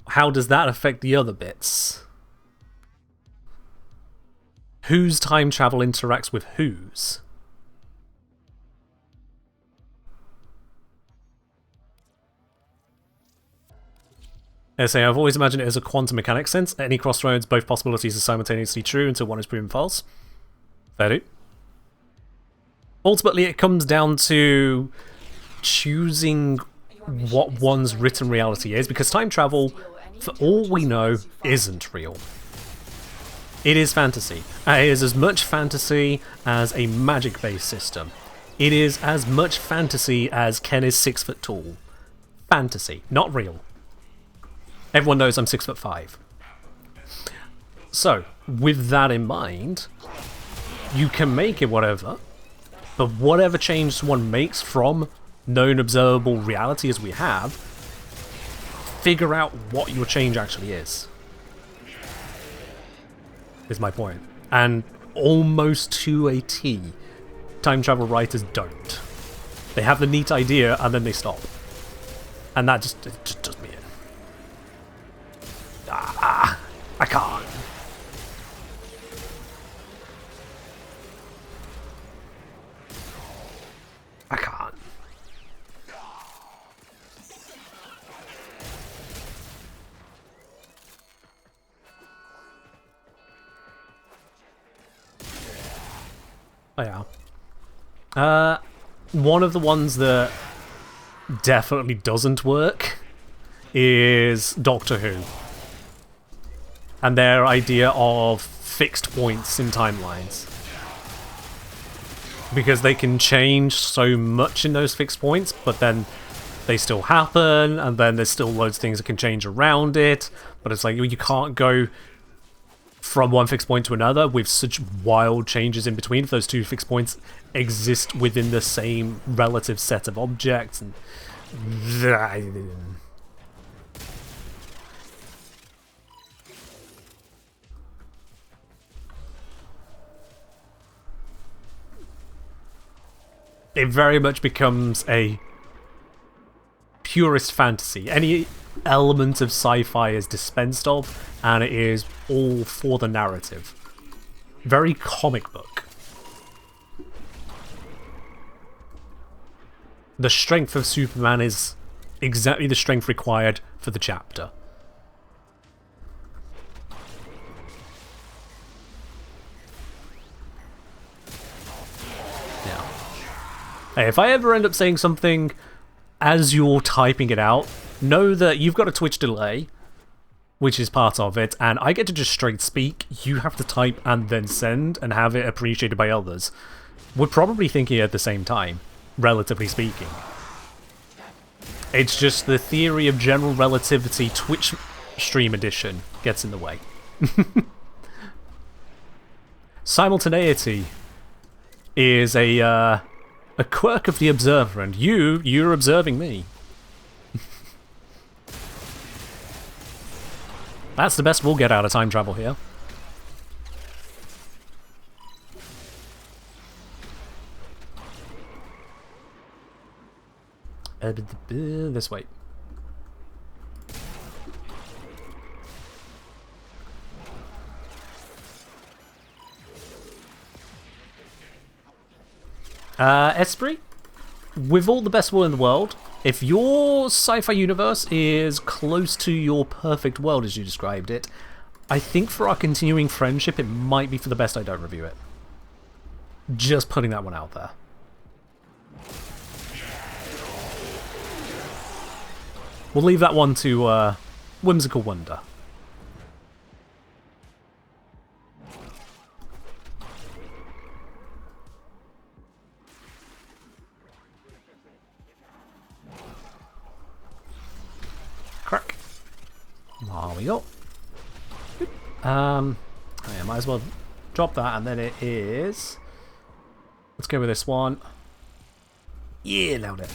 how does that affect the other bits? Whose time travel interacts with whose? I say, I've always imagined it as a quantum mechanics sense. At any crossroads, both possibilities are simultaneously true until one is proven false. Fair do. Ultimately, it comes down to choosing what one's written reality is, because time travel, for all we know, isn't real. It is fantasy. It is as much fantasy as a magic-based system. It is as much fantasy as Ken is 6 foot tall. Fantasy, not real. Everyone knows I'm 6'5". So, with that in mind, you can make it whatever, but whatever change one makes from known observable reality as we have, figure out what your change actually is my point. And almost to a T, time travel writers don't. They have the neat idea and then they stop. And that just does me in. I can't. I can't. Oh yeah. One of the ones that definitely doesn't work is Doctor Who. And their idea of fixed points in timelines. Because they can change so much in those fixed points, but then they still happen, and then there's still loads of things that can change around it. But it's like, you can't go from one fixed point to another with such wild changes in between if those two fixed points exist within the same relative set of objects. And it very much becomes a purist fantasy. Any element of sci-fi is dispensed of, and it is all for the narrative. Very comic book. The strength of Superman is exactly the strength required for the chapter. Hey, if I ever end up saying something as you're typing it out, know that you've got a Twitch delay, which is part of it, and I get to just straight speak. You have to type and then send and have it appreciated by others. We're probably thinking at the same time, relatively speaking. It's just the theory of general relativity Twitch stream edition gets in the way. Simultaneity is a quirk of the observer, and you're observing me. That's the best we'll get out of time travel here. This way. Esprit, with all the best will in the world, if your sci-fi universe is close to your perfect world as you described it, I think for our continuing friendship it might be for the best I don't review it. Just putting that one out there. We'll leave that one to whimsical wonder. we go. I might as well drop that, and then it is... Let's go with this one. Yeah, load it.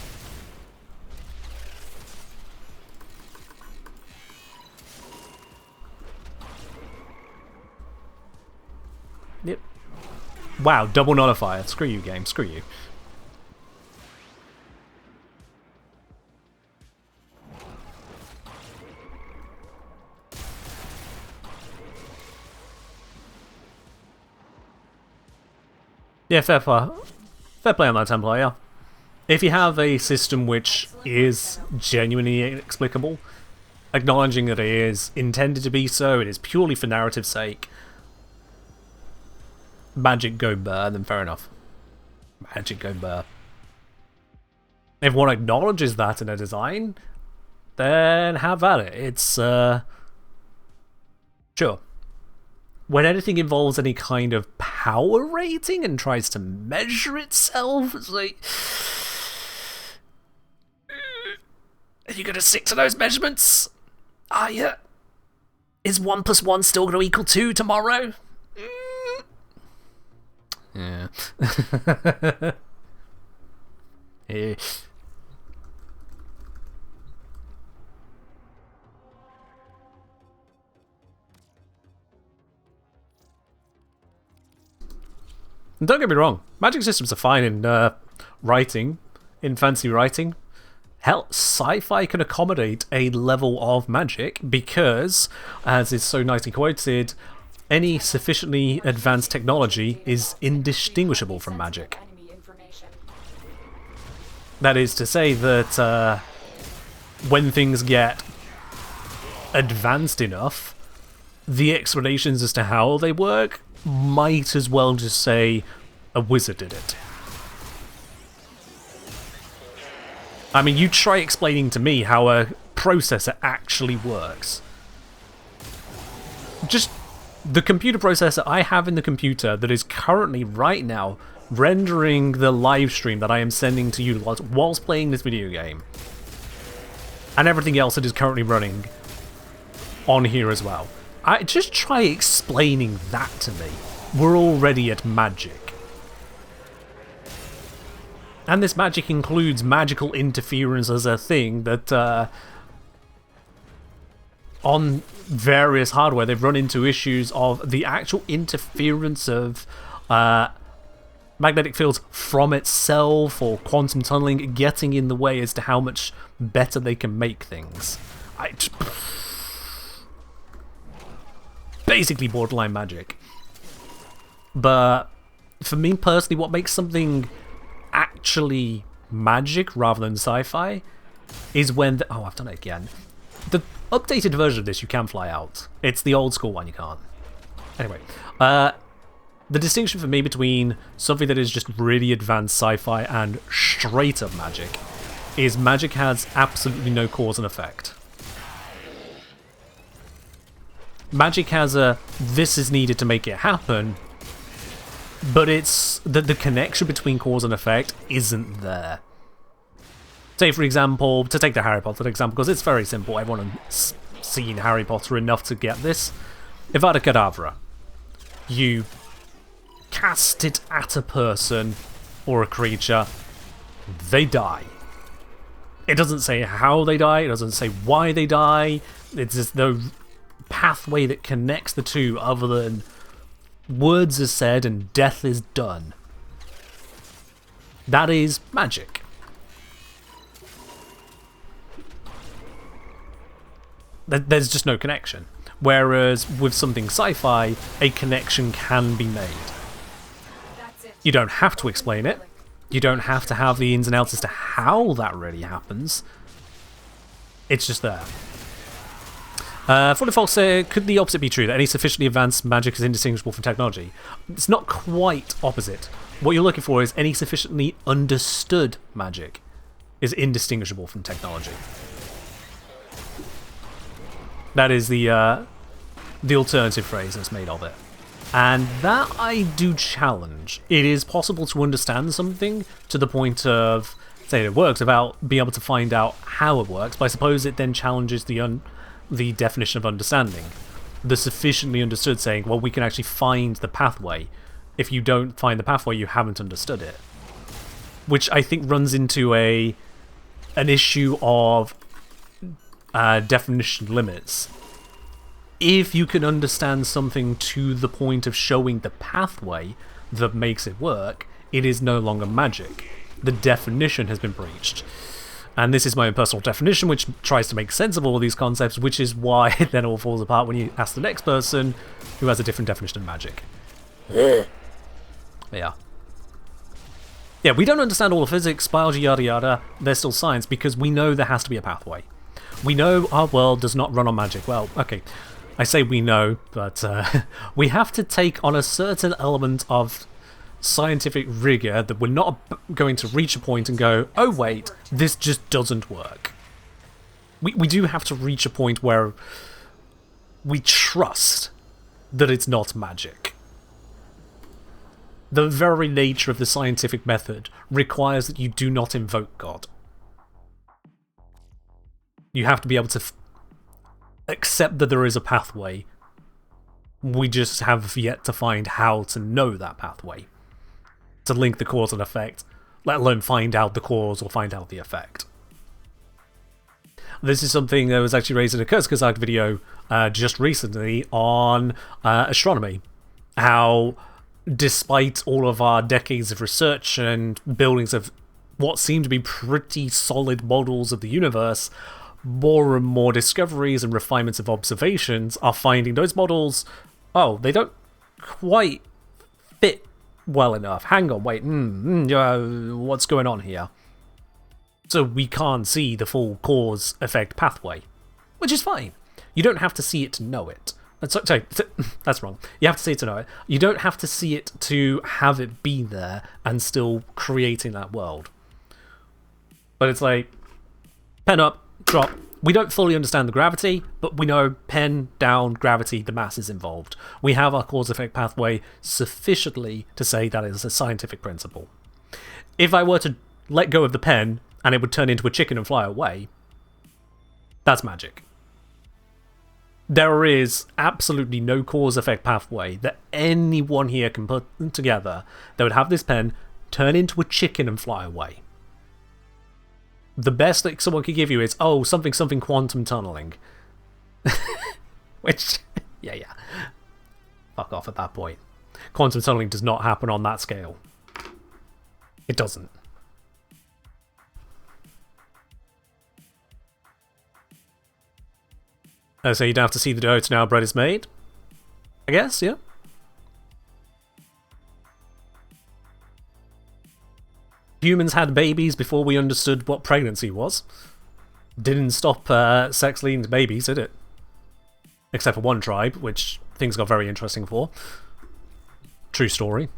Yep. Wow, double nullifier. Screw you, game. Screw you. Yeah, fair play. Fair play on that template, yeah. If you have a system which is genuinely inexplicable, acknowledging that it is intended to be so, it is purely for narrative's sake, magic go burr, then fair enough. Magic go burr. If one acknowledges that in a design, then have at it. It's, sure. When anything involves any kind of power rating and tries to measure itself, it's like... Are you going to stick to those measurements? Are you? Is 1 + 1 still going to equal 2 tomorrow? Yeah. Yeah. And don't get me wrong, magic systems are fine in writing, in fancy writing. Hell, sci-fi can accommodate a level of magic because, as is so nicely quoted, any sufficiently advanced technology is indistinguishable from magic. That is to say that when things get advanced enough, the explanations as to how they work might as well just say a wizard did it. I mean, you try explaining to me how a processor actually works. Just the computer processor I have in the computer that is currently, right now, rendering the live stream that I am sending to you whilst playing this video game. And everything else that is currently running on here as well. Just try explaining that to me. We're already at magic. And this magic includes magical interference as a thing that, on various hardware, they've run into issues of the actual interference of magnetic fields from itself or quantum tunneling getting in the way as to how much better they can make things. Basically borderline magic. But for me personally, what makes something actually magic rather than sci-fi is when oh, I've done it again. The updated version of this you can fly out. It's the old school one you can't. Anyway, the distinction for me between something that is just really advanced sci-fi and straight up magic is magic has absolutely no cause and effect. Magic has a this is needed to make it happen, but it's the connection between cause and effect isn't there. Say, for example, to take the Harry Potter example, because it's very simple, everyone has seen Harry Potter enough to get this. If I had a Kadabra, you cast it at a person or a creature, they die. It doesn't say how they die, it doesn't say why they die, it's just no pathway that connects the two other than words are said and death is done. That is magic. There's just no connection. Whereas with something sci-fi, a connection can be made. You don't have to explain it. You don't have to have the ins and outs as to how that really happens. It's just there. Fully Fox said, could the opposite be true, that any sufficiently advanced magic is indistinguishable from technology? It's not quite opposite. What you're looking for is any sufficiently understood magic is indistinguishable from technology. That is the alternative phrase that's made of it. And that I do challenge. It is possible to understand something to the point of, say it works, without being able to find out how it works, but I suppose it then challenges the the definition of understanding. The sufficiently understood saying, well, we can actually find the pathway. If you don't find the pathway, you haven't understood it. Which I think runs into an issue of definition limits. If you can understand something to the point of showing the pathway that makes it work, it is no longer magic. The definition has been breached. And this is my own personal definition, which tries to make sense of all of these concepts, which is why it then all falls apart when you ask the next person who has a different definition of magic. Yeah. Yeah, we don't understand all the physics, biology, yada yada. There's still science because we know there has to be a pathway. We know our world does not run on magic. Well, okay, I say we know, but we have to take on a certain element of scientific rigor that we're not going to reach a point and go, oh wait, this just doesn't work. We do have to reach a point where we trust that it's not magic. The very nature of the scientific method requires that you do not invoke God. You have to be able to accept that there is a pathway. We just have yet to find how to know that pathway. To link the cause and effect, let alone find out the cause or find out the effect. This is something that was actually raised in a Kurzgesagt video just recently on astronomy. How, despite all of our decades of research and buildings of what seem to be pretty solid models of the universe, more and more discoveries and refinements of observations are finding those models, oh, they don't quite fit well enough. Hang on, wait, what's going on here? So we can't see the full cause-effect pathway, which is fine. You don't have to see it to know it. Sorry, that's wrong. You have to see it to know it. You don't have to see it to have it be there and still creating that world. But it's like, pen up, drop. We don't fully understand the gravity, but we know pen, down, gravity, the mass is involved. We have our cause-effect pathway sufficiently to say that is a scientific principle. If I were to let go of the pen and it would turn into a chicken and fly away, that's magic. There is absolutely no cause-effect pathway that anyone here can put together that would have this pen turn into a chicken and fly away. The best that someone could give you is, oh, something quantum tunneling. Which, yeah. Fuck off at that point. Quantum tunneling does not happen on that scale. It doesn't. So you'd have to see the dough to now bread is made? I guess, yeah. Humans had babies before we understood what pregnancy was. Didn't stop sex leading to babies, did it? Except for one tribe, which things got very interesting for. True story.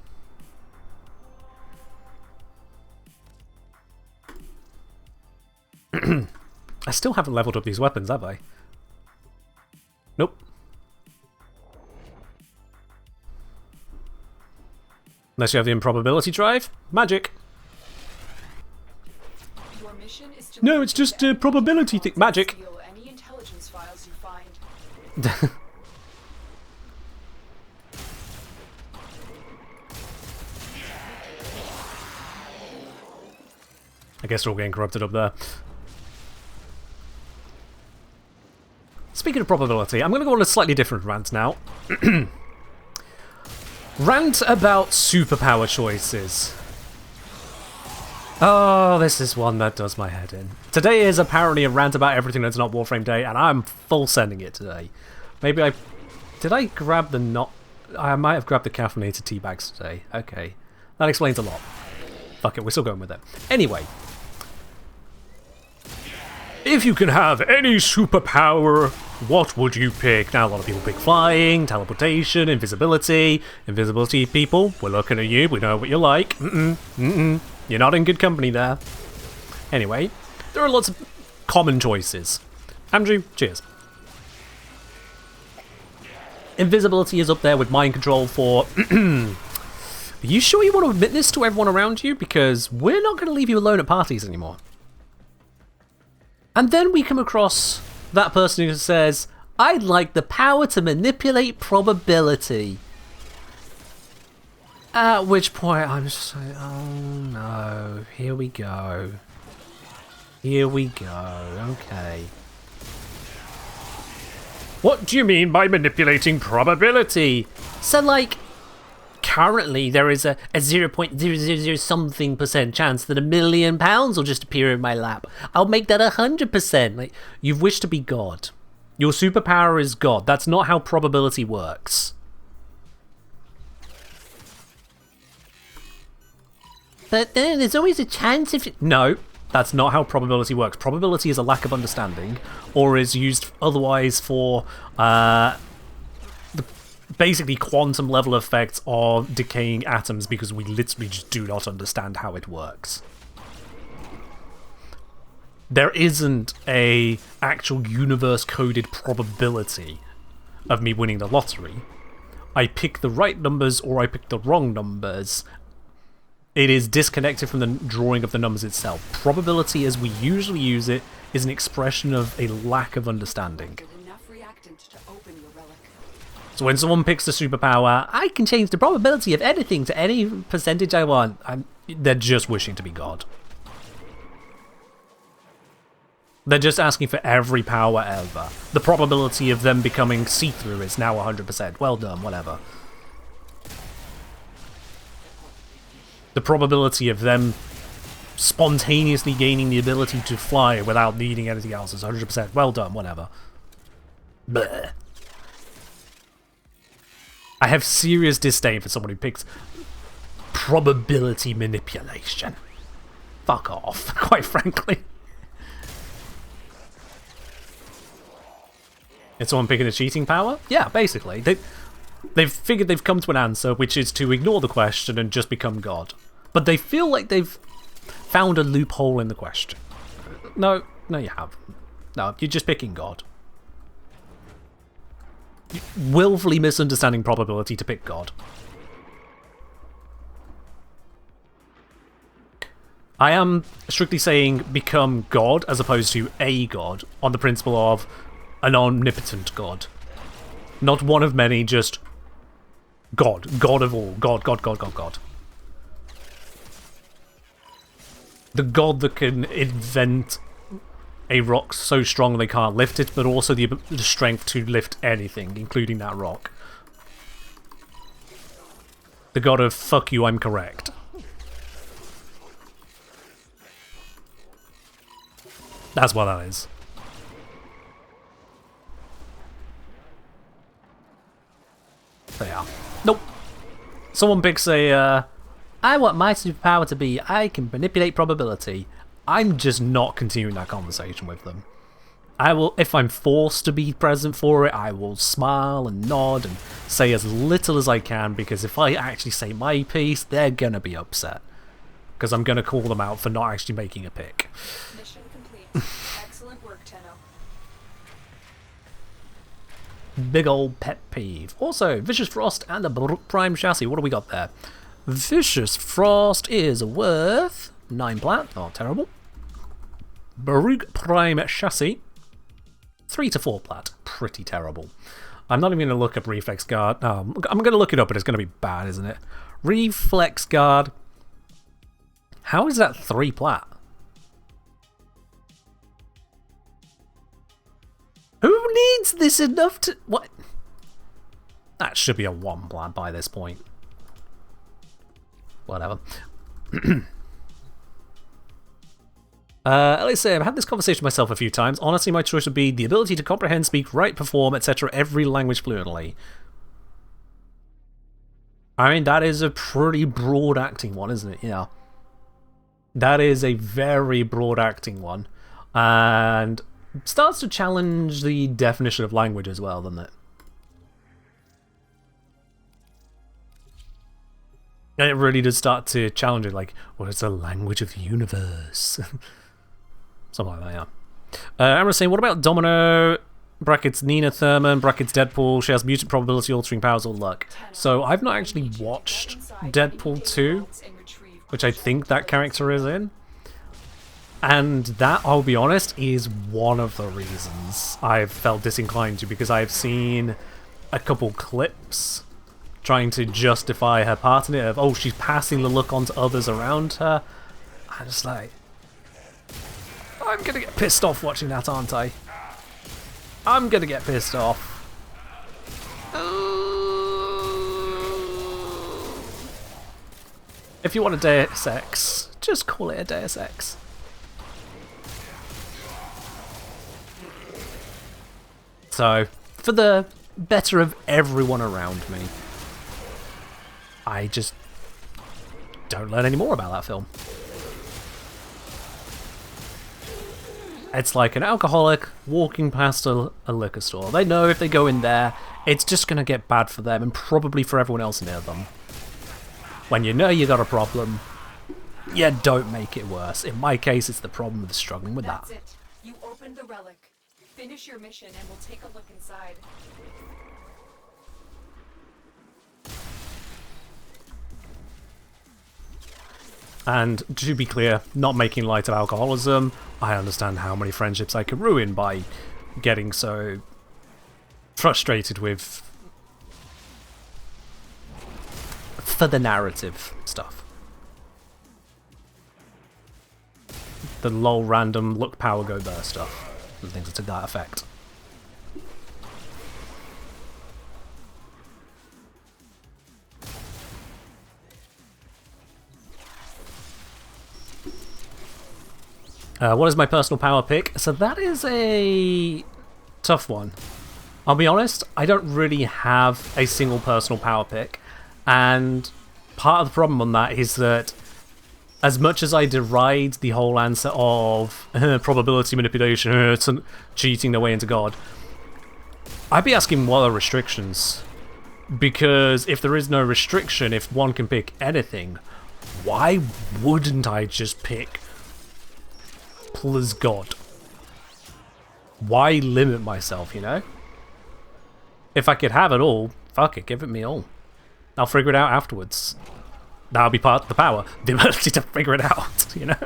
I still haven't leveled up these weapons, have I? Nope. Unless you have the improbability drive. Magic. No, it's just a probability thing. Magic. Any intelligence files you find. I guess we're all getting corrupted up there. Speaking of probability, I'm going to go on a slightly different rant now. Rant about superpower choices. Oh, this is one that does my head in. Today is apparently a rant about everything that's not Warframe Day, and I'm full sending it today. Maybe I... Did I grab the not... I might have grabbed the caffeinated tea bags today. Okay. That explains a lot. Fuck it, we're still going with it. Anyway. If you can have any superpower, what would you pick? Now, a lot of people pick flying, teleportation, invisibility. Invisibility people, we're looking at you, we know what you like. You're not in good company there. Anyway, there are lots of common choices. Andrew, cheers. Invisibility is up there with mind control for... Are you sure you want to admit this to everyone around you? Because we're not going to leave you alone at parties anymore. And then we come across that person who says, I'd like the power to manipulate probability. At which point I'm just like, oh no, here we go. Here we go, okay. What do you mean by manipulating probability? So like, currently there is a 0.000 something percent chance that £1 million will just appear in my lap. I'll make that 100%. Like, you've wished to be God. Your superpower is God. That's not how probability works. But then there's always a chance if... No, that's not how probability works. Probability is a lack of understanding, or is used otherwise for basically quantum level effects of decaying atoms, because we literally just do not understand how it works. There isn't a actual universe-coded probability of me winning the lottery. I pick the right numbers or I pick the wrong numbers. It is disconnected from the drawing of the numbers itself. Probability, as we usually use it, is an expression of a lack of understanding. So when someone picks a superpower, I can change the probability of anything to any percentage I want. They're just wishing to be God. They're just asking for every power ever. The probability of them becoming see-through is now 100%. Well done, whatever. The probability of them spontaneously gaining the ability to fly without needing anything else is 100%. Well done, whatever. Bleh. I have serious disdain for someone who picks probability manipulation. Fuck off, quite frankly. Is someone picking a cheating power? Yeah, basically. They've figured they've come to an answer, which is to ignore the question and just become God. But they feel like they've found a loophole in the question. No, you haven't. No, you're just picking God. You're willfully misunderstanding probability to pick God. I am strictly saying become God as opposed to a God, on the principle of an omnipotent God. Not one of many, just God. God of all. God, God, God, God, God. The God that can invent a rock so strong they can't lift it, but also the strength to lift anything, including that rock. The God of fuck you, I'm correct. That's what that is. They are. Nope. Someone picks a, I want my superpower to be, I can manipulate probability. I'm just not continuing that conversation with them. I will, if I'm forced to be present for it, I will smile and nod and say as little as I can, because if I actually say my piece, they're gonna be upset. Because I'm gonna call them out for not actually making a pick. Mission complete. Excellent work, Tenno. Big old pet peeve. Also, Vicious Frost and a Baruch Prime chassis. What do we got there? Vicious Frost is worth 9 plat. Not terrible. Baruch Prime chassis, 3 to 4 plat. Pretty terrible. I'm not even going to look up Reflex Guard. I'm going to look it up, but it's going to be bad, isn't it? Reflex Guard. How is that 3 plat? Who needs this enough to... What? That should be a 1 plat by this point. Whatever. Let's say I've had this conversation myself a few times. Honestly, my choice would be the ability to comprehend, speak, write, perform, etc. every language fluently. I mean, that is a pretty broad acting one, isn't it? Yeah. That is a very broad acting one. And starts to challenge the definition of language as well, doesn't it? And it really does start to challenge it, like, what is the language of the universe? Something like that, yeah. Amra's saying, what about Domino, brackets Nina Thurman, brackets Deadpool? She has mutant probability, altering powers, or luck. So I've not actually watched Deadpool 2, which I think that character is in. And that, I'll be honest, is one of the reasons I've felt disinclined to, because I've seen a couple clips trying to justify her part in it of, oh, she's passing the look on to others around her. I'm just like, I'm gonna get pissed off watching that, aren't I? I'm gonna get pissed off. If you want a Deus Ex, just call it a Deus Ex. So, for the better of everyone around me, I just don't learn any more about that film. It's like an alcoholic walking past a liquor store. They know if they go in there, it's just going to get bad for them and probably for everyone else near them. When you know you got a problem, you don't make it worse. In my case, it's the problem of struggling with that. That's it. You opened the relic. Finish your mission and we'll take a look inside. And to be clear, not making light of alcoholism, I understand how many friendships I could ruin by getting so frustrated with for the narrative stuff. The lol random look power go burst stuff and things to that effect. What is my personal power pick? So that is a tough one. I'll be honest, I don't really have a single personal power pick, and part of the problem on that is that as much as I deride the whole answer of probability manipulation, cheating their way into God, I'd be asking what are restrictions? Because if there is no restriction, if one can pick anything, why wouldn't I just pick as God? Why limit myself, you know? If I could have it all, fuck it, give it me all. I'll figure it out afterwards. That'll be part of the power, the ability to figure it out, you know?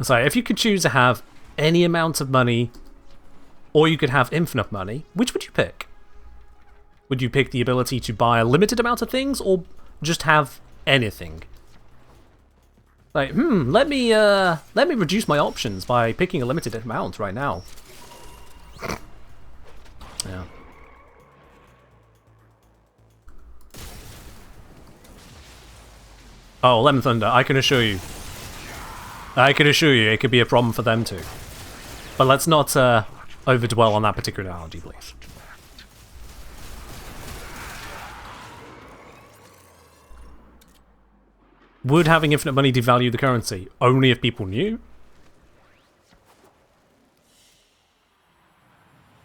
So if you could choose to have any amount of money, or you could have infinite money, which would you pick? Would you pick the ability to buy a limited amount of things, or just have anything? Like, let me reduce my options by picking a limited amount right now. Yeah. Oh, Lemon Thunder, I can assure you. It could be a problem for them too. But let's not overdwell on that particular analogy, please. Would having infinite money devalue the currency? Only if people knew?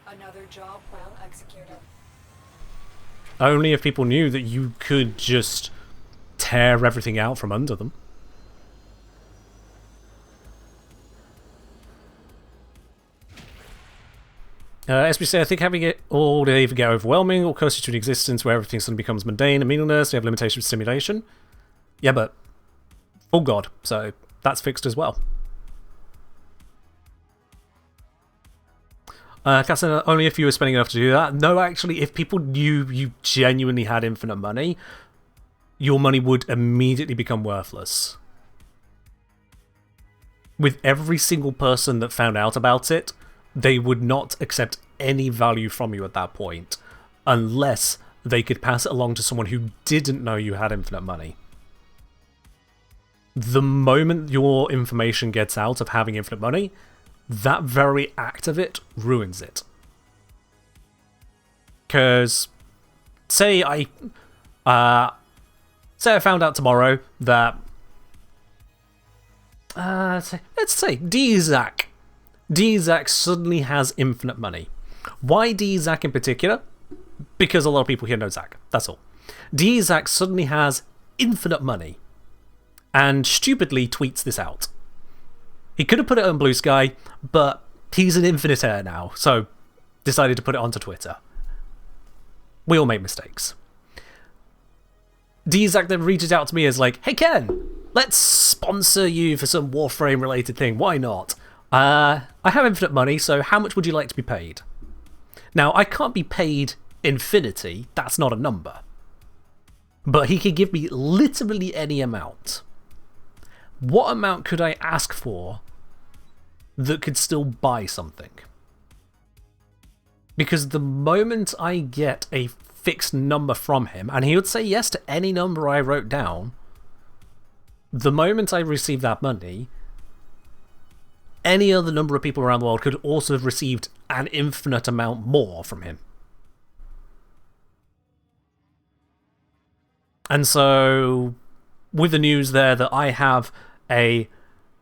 Another job well executed. Only if people knew that you could just tear everything out from under them. SBC, I think having it all to either get overwhelming or closer to an existence where everything suddenly becomes mundane and meaningless, you have limitations of stimulation. Yeah, but full God, so that's fixed as well. Casson, only if you were spending enough to do that. No, actually, if people knew you genuinely had infinite money, your money would immediately become worthless. With every single person that found out about it, they would not accept any value from you at that point, unless they could pass it along to someone who didn't know you had infinite money. The moment your information gets out of having infinite money, that very act of it ruins it. Because, say I found out tomorrow that, let's say DZAC suddenly has infinite money. Why DZAC in particular? Because a lot of people here know Zach, that's all. DZAC suddenly has infinite money, and stupidly tweets this out. He could have put it on Blue Sky, but he's an infinitaire now, so decided to put it onto Twitter. We all make mistakes. DEC then reaches out to me as like, hey Ken, let's sponsor you for some Warframe related thing, why not? I have infinite money, so how much would you like to be paid? Now, I can't be paid infinity, that's not a number. But he could give me literally any amount. What amount could I ask for that could still buy something? Because the moment I get a fixed number from him, and he would say yes to any number I wrote down, the moment I receive that money, any other number of people around the world could also have received an infinite amount more from him. And so, with the news there that I have a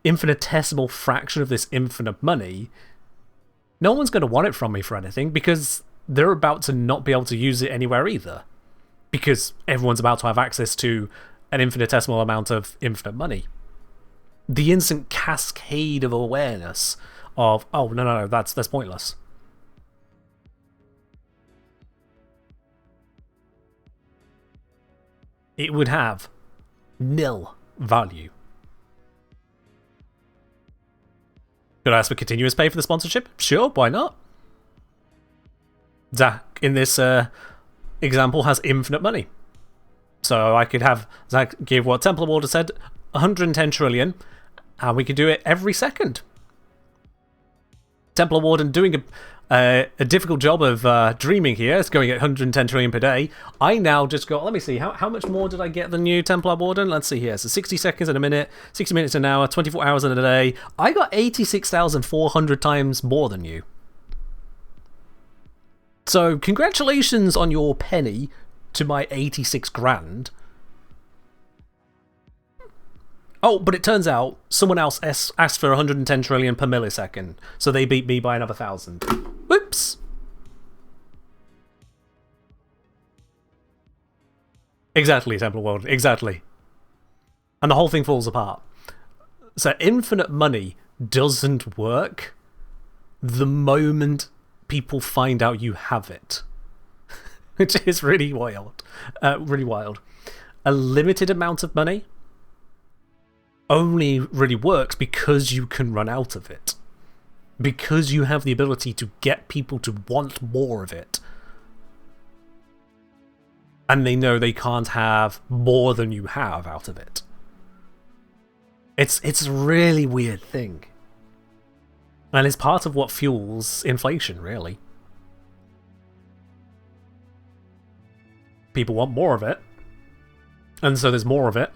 infinitesimal fraction of this infinite money, no one's going to want it from me for anything, because they're about to not be able to use it anywhere either. Because everyone's about to have access to an infinitesimal amount of infinite money. The instant cascade of awareness of, oh, no, that's pointless. It would have nil value. Could I ask for continuous pay for the sponsorship? Sure, why not? Zach, in this example, has infinite money. So I could have Zach give what Templar Water said, 110 trillion, and we could do it every second. Templar Warden doing a difficult job of dreaming here. It's going at 110 trillion per day. I now just got, let me see, how much more did I get than you, Templar Warden? Let's see here. So 60 seconds in a minute, 60 minutes an hour, 24 hours in a day. I got 86,400 times more than you. So congratulations on your penny to my 86 grand. Oh, but it turns out someone else asked for 110 trillion per millisecond, so they beat me by another 1,000. Whoops! Exactly, Temple World, exactly. And the whole thing falls apart. So infinite money doesn't work the moment people find out you have it. Which is really wild. Really wild. A limited amount of money only really works because you can run out of it. Because you have the ability to get people to want more of it. And they know they can't have more than you have out of it. It's a really weird thing. And it's part of what fuels inflation, really. People want more of it. And so there's more of it.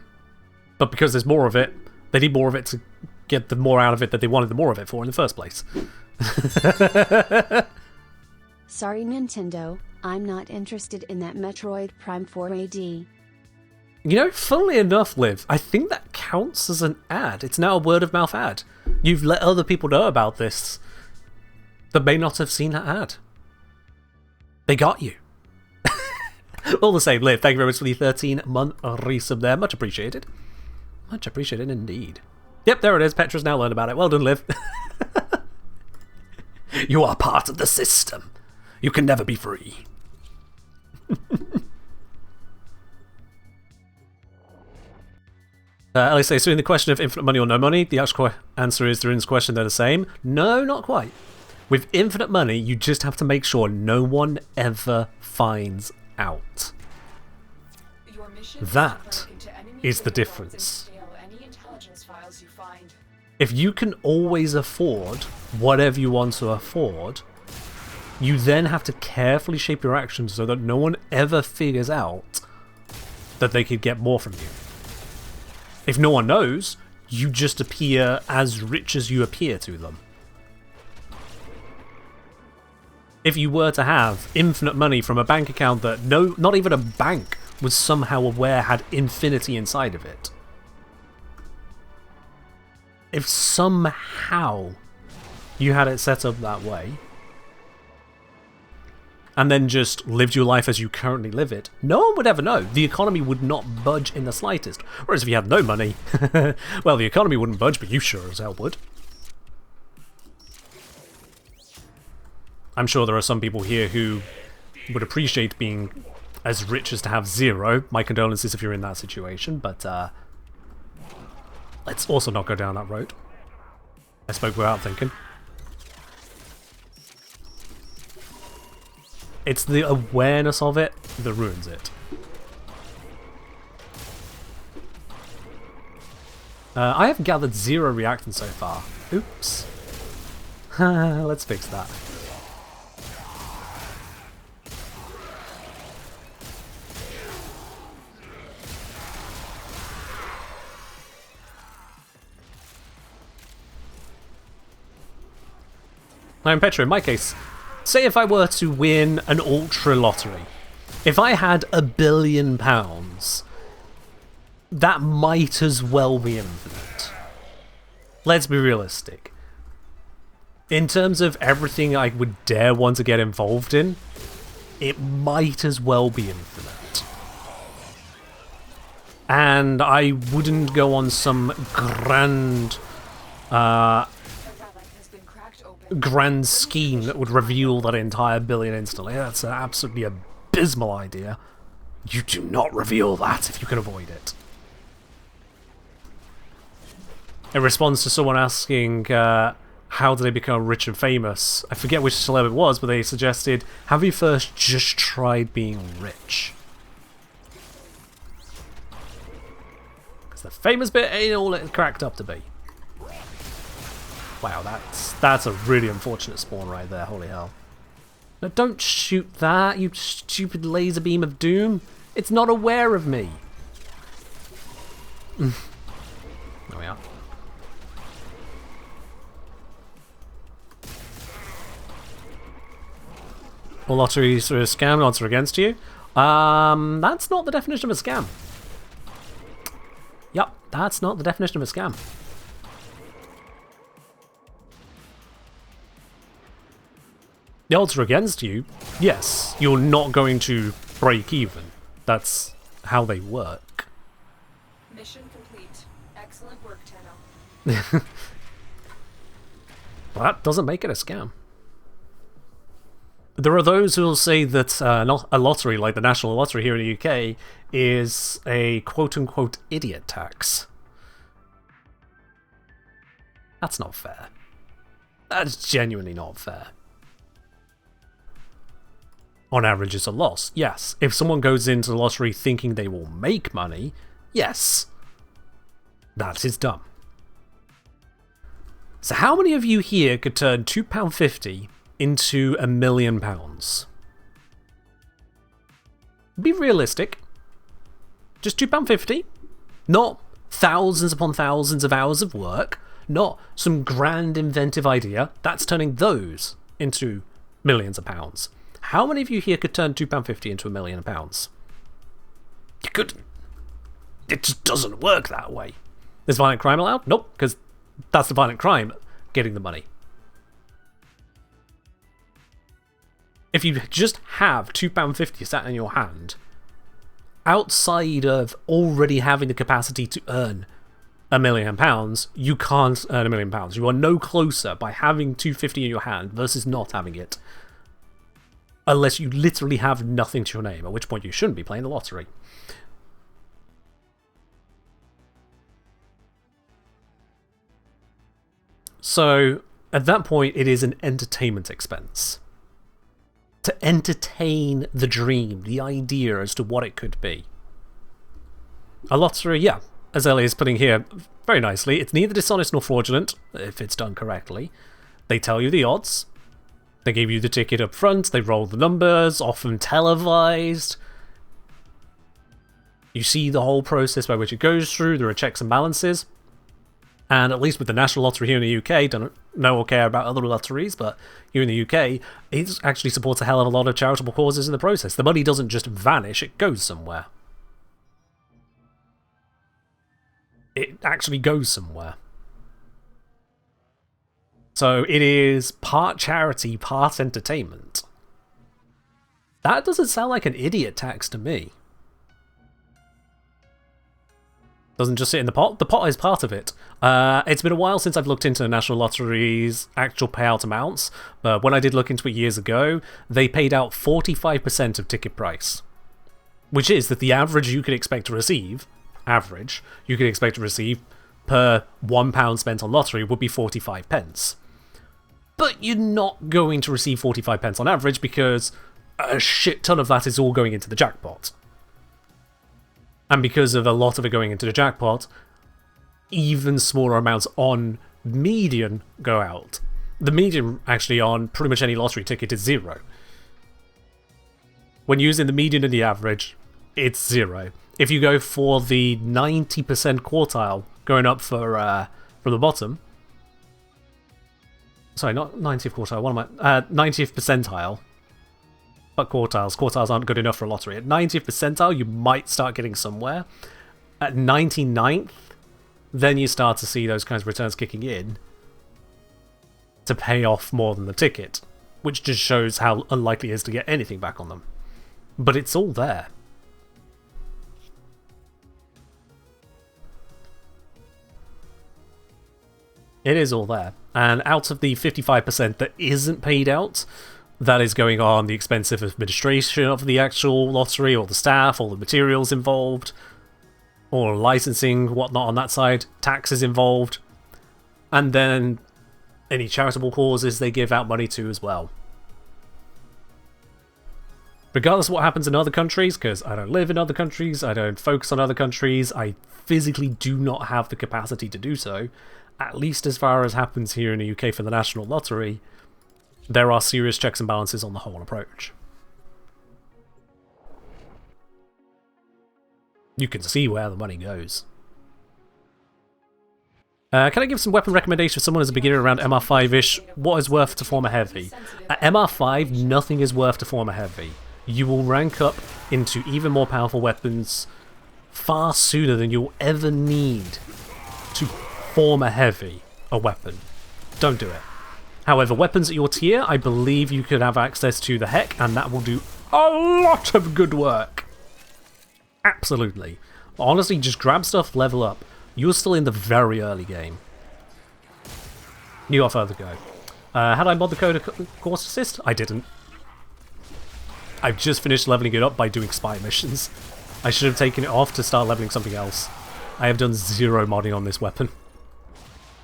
But because there's more of it, they need more of it to get the more out of it that they wanted the more of it for in the first place. Sorry Nintendo, I'm not interested in that Metroid Prime 4 AD. You know, funnily enough, Liv, I think that counts as an ad. It's now a word-of-mouth ad. You've let other people know about this that may not have seen that ad. They got you. All the same, Liv, thank you very much for the 13-month resub there. Much appreciated. Much appreciated indeed. Yep, there it is. Petra's now learned about it. Well done, Liv. You are part of the system. You can never be free. LSA, so in the question of infinite money or no money, the actual answer is Darun's question, they're the same. No, not quite. With infinite money, you just have to make sure no one ever finds out. That is the difference. If you can always afford whatever you want to afford, you then have to carefully shape your actions so that no one ever figures out that they could get more from you. If no one knows, you just appear as rich as you appear to them. If you were to have infinite money from a bank account that not even a bank was somehow aware had infinity inside of it. If somehow you had it set up that way, and then just lived your life as you currently live it, no one would ever know. The economy would not budge in the slightest. Whereas if you had no money, well, the economy wouldn't budge, but you sure as hell would. I'm sure there are some people here who would appreciate being as rich as to have zero. My condolences if you're in that situation, but let's also not go down that road. I spoke without thinking. It's the awareness of it that ruins it. I have gathered 0 reactants so far. Oops. Let's fix that. Now in Petra, in my case, say if I were to win an ultra lottery, if I had £1 billion, that might as well be infinite. Let's be realistic. In terms of everything I would dare want to get involved in, it might as well be infinite. And I wouldn't go on some grand scheme that would reveal that entire billion instantly. That's an absolutely abysmal idea. You do not reveal that if you can avoid it. In response to someone asking how do they become rich and famous, I forget which celeb it was, but they suggested, have you first just tried being rich? Because the famous bit ain't all it's cracked up to be. Wow, that's a really unfortunate spawn right there, holy hell. No, don't shoot that, you stupid laser beam of doom. It's not aware of me. There we are. All lotteries are a scam, odds are against you. That's not the definition of a scam. Yup, that's not the definition of a scam. The odds are against you. Yes, you're not going to break even. That's how they work. Mission complete. Excellent work, Tenno. Well, that doesn't make it a scam. There are those who will say that a lottery like the National Lottery here in the UK is a quote-unquote idiot tax. That's not fair. That's genuinely not fair. On average, it's a loss, yes. If someone goes into the lottery thinking they will make money, yes. That is dumb. So how many of you here could turn £2.50 into £1 million? Be realistic. Just £2.50. Not thousands upon thousands of hours of work. Not some grand inventive idea. That's turning those into millions of pounds. How many of you here could turn £2.50 into £1 million? You couldn't. It just doesn't work that way. Is violent crime allowed? Nope, because that's the violent crime, getting the money. If you just have £2.50 sat in your hand, outside of already having the capacity to earn £1 million, you can't earn £1 million. You are no closer by having £2.50 in your hand versus not having it. Unless you literally have nothing to your name, at which point you shouldn't be playing the lottery. So, at that point, it is an entertainment expense. To entertain the dream, the idea as to what it could be. A lottery, yeah, as Ellie is putting here very nicely, it's neither dishonest nor fraudulent, if it's done correctly. They tell you the odds. They give you the ticket up front, they roll the numbers, often televised. You see the whole process by which it goes through, there are checks and balances. And at least with the National Lottery here in the UK, don't know or care about other lotteries, but here in the UK, it actually supports a hell of a lot of charitable causes in the process. The money doesn't just vanish, it goes somewhere. It actually goes somewhere. So it is part charity, part entertainment. That doesn't sound like an idiot tax to me. Doesn't just sit in the pot. The pot is part of it. It's been a while since I've looked into the National Lottery's actual payout amounts, but when I did look into it years ago, they paid out 45% of ticket price. which is that the average you could expect to receive, per £1 spent on lottery would be 45 pence. But you're not going to receive 45 pence on average because a shit ton of that is all going into the jackpot. And because of a lot of it going into the jackpot, even smaller amounts on median go out. The median actually on pretty much any lottery ticket is 0. When using the median and the average, it's 0. If you go for the 90% quartile, going up for from the bottom. Sorry, not 90th quartile, what am I? 90th percentile. But quartiles. Quartiles aren't good enough for a lottery. At 90th percentile, you might start getting somewhere. At 99th, then you start to see those kinds of returns kicking in to pay off more than the ticket, which just shows how unlikely it is to get anything back on them. But it's all there. It is all there. And out of the 55% that isn't paid out, that is going on the expensive administration of the actual lottery, or the staff, all the materials involved, or licensing, whatnot on that side, taxes involved, and then any charitable causes they give out money to as well. Regardless of what happens in other countries, because I don't live in other countries, I don't focus on other countries, I physically do not have the capacity to do so, at least as far as happens here in the UK for the National Lottery, there are serious checks and balances on the whole approach. You can see where the money goes. Can I give some weapon recommendations for someone as a beginner around MR5-ish? What is worth to form a heavy? At MR5, nothing is worth to form a heavy. You will rank up into even more powerful weapons far sooner than you'll ever need to form a heavy a weapon. Don't do it. However, weapons at your tier, I believe you could have access to the Heck, and that will do a lot of good work. Absolutely. Honestly, just grab stuff, level up. You're still in the very early game. You got further to go. Had I mod the code of course assist? I didn't. I've just finished leveling it up by doing spy missions. I should have taken it off to start leveling something else. I have done 0 modding on this weapon.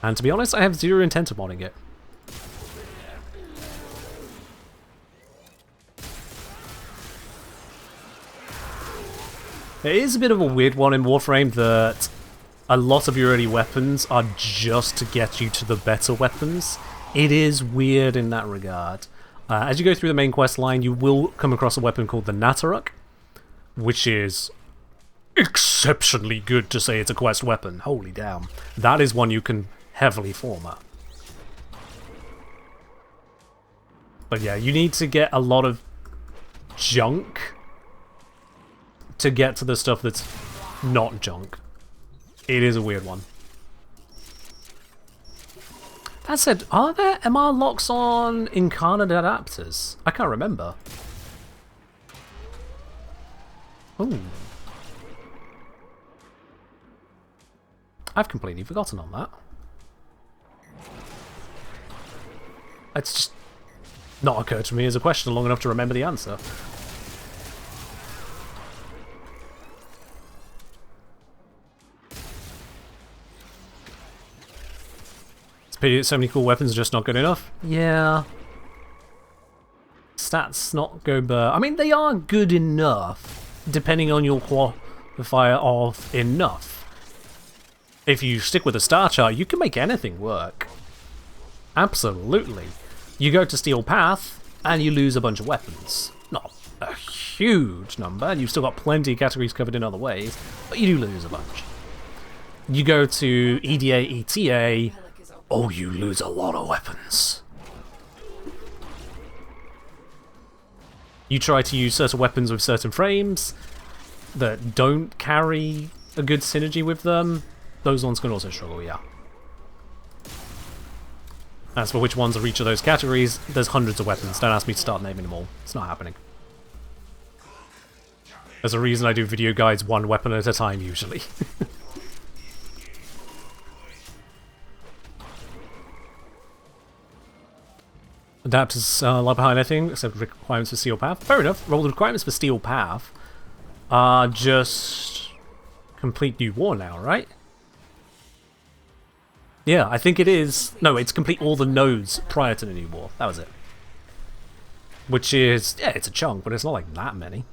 And to be honest, I have 0 intent of modding it. It is a bit of a weird one in Warframe that a lot of your early weapons are just to get you to the better weapons. It is weird in that regard. As you go through the main quest line, you will come across a weapon called the Nataruk, which is exceptionally good to say it's a quest weapon. Holy damn. That is one you can heavily former. But yeah, you need to get a lot of junk to get to the stuff that's not junk. It is a weird one. That said, are there MR locks on incarnate adapters? I can't remember. Ooh. I've completely forgotten on that. It's just not occurred to me as a question long enough to remember the answer. Pity that so many cool weapons are just not good enough. Yeah. Stats not go burr. I mean, they are good enough, depending on your qualifier of enough. If you stick with a star chart, you can make anything work. Absolutely. You go to Steel Path, and you lose a bunch of weapons. Not a huge number, and you've still got plenty of categories covered in other ways, but you do lose a bunch. You go to EDA, ETA... oh, you lose a lot of weapons. You try to use certain weapons with certain frames that don't carry a good synergy with them. Those ones can also struggle, yeah. As for which ones are each of those categories, there's hundreds of weapons. Don't ask me to start naming them all. It's not happening. There's a reason I do video guides one weapon at a time, usually. Adapters lie behind anything except requirements for Steel Path. Fair enough. Roll the requirements for Steel Path. are just complete new war now, right? Yeah, I think it is. No, it's complete all the nodes prior to the new war. That was it. Which is, yeah, it's a chunk, but it's not like that many.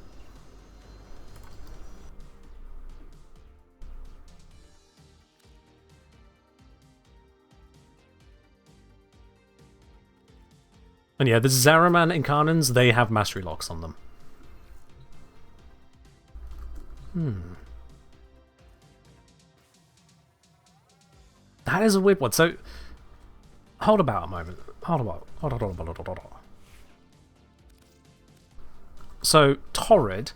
And yeah, the Zaraman Incarnans, they have mastery locks on them. That is a weird one. So, hold about a moment. Hold on. So, Torrid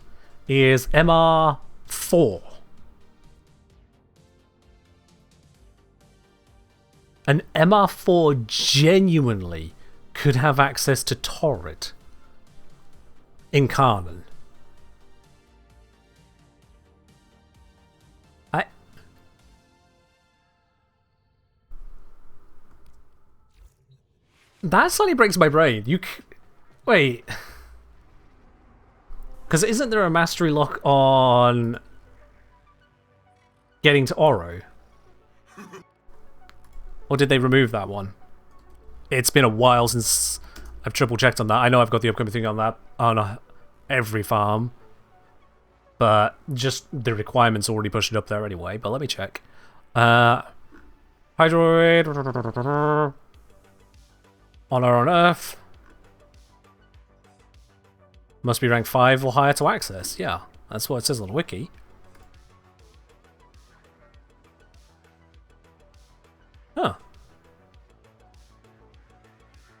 is MR4. And MR4 genuinely could have access to Torrid Incarnan. That slightly breaks my brain. Wait. Because isn't there a mastery lock on getting to Oro? Or did they remove that one? It's been a while since I've triple checked on that. I know I've got the upcoming thing on that on every farm. But just the requirements already push it up there anyway. But let me check. Hydroid. Honor on Earth. Must be rank 5 or higher to access. Yeah, that's what it says on the wiki. Huh.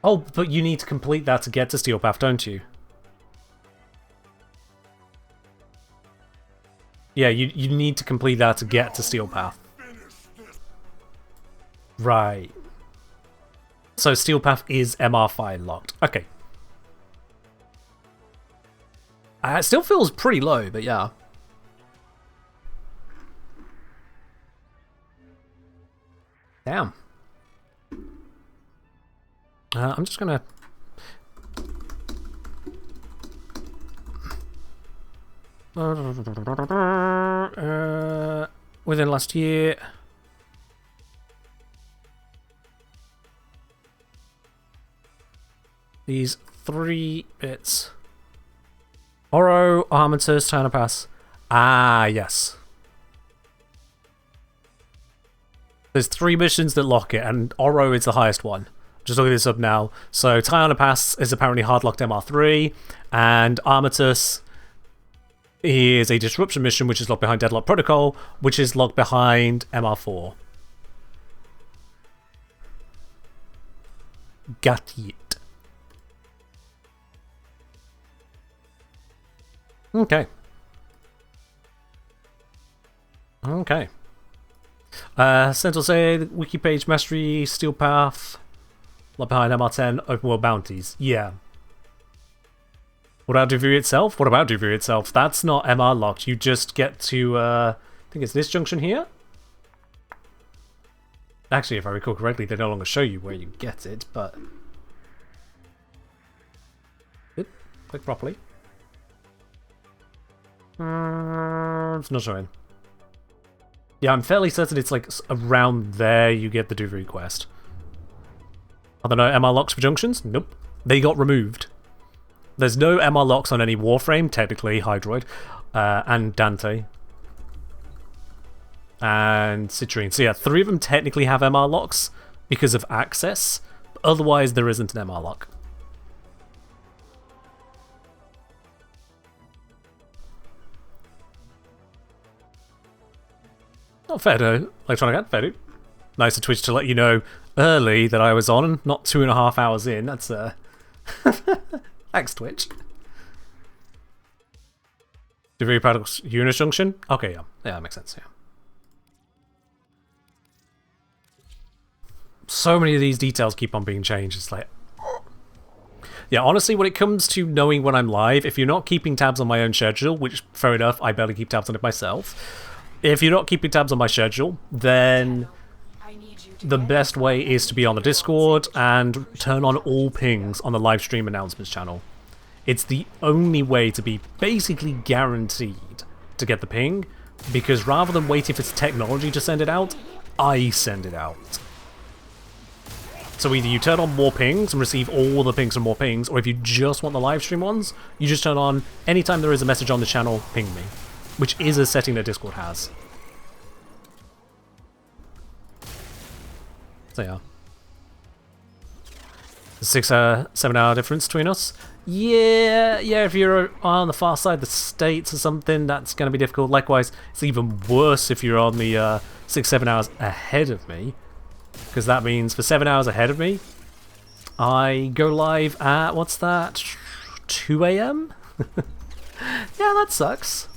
Oh, but you need to complete that to get to Steel Path, don't you? Yeah, you need to complete that to get to Steel Path. Right. So Steel Path is MR5 locked. Okay. It still feels pretty low, but yeah. Damn. I'm just gonna... within last year... These 3 bits. Oro, Armatus, Town of Pass. Ah, yes. There's 3 missions that lock it, and Oro is the highest one. Just looking this up now. So, Tiana Pass is apparently hard-locked MR3, and Armatus is a disruption mission, which is locked behind Deadlock Protocol, which is locked behind MR4. Got it. Okay. Okay. Central say wiki page mastery, Steel Path, left behind MR10, open world bounties. Yeah. What about Duviri itself? What about Duviri itself? That's not MR locked. You just get to, I think it's this junction here? Actually, if I recall correctly, they no longer show you where you get it, but... Click properly. It's not showing. Yeah, I'm fairly certain it's like around there you get the Duviri quest. Are there no MR locks for junctions? Nope. They got removed. There's no MR locks on any Warframe, technically, Hydroid, and Dante. And Citrine. So yeah, 3 of them technically have MR locks because of access, but otherwise there isn't an MR lock. Not fair to Electronic Art, fair to. Nice of Twitch to let you know early that I was on, not 2.5 hours in. That's thanks, Twitch. Duviri Paradox Uranus Junction? Okay, yeah. Yeah, that makes sense, yeah. So many of these details keep on being changed, it's like... Yeah, honestly, when it comes to knowing when I'm live, if you're not keeping tabs on my own schedule, which, fair enough, I barely keep tabs on it myself... If you're not keeping tabs on my schedule, then the best way is to be on the Discord and turn on all pings on the live stream announcements channel. It's the only way to be basically guaranteed to get the ping, because rather than waiting for technology to send it out, I send it out. So either you turn on more pings and receive all the pings from more pings, or if you just want the live stream ones, you just turn on anytime there is a message on the channel, ping me, which is a setting that Discord has. So yeah. 6-7 hour difference between us. Yeah, if you're on the far side of the States or something, that's going to be difficult. Likewise, it's even worse if you're on the 6-7 hours ahead of me. Because that means for 7 hours ahead of me, I go live at, what's that, 2 AM? Yeah, that sucks.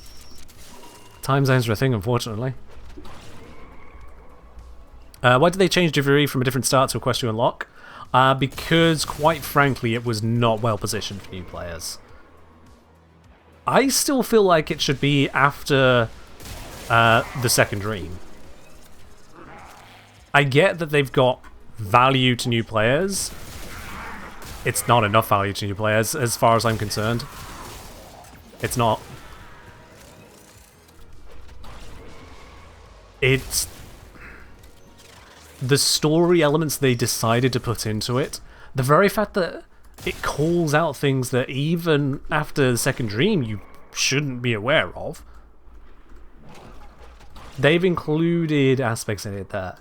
Time zones are a thing, unfortunately. Why did they change Delivery from a different start to a quest to unlock? Because, quite frankly, it was not well positioned for new players. I still feel like it should be after the second dream. I get that they've got value to new players. It's not enough value to new players, as far as I'm concerned. It's not. It's the story elements they decided to put into it. The very fact that it calls out things that even after the second dream you shouldn't be aware of. They've included aspects in it that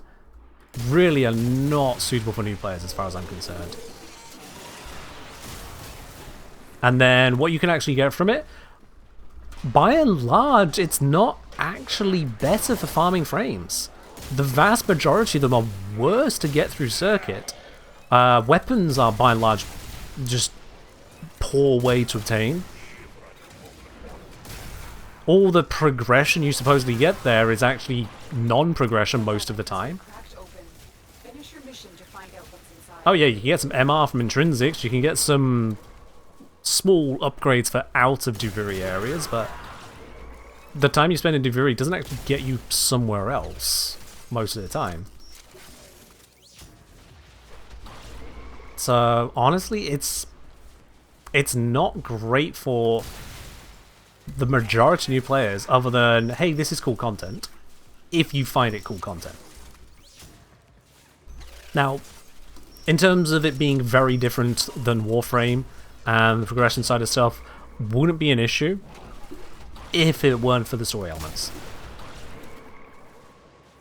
really are not suitable for new players as far as I'm concerned. And then what you can actually get from it, by and large, it's not actually better for farming frames. The vast majority of them are worse to get through circuit. Weapons are by and large just poor way to obtain. All the progression you supposedly get there is actually non-progression most of the time. Oh yeah, you can get some MR from intrinsics, you can get some small upgrades for out of Duviri areas, but the time you spend in Duviri doesn't actually get you somewhere else most of the time. So honestly, it's not great for the majority of new players, other than, hey, this is cool content, if you find it cool content. Now, in terms of it being very different than Warframe and the progression side of stuff, wouldn't be an issue if it weren't for the story elements.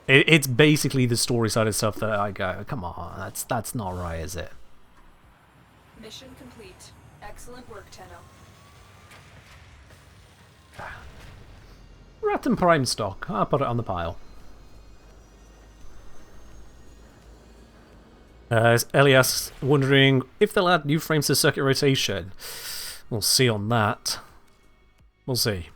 It's basically the story side of stuff that I go, come on, that's not right, is it? Mission complete. Excellent work, Tenno. Rat and Prime stock. I'll put it on the pile. Elias wondering if they'll add new frames to circuit rotation. We'll see on that. We'll see.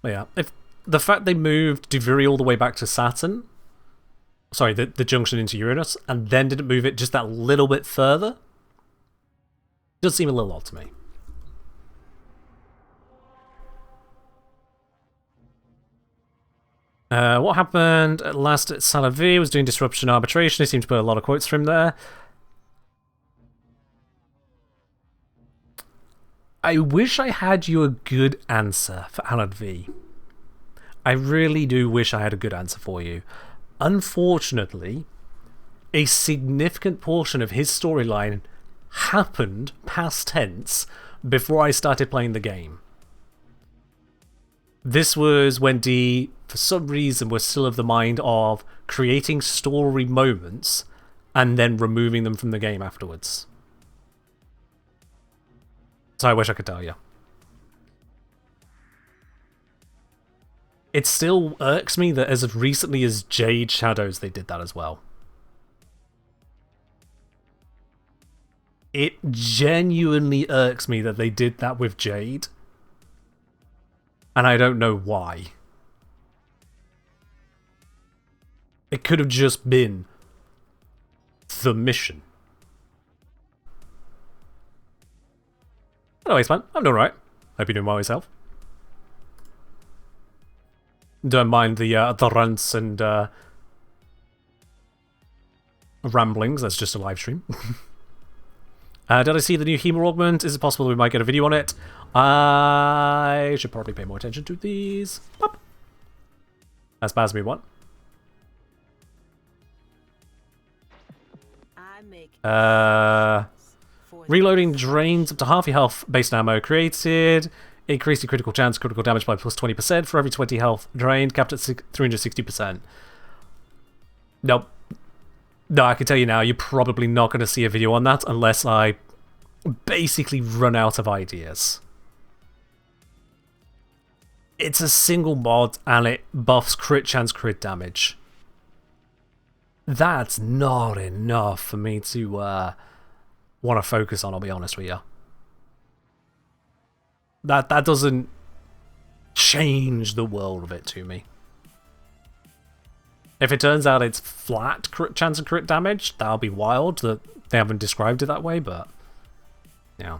But yeah, if the fact they moved Duviri all the way back to Saturn, sorry, the junction into Uranus, and then didn't move it just that little bit further, does seem a little odd to me. What happened at last at Salavi was doing disruption arbitration. They seemed to put a lot of quotes from there. I wish I had you a good answer for Alan V. I really do wish I had a good answer for you. Unfortunately, a significant portion of his storyline happened past tense before I started playing the game. This was when D, for some reason, was still of the mind of creating story moments and then removing them from the game afterwards. So I wish I could tell you. It still irks me that as recently as Jade Shadows they did that as well. It genuinely irks me that they did that with Jade. And I don't know why. It could have just been the mission. Anyways, man, I'm doing alright. Hope you're doing well yourself. Don't mind the rants and ramblings. That's just a live stream. Did I see the new HEMA augment? Is it possible that we might get a video on it? I should probably pay more attention to these. Pop. That's Basmi one. Reloading drains up to half your health based on ammo created. Increase the critical chance, critical damage by plus 20% for every 20 health drained, capped at 360%. Nope. No, I can tell you now, you're probably not going to see a video on that unless I basically run out of ideas. It's a single mod and it buffs crit chance, crit damage. That's not enough for me to want to focus on, I'll be honest with you. That doesn't change the world of it to me. If it turns out it's flat crit chance and crit damage, that'll be wild that they haven't described it that way, but yeah.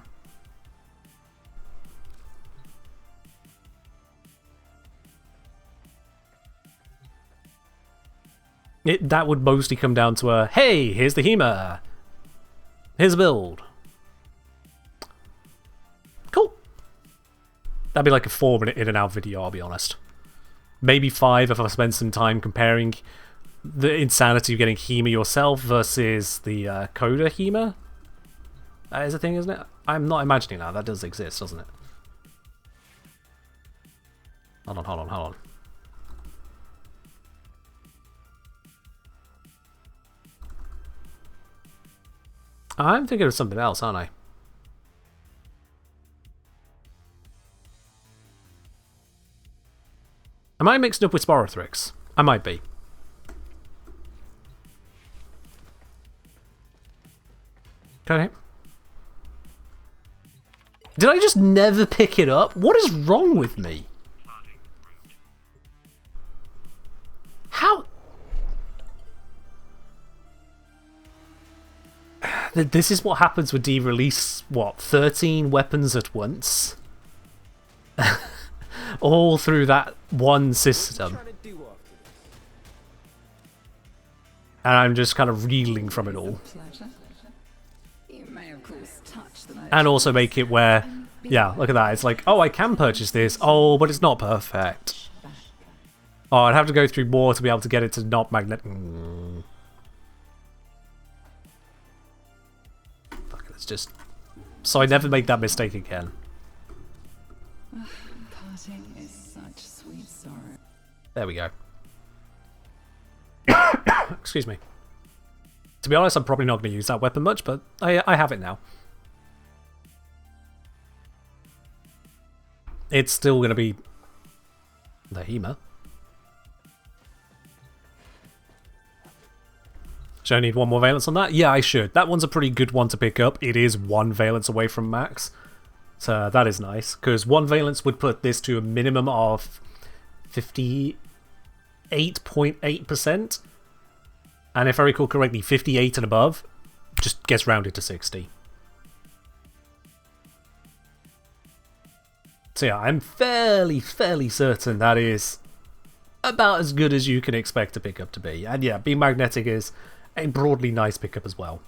That would mostly come down to a, hey, here's the HEMA. Here's a build. Cool. That'd be like a 4-minute in and out video, I'll be honest. Maybe 5 if I spend some time comparing the insanity of getting HEMA yourself versus the coder HEMA. That is a thing, isn't it? I'm not imagining that. That does exist, doesn't it? Hold on. I'm thinking of something else, aren't I? Am I mixed up with Sporothrix? I might be. Okay. Did I just never pick it up? What is wrong with me? How? This is what happens when you release, what, 13 weapons at once? All through that one system. And I'm just kind of reeling from it all. And also make it where, yeah, look at that. It's like, oh, I can purchase this. Oh, but it's not perfect. Oh, I'd have to go through more to be able to get it to not magnet. Fuck it, it's just... So I never make that mistake again. Parting is such sweet sorrow. There we go. Excuse me. To be honest, I'm probably not going to use that weapon much, but I have it now. It's still going to be the HEMA. Should I need one more valence on that? Yeah, I should. That one's a pretty good one to pick up. It is 1 valence away from max. So that is nice, because 1 valence would put this to a minimum of 58.8%. And if I recall correctly, 58 and above just gets rounded to 60. So yeah, I'm fairly certain that is about as good as you can expect a pickup to be. And yeah, being magnetic is a broadly nice pickup as well.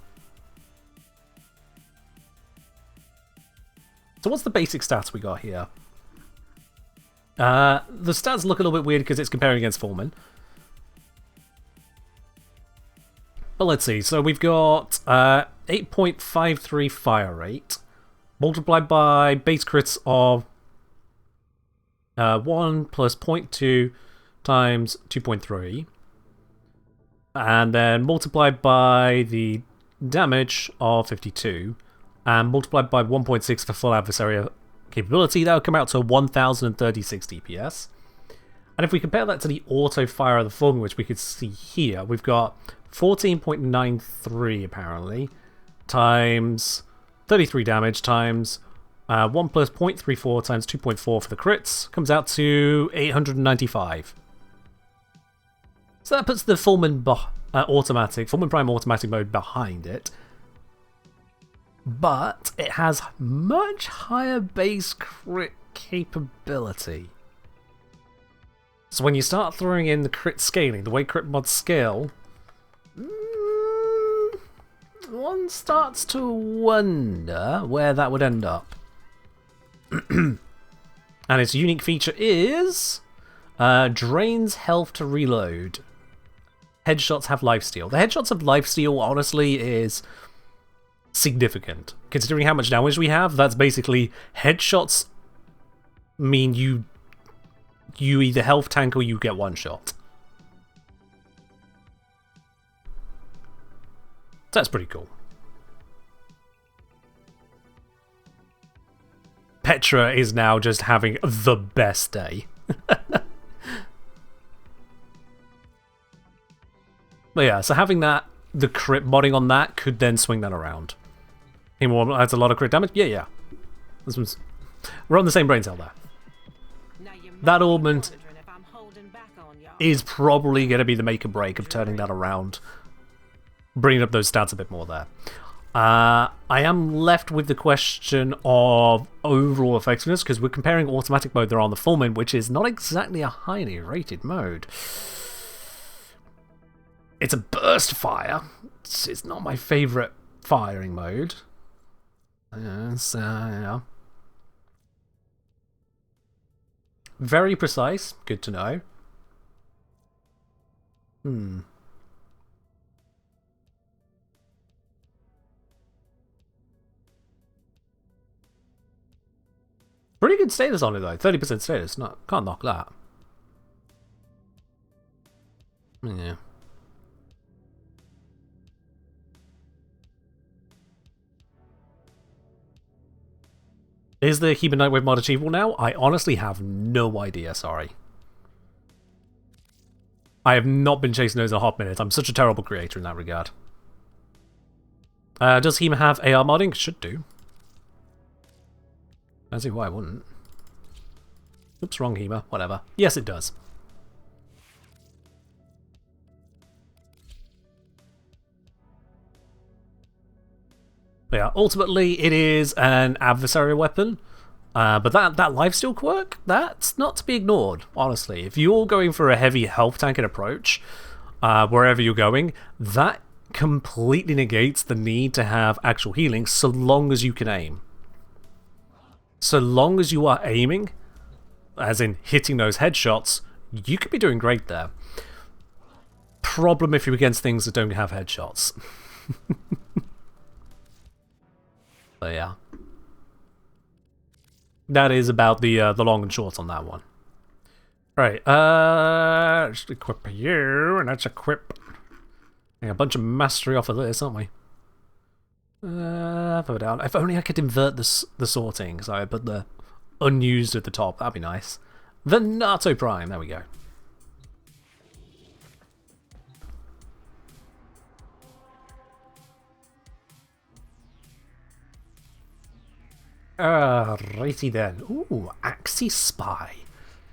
So what's the basic stats we got here? The stats look a little bit weird because it's comparing against Foreman. But let's see. So we've got 8.53 fire rate, multiplied by base crits of 1 plus 0.2 times 2.3. And then multiplied by the damage of 52. And multiplied by 1.6 for full adversarial capability, that would come out to 1036 DPS. And if we compare that to the auto fire of the Fulmin, which we could see here, we've got 14.93 apparently, times 33 damage, times 1 plus 0.34 times 2.4 for the crits, comes out to 895. So that puts the Fulmin Fulmin Prime automatic mode behind it. But it has much higher base crit capability. So when you start throwing in the crit scaling, the way crit mods scale, one starts to wonder where that would end up. And its unique feature is drains health to reload. Headshots have lifesteal. The headshots of lifesteal, honestly, is significant. Considering how much damage we have, that's basically headshots mean you either health tank or you get one shot. That's pretty cool. Petra is now just having the best day. But yeah, so having that, the crit modding on that could then swing that around. Him adds a lot of crit damage? Yeah. We're on the same brain cell there. That augment is probably going to be the make or break of turning that around. Bringing up those stats a bit more there. I am left with the question of overall effectiveness, because we're comparing automatic mode there on the full mode, which is not exactly a highly rated mode. It's a burst fire. It's not my favourite firing mode. Yeah. Very precise. Good to know. Pretty good status on it though. 30% status. Can't knock that. Yeah. Is the Human Nightwave mod achievable now? I honestly have no idea, sorry. I have not been chasing those in a hot minute. I'm such a terrible creator in that regard. Does Hema have AR modding? Should do. I don't see why I wouldn't. Oops, wrong Hema. Whatever. Yes, it does. But yeah, ultimately it is an adversary weapon, but that lifesteal quirk, that's not to be ignored, honestly. If you're going for a heavy health tanking approach, wherever you're going, that completely negates the need to have actual healing so long as you can aim. So long as you are aiming, as in hitting those headshots, you could be doing great there. Problem if you're against things that don't have headshots. But yeah, that is about the long and short on that one. Right, just equip you, and let's equip a bunch of mastery off of this, aren't we? Throw it down. If only I could invert the sorting, so I put the unused at the top. That'd be nice. The NATO Prime. There we go. Righty then. Ooh, Axie Spy.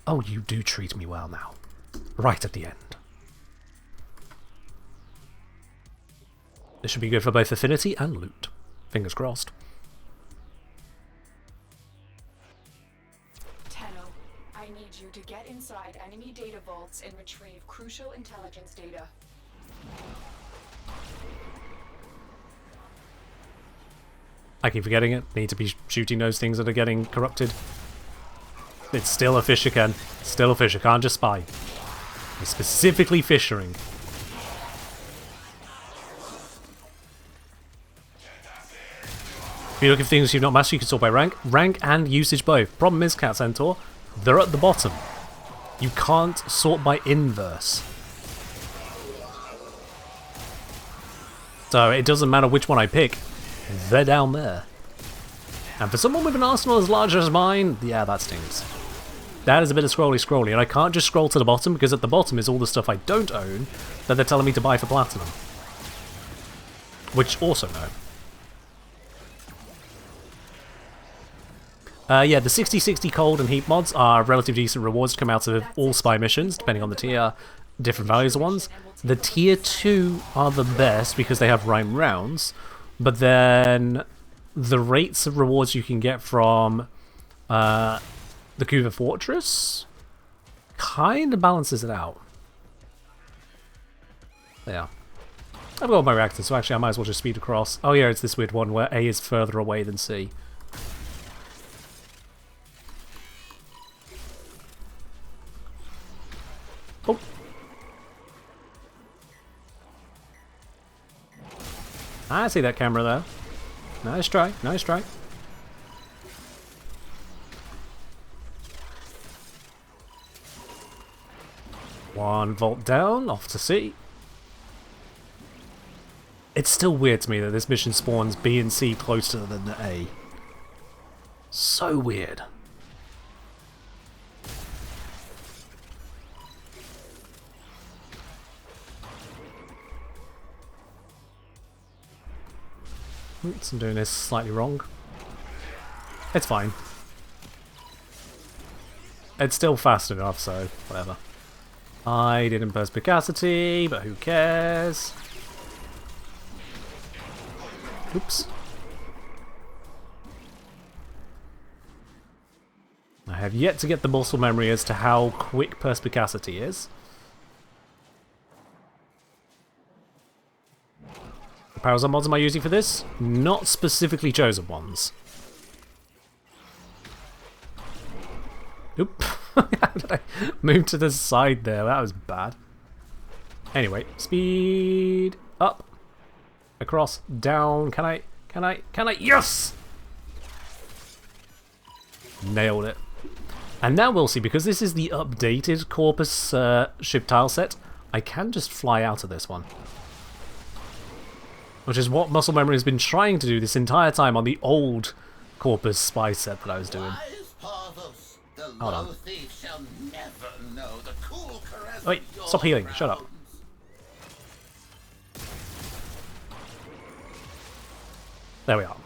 Oh, you do treat me well now. Right at the end. This should be good for both affinity and loot. Fingers crossed. Tenno, I need you to get inside enemy data vaults and retrieve crucial intelligence data. I keep forgetting it. Need to be shooting those things that are getting corrupted. It's still a fissure, Ken. Still a fissure. Can't just spy. It's specifically fissuring. If you look at things you've not mastered, you can sort by rank. Rank and usage both. Problem is, Cat Centaur, they're at the bottom. You can't sort by inverse. So it doesn't matter which one I pick. They're down there. And for someone with an arsenal as large as mine, yeah, that stings. That is a bit of scrolly, and I can't just scroll to the bottom, because at the bottom is all the stuff I don't own that they're telling me to buy for platinum. Which also no. Yeah, the 60-60 cold and heat mods are relatively decent rewards to come out of all spy missions, depending on the tier, different values of ones. The tier 2 are the best because they have rhyme rounds, but then the rates of rewards you can get from the Kuva Fortress kind of balances it out. Yeah. I've got my reactor, so actually I might as well just speed across. Oh yeah, it's this weird one where A is further away than C. Oh. I see that camera there. Nice try, nice try. One volt down, off to C. It's still weird to me that this mission spawns B and C closer than the A. So weird. Oops, I'm doing this slightly wrong. It's fine. It's still fast enough, so whatever. I didn't perspicacity, but who cares? Oops. I have yet to get the muscle memory as to how quick perspicacity is. What powers and mods am I using for this? Not specifically chosen ones. Oop. How did I move to the side there? That was bad. Anyway, speed up. Across, down. Can I? Yes! Nailed it. And now we'll see, because this is the updated Corpus ship tile set, I can just fly out of this one. Which is what Muscle Memory has been trying to do this entire time on the old Corpus spy set that I was doing. Hold on. Wait, stop healing. Shut up. There we are.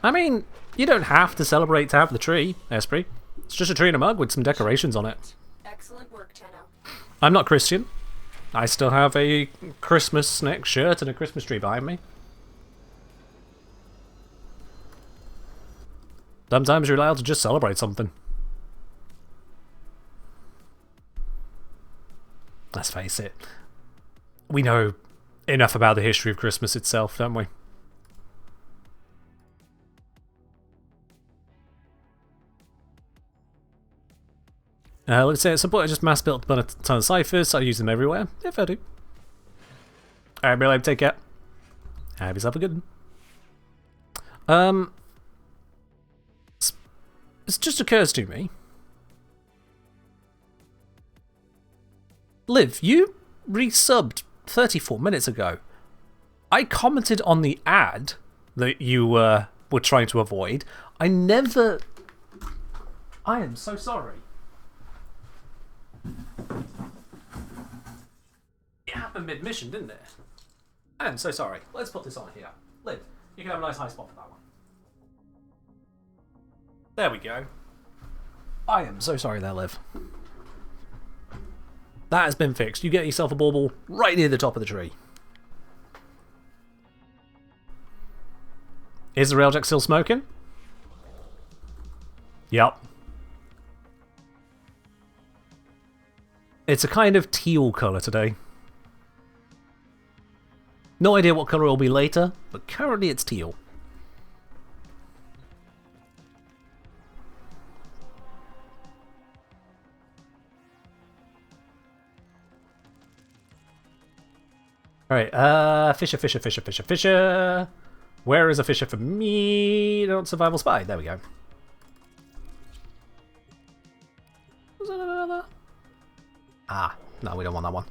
I mean, you don't have to celebrate to have the tree, Esprit. It's just a tree in a mug with some decorations on it. Excellent work, Tenno. I'm not Christian. I still have a Christmas neck shirt and a Christmas tree behind me. Sometimes you're allowed to just celebrate something. Let's face it. We know enough about the history of Christmas itself, don't we? Let's say at some point I just mass built a ton of ciphers, so I use them everywhere. If I do. Alright, Real Life, take care. Have yourself a good one. It just occurs to me. Liv, you resubbed 34 minutes ago. I commented on the ad that you were trying to avoid. I am so sorry. It happened mid-mission, didn't it? I am so sorry. Let's put this on here. Liv, you can have a nice high spot for that one. There we go. I am so sorry there, Liv. That has been fixed. You get yourself a bauble right near the top of the tree. Is the railjack still smoking? Yep. It's a kind of teal colour today. No idea what colour it will be later, but currently it's teal. Alright, Fisher. Where is a Fisher for me? Not Survival Spy. There we go. Was that another? Ah, no, we don't want that one.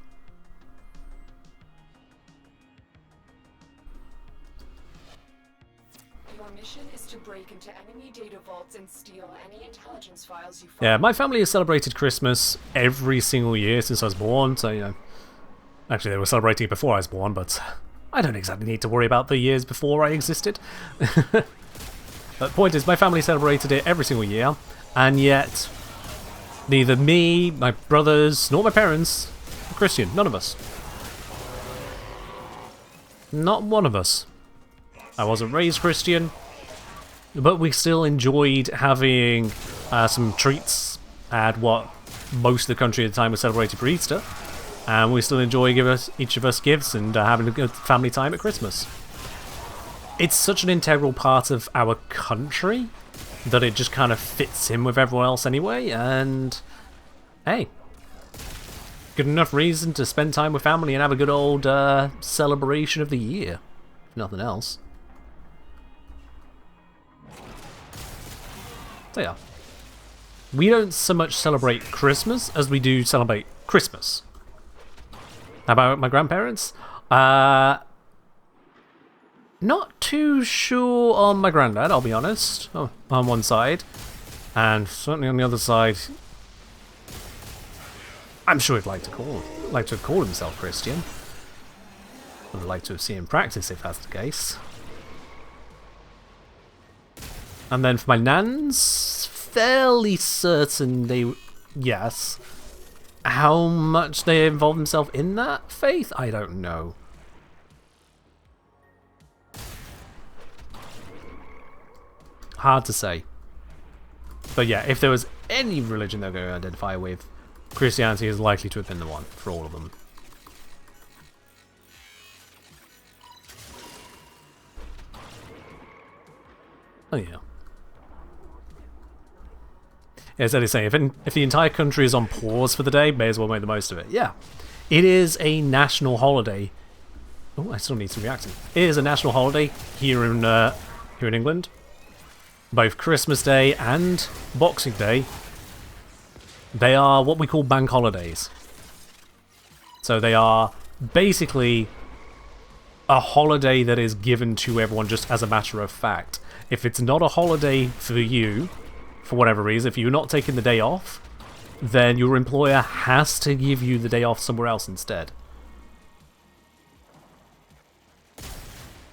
Your mission is to break into enemy data vaults and steal any intelligence files you find. Yeah, my family has celebrated Christmas every single year since I was born, so, you know. Actually, they were celebrating it before I was born, but I don't exactly need to worry about the years before I existed. The point is, my family celebrated it every single year, and yet neither me, my brothers, nor my parents were Christian. None of us. Not one of us. I wasn't raised Christian, but we still enjoyed having some treats at what most of the country at the time was celebrated for Easter. and we still enjoy each of us gifts and having a good family time at Christmas. It's such an integral part of our country that it just kind of fits in with everyone else anyway, and hey, good enough reason to spend time with family and have a good old celebration of the year, if nothing else. So yeah, we don't so much celebrate Christmas as we do celebrate Christmas. How about my grandparents? Not too sure on my granddad, I'll be honest. Oh, on one side, and certainly on the other side, I'm sure he'd like to call himself Christian. I'd like to see him practice if that's the case. And then for my nans, fairly certain they, yes. How much they involve themselves in that faith, I don't know. Hard to say. But yeah, if there was any religion they're going to identify with, Christianity is likely to have been the one for all of them. Oh yeah. Yeah, as Eddie's saying, if the entire country is on pause for the day, may as well make the most of it. Yeah. It is a national holiday. Oh, I still need some reacting. It is a national holiday here in England. Both Christmas Day and Boxing Day, they are what we call bank holidays. So they are basically a holiday that is given to everyone just as a matter of fact. If it's not a holiday for you, for whatever reason, if you're not taking the day off, then your employer has to give you the day off somewhere else instead.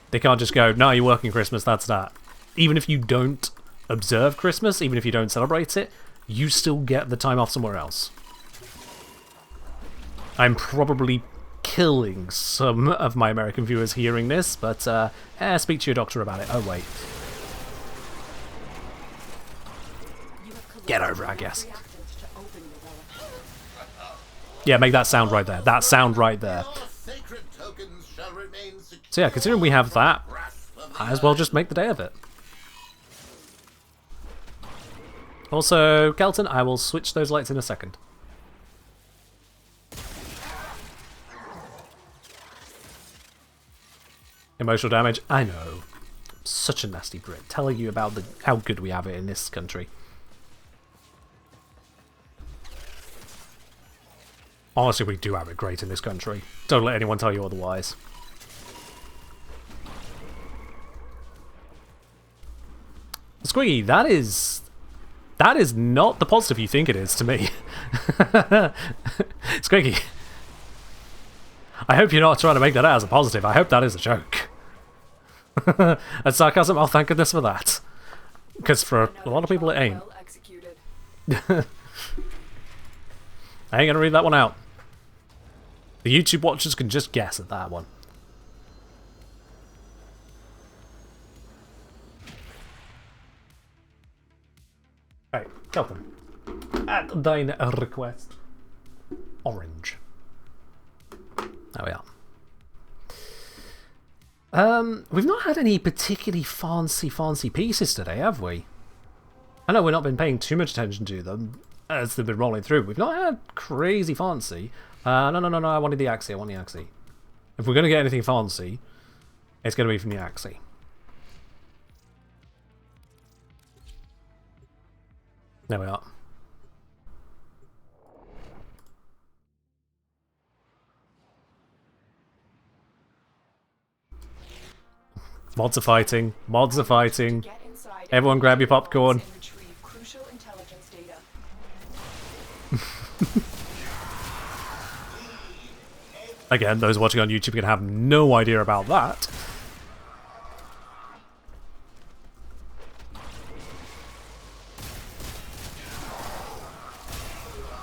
They can't just go, no, you're working Christmas, that's that. Even if you don't observe Christmas, even if you don't celebrate it, you still get the time off somewhere else. I'm probably killing some of my American viewers hearing this, but speak to your doctor about it. Oh, wait. Get over it, I guess. Yeah, make that sound right there. That sound right there. So yeah, considering we have that, might as well just make the day of it. Also, Kelton, I will switch those lights in a second. Emotional damage, I know. Such a nasty Brit, telling you about how good we have it in this country. Honestly, we do have it great in this country. Don't let anyone tell you otherwise. Squiggy, that is not the positive you think it is to me. Squiggy, I hope you're not trying to make that out as a positive. I hope that is a joke. And sarcasm, oh thank goodness for that. Because for a lot of people it ain't. I ain't gonna read that one out. The YouTube watchers can just guess at that one. Right, Kelvin. At thine request. Orange. There we are. We've not had any particularly fancy pieces today, have we? I know we've not been paying too much attention to them as they've been rolling through. We've not had crazy fancy. No, I wanted the Axie. I want the Axie. If we're going to get anything fancy, it's going to be from the Axie. There we are. Mods are fighting. Mods are fighting. Everyone grab your popcorn. Again, those watching on YouTube can have no idea about that.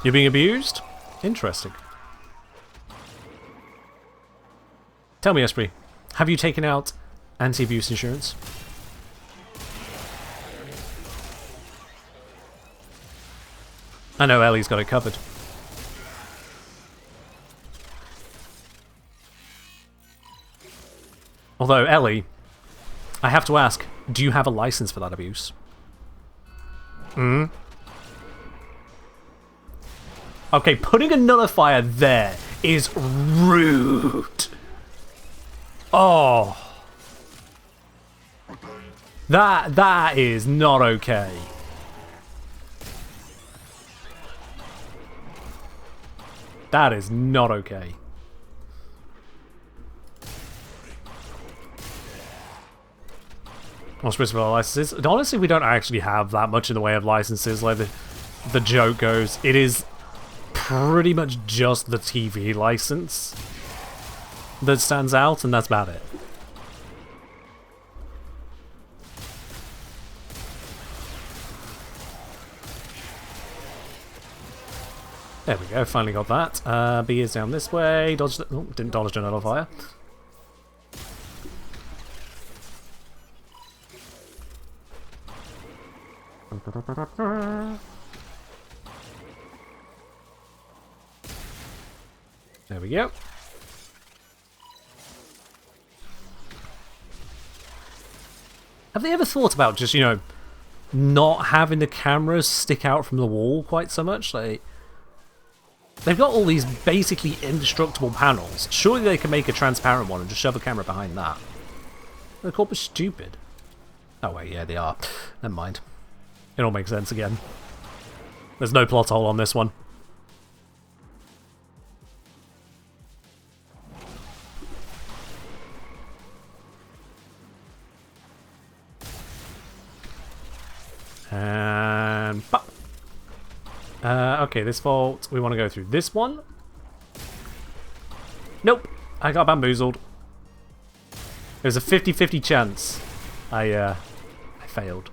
You're being abused? Interesting. Tell me, Esprit, have you taken out anti-abuse insurance? I know Ellie's got it covered. Although, Ellie, I have to ask, do you have a license for that abuse? Hmm? Okay, putting a nullifier there is rude. Oh. That is not okay. That is not okay. What's supposed to be licenses? And honestly, we don't actually have that much in the way of licenses. Like the joke goes, it is pretty much just the TV license that stands out, and that's about it. There we go, finally got that. B is down this way. Dodged. Oh, didn't dodge the nullifier. There we go. Have they ever thought about just, you know, not having the cameras stick out from the wall quite so much? Like, they've got all these basically indestructible panels. Surely they can make a transparent one and just shove a camera behind that. The corp is stupid. Oh wait, yeah, they are. Never mind. It all makes sense again. There's no plot hole on this one. And pop. Okay, this vault, we want to go through this one. Nope, I got bamboozled. There's a 50-50 chance. I failed.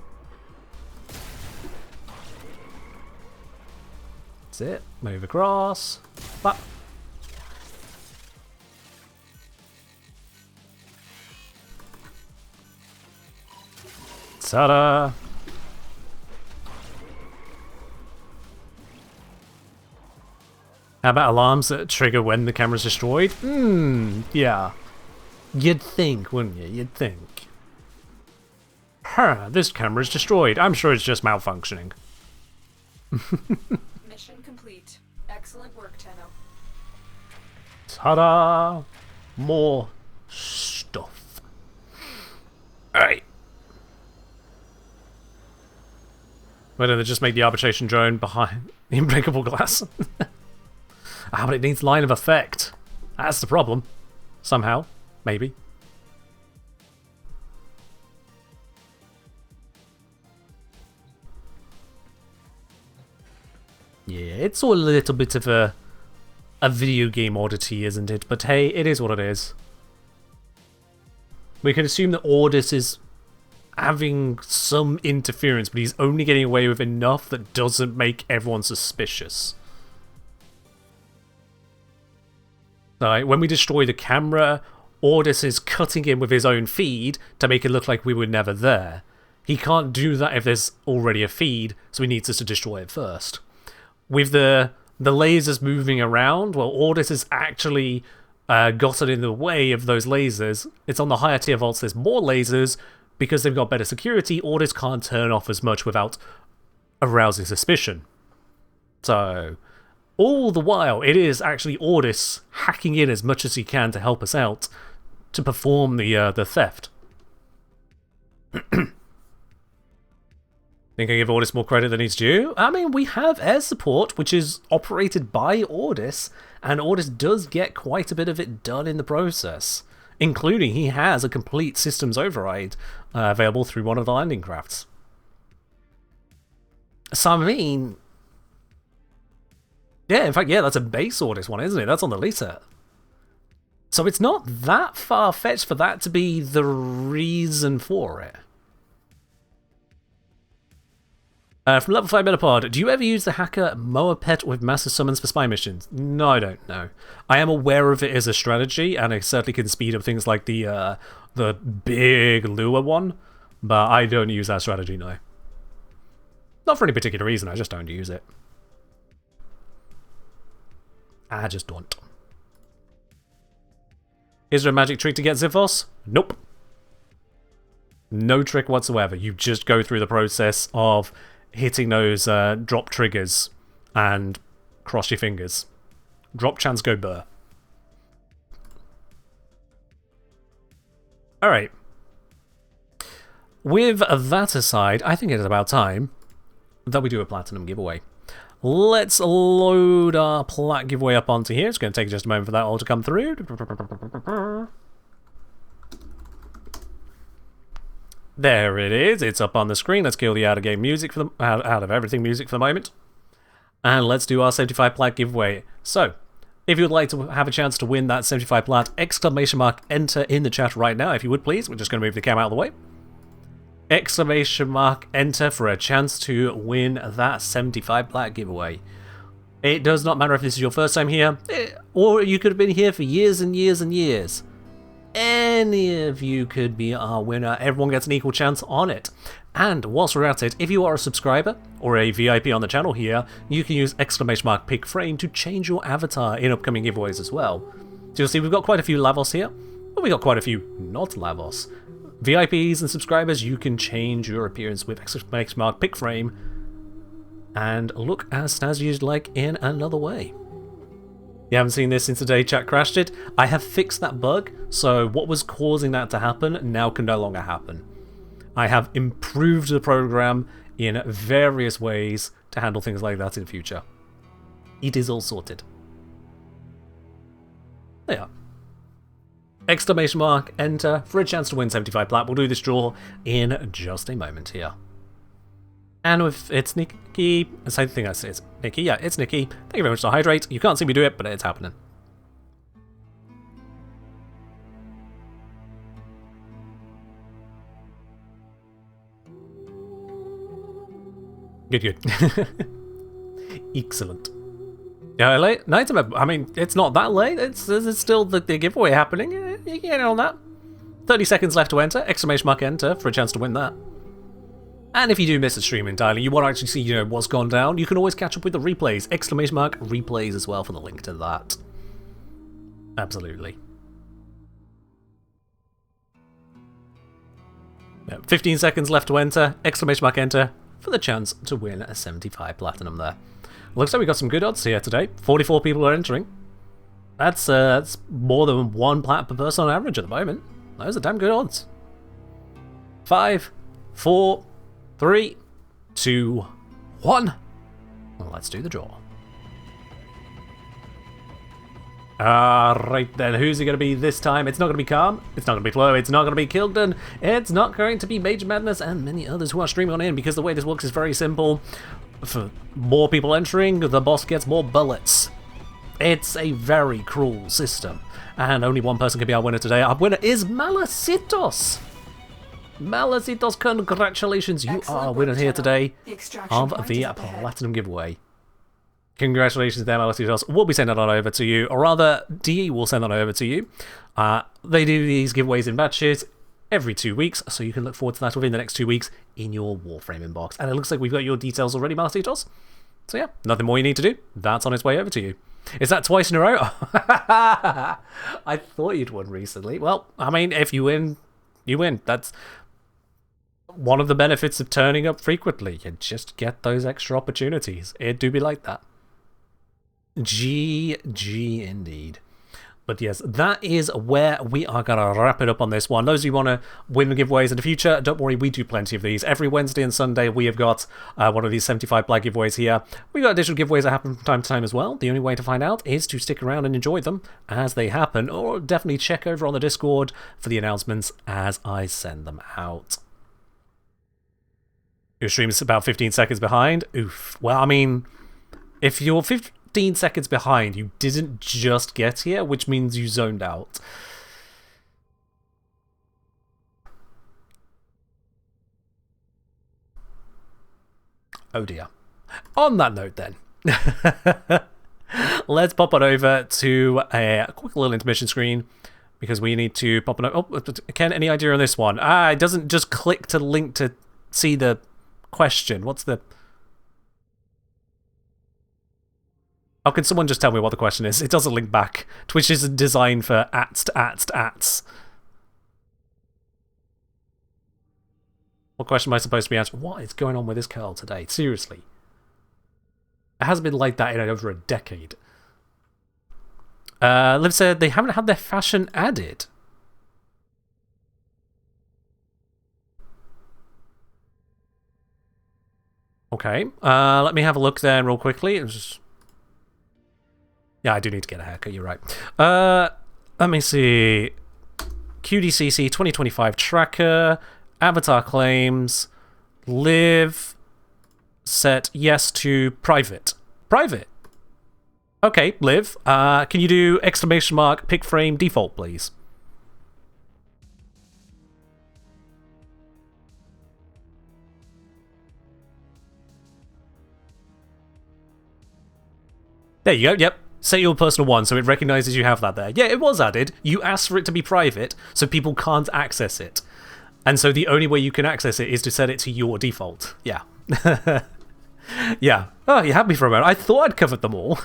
That's it. Move across. Pop. Ta-da! How about alarms that trigger when the camera's destroyed? Yeah. You'd think, wouldn't you? You'd think. Huh, this camera's destroyed. I'm sure it's just malfunctioning. Mission complete. Excellent work, Tenno. Ta-da! More stuff. Alright. Why don't they just make the arbitration drone behind the unbreakable glass? Ah, but it needs line of effect. That's the problem. Somehow. Maybe. Yeah, it's all a little bit of a video game oddity, isn't it? But hey, it is what it is. We can assume that Ordis is having some interference, but he's only getting away with enough that doesn't make everyone suspicious. Like, when we destroy the camera, Ordis is cutting in with his own feed to make it look like we were never there. He can't do that if there's already a feed, so he needs us to destroy it first. With the lasers moving around, well, Ordis has actually gotten in the way of those lasers. It's on the higher tier vaults, there's more lasers. Because they've got better security, Ordis can't turn off as much without arousing suspicion. So, all the while, it is actually Ordis hacking in as much as he can to help us out to perform the theft. Think I give Ordis more credit than he's due? I mean, we have air support, which is operated by Ordis, and Ordis does get quite a bit of it done in the process. Including, he has a complete systems override available through one of the landing crafts. So, I mean... yeah, in fact, yeah, that's a base Ordis one, isn't it? That's on the Lisa. So it's not that far-fetched for that to be the reason for it. From level 5 Metapod, do you ever use the hacker Moapet with massive summons for spy missions? No, I don't know. I am aware of it as a strategy, and it certainly can speed up things like the big lure one, but I don't use that strategy, no. Not for any particular reason, I just don't use it. I just don't. Is there a magic trick to get Xiphos? Nope. No trick whatsoever. You just go through the process of hitting those drop triggers and cross your fingers. Drop chance go burr. Alright. With that aside, I think it is about time that we do a platinum giveaway. Let's load our plat giveaway up onto here. It's going to take just a moment for that all to come through. There it is. It's up on the screen. Let's kill the out-of-game music for the out of everything music for the moment. And let's do our 75 plat giveaway. So, if you would like to have a chance to win that 75 plat, exclamation mark enter in the chat right now, if you would please. We're just going to move the cam out of the way. Exclamation mark enter for a chance to win that 75 plat giveaway. It does not matter if this is your first time here, or you could have been here for years and years and years. Any of you could be our winner. Everyone gets an equal chance on it. And whilst we're at it, if you are a subscriber or a VIP on the channel here, you can use exclamation mark pick frame to change your avatar in upcoming giveaways as well. So you'll see we've got quite a few Lavos here, but we've got quite a few not Lavos. VIPs and subscribers, you can change your appearance with exclamation mark pick frame and look as snazzy as you'd like in another way. You haven't seen this since the day chat crashed it. I have fixed that bug, so what was causing that to happen now can no longer happen. I have improved the program in various ways to handle things like that in the future. It is all sorted. There you are. Exclamation mark enter for a chance to win 75 plat. We'll do this draw in just a moment here. And if it's Nikki, the same thing I say, it's Nikki. Yeah, it's Nikki. Thank you very much to hydrate. You can't see me do it, but it's happening. Good, good. Excellent. Yeah, late night. I mean, it's not that late. It's still the giveaway happening. You can get on that. 30 seconds left to enter. Exclamation mark enter for a chance to win that. And if you do miss a stream entirely, you want to actually see, what's gone down, you can always catch up with the replays. Exclamation mark replays as well for the link to that. Absolutely. Yeah, 15 seconds left to enter. Exclamation mark enter for the chance to win a 75 platinum there. Looks like we got some good odds here today. 44 people are entering. That's more than 1 plat per person on average at the moment. Those are damn good odds. 5, 4, 3, 2, 1. Well, let's do the draw. Right then, who's it going to be this time? It's not going to be Calm, it's not going to be Flo, it's not going to be Kilden, it's not going to be Major Madness, and many others who are streaming on in, because the way this works is very simple. For more people entering, the boss gets more bullets. It's a very cruel system, and only one person can be our winner today. Our winner is Malasitos! Malasitos, congratulations, you are a winner here today of the Platinum giveaway. Congratulations there, Malasitos. We'll be sending that over to you, or rather, DE will send that over to you. They do these giveaways in batches every 2 weeks, so you can look forward to that within the next 2 weeks in your Warframe inbox. And it looks like we've got your details already, Malasitos. So yeah, nothing more you need to do. That's on its way over to you. Is that twice in a row? I thought you'd won recently. Well, I mean, if you win, you win. That's one of the benefits of turning up frequently. You just get those extra opportunities. It do be like that. GG indeed. But yes, that is where we are going to wrap it up on this one. Those of you who want to win the giveaways in the future, don't worry, we do plenty of these. Every Wednesday and Sunday, we have got one of these 75 black giveaways here. We've got additional giveaways that happen from time to time as well. The only way to find out is to stick around and enjoy them as they happen, or definitely check over on the Discord for the announcements as I send them out. Your stream is about 15 seconds behind. Oof. Well, I mean, if you're 15 seconds behind, you didn't just get here, which means you zoned out. Oh dear. On that note then, let's pop on over to a quick little intermission screen, because we need to pop on. Oh, Ken, any idea on this one? It doesn't just click to link to see the question. What's the... Oh, can someone just tell me what the question is? It doesn't link back. Twitch isn't designed for ats. What question am I supposed to be answering? What is going on with this curl today? Seriously. It hasn't been like that in over a decade. Liv said they haven't had their fashion added. Okay. Let me have a look then real quickly. Yeah, I do need to get a haircut, you're right. Let me see. QDCC 2025 tracker, avatar claims, live, set yes to private. Private. Okay, live. Can you do exclamation mark pick frame default, please? There you go, yep. Set your personal one so it recognizes you have that there. Yeah, it was added. You asked for it to be private, so people can't access it. And so the only way you can access it is to set it to your default. Yeah. Yeah. Oh, you had me for a moment. I thought I'd covered them all.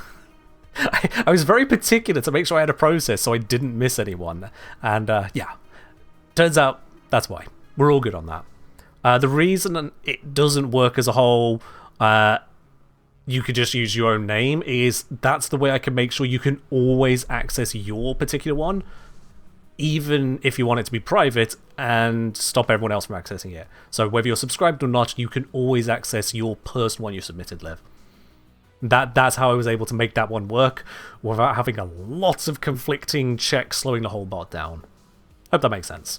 I was very particular to make sure I had a process so I didn't miss anyone. And yeah. Turns out that's why. We're all good on that. The reason it doesn't work as a whole... you could just use your own name, is that's the way I can make sure you can always access your particular one, even if you want it to be private, and stop everyone else from accessing it. So whether you're subscribed or not, you can always access your personal one you submitted, Liv. That's how I was able to make that one work without having a lot of conflicting checks slowing the whole bot down. Hope that makes sense.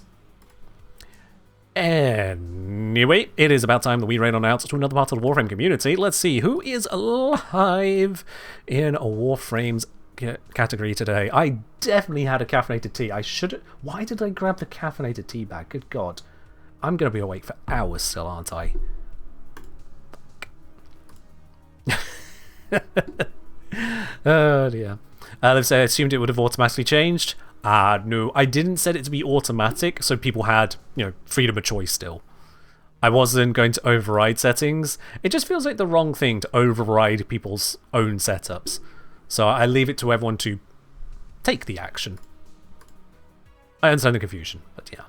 Anyway, it is about time that we raid on out to another part of the Warframe community. Let's see who is alive in a Warframe's category today. I definitely had a caffeinated tea. I should... Why did I grab the caffeinated tea bag? Good God. I'm going to be awake for hours still, aren't I? Oh dear. Let's say I assumed it would have automatically changed. No, I didn't set it to be automatic, so people had, you know, freedom of choice still. I wasn't going to override settings. It just feels like the wrong thing to override people's own setups. So I leave it to everyone to take the action. I understand the confusion, but yeah.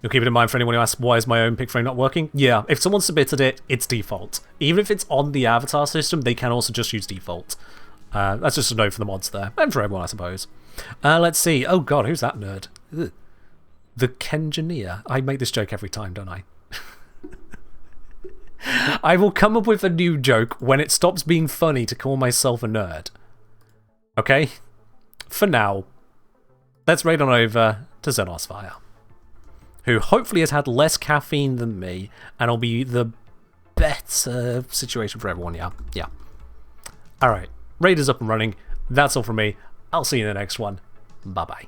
You'll keep it in mind for anyone who asks, why is my own pick frame not working? Yeah, if someone submitted it, it's default. Even if it's on the avatar system, they can also just use default. That's just a note for the mods there, and for everyone, I suppose. Let's see. Oh god, who's that nerd? Ugh. The Kengineer. I make this joke every time, don't I? I will come up with a new joke when it stops being funny to call myself a nerd. Okay? For now, let's raid on over to Xenosfire, who hopefully has had less caffeine than me, and will be the better situation for everyone, yeah. Yeah. Alright, raid is up and running. That's all from me. I'll see you in the next one. Bye-bye.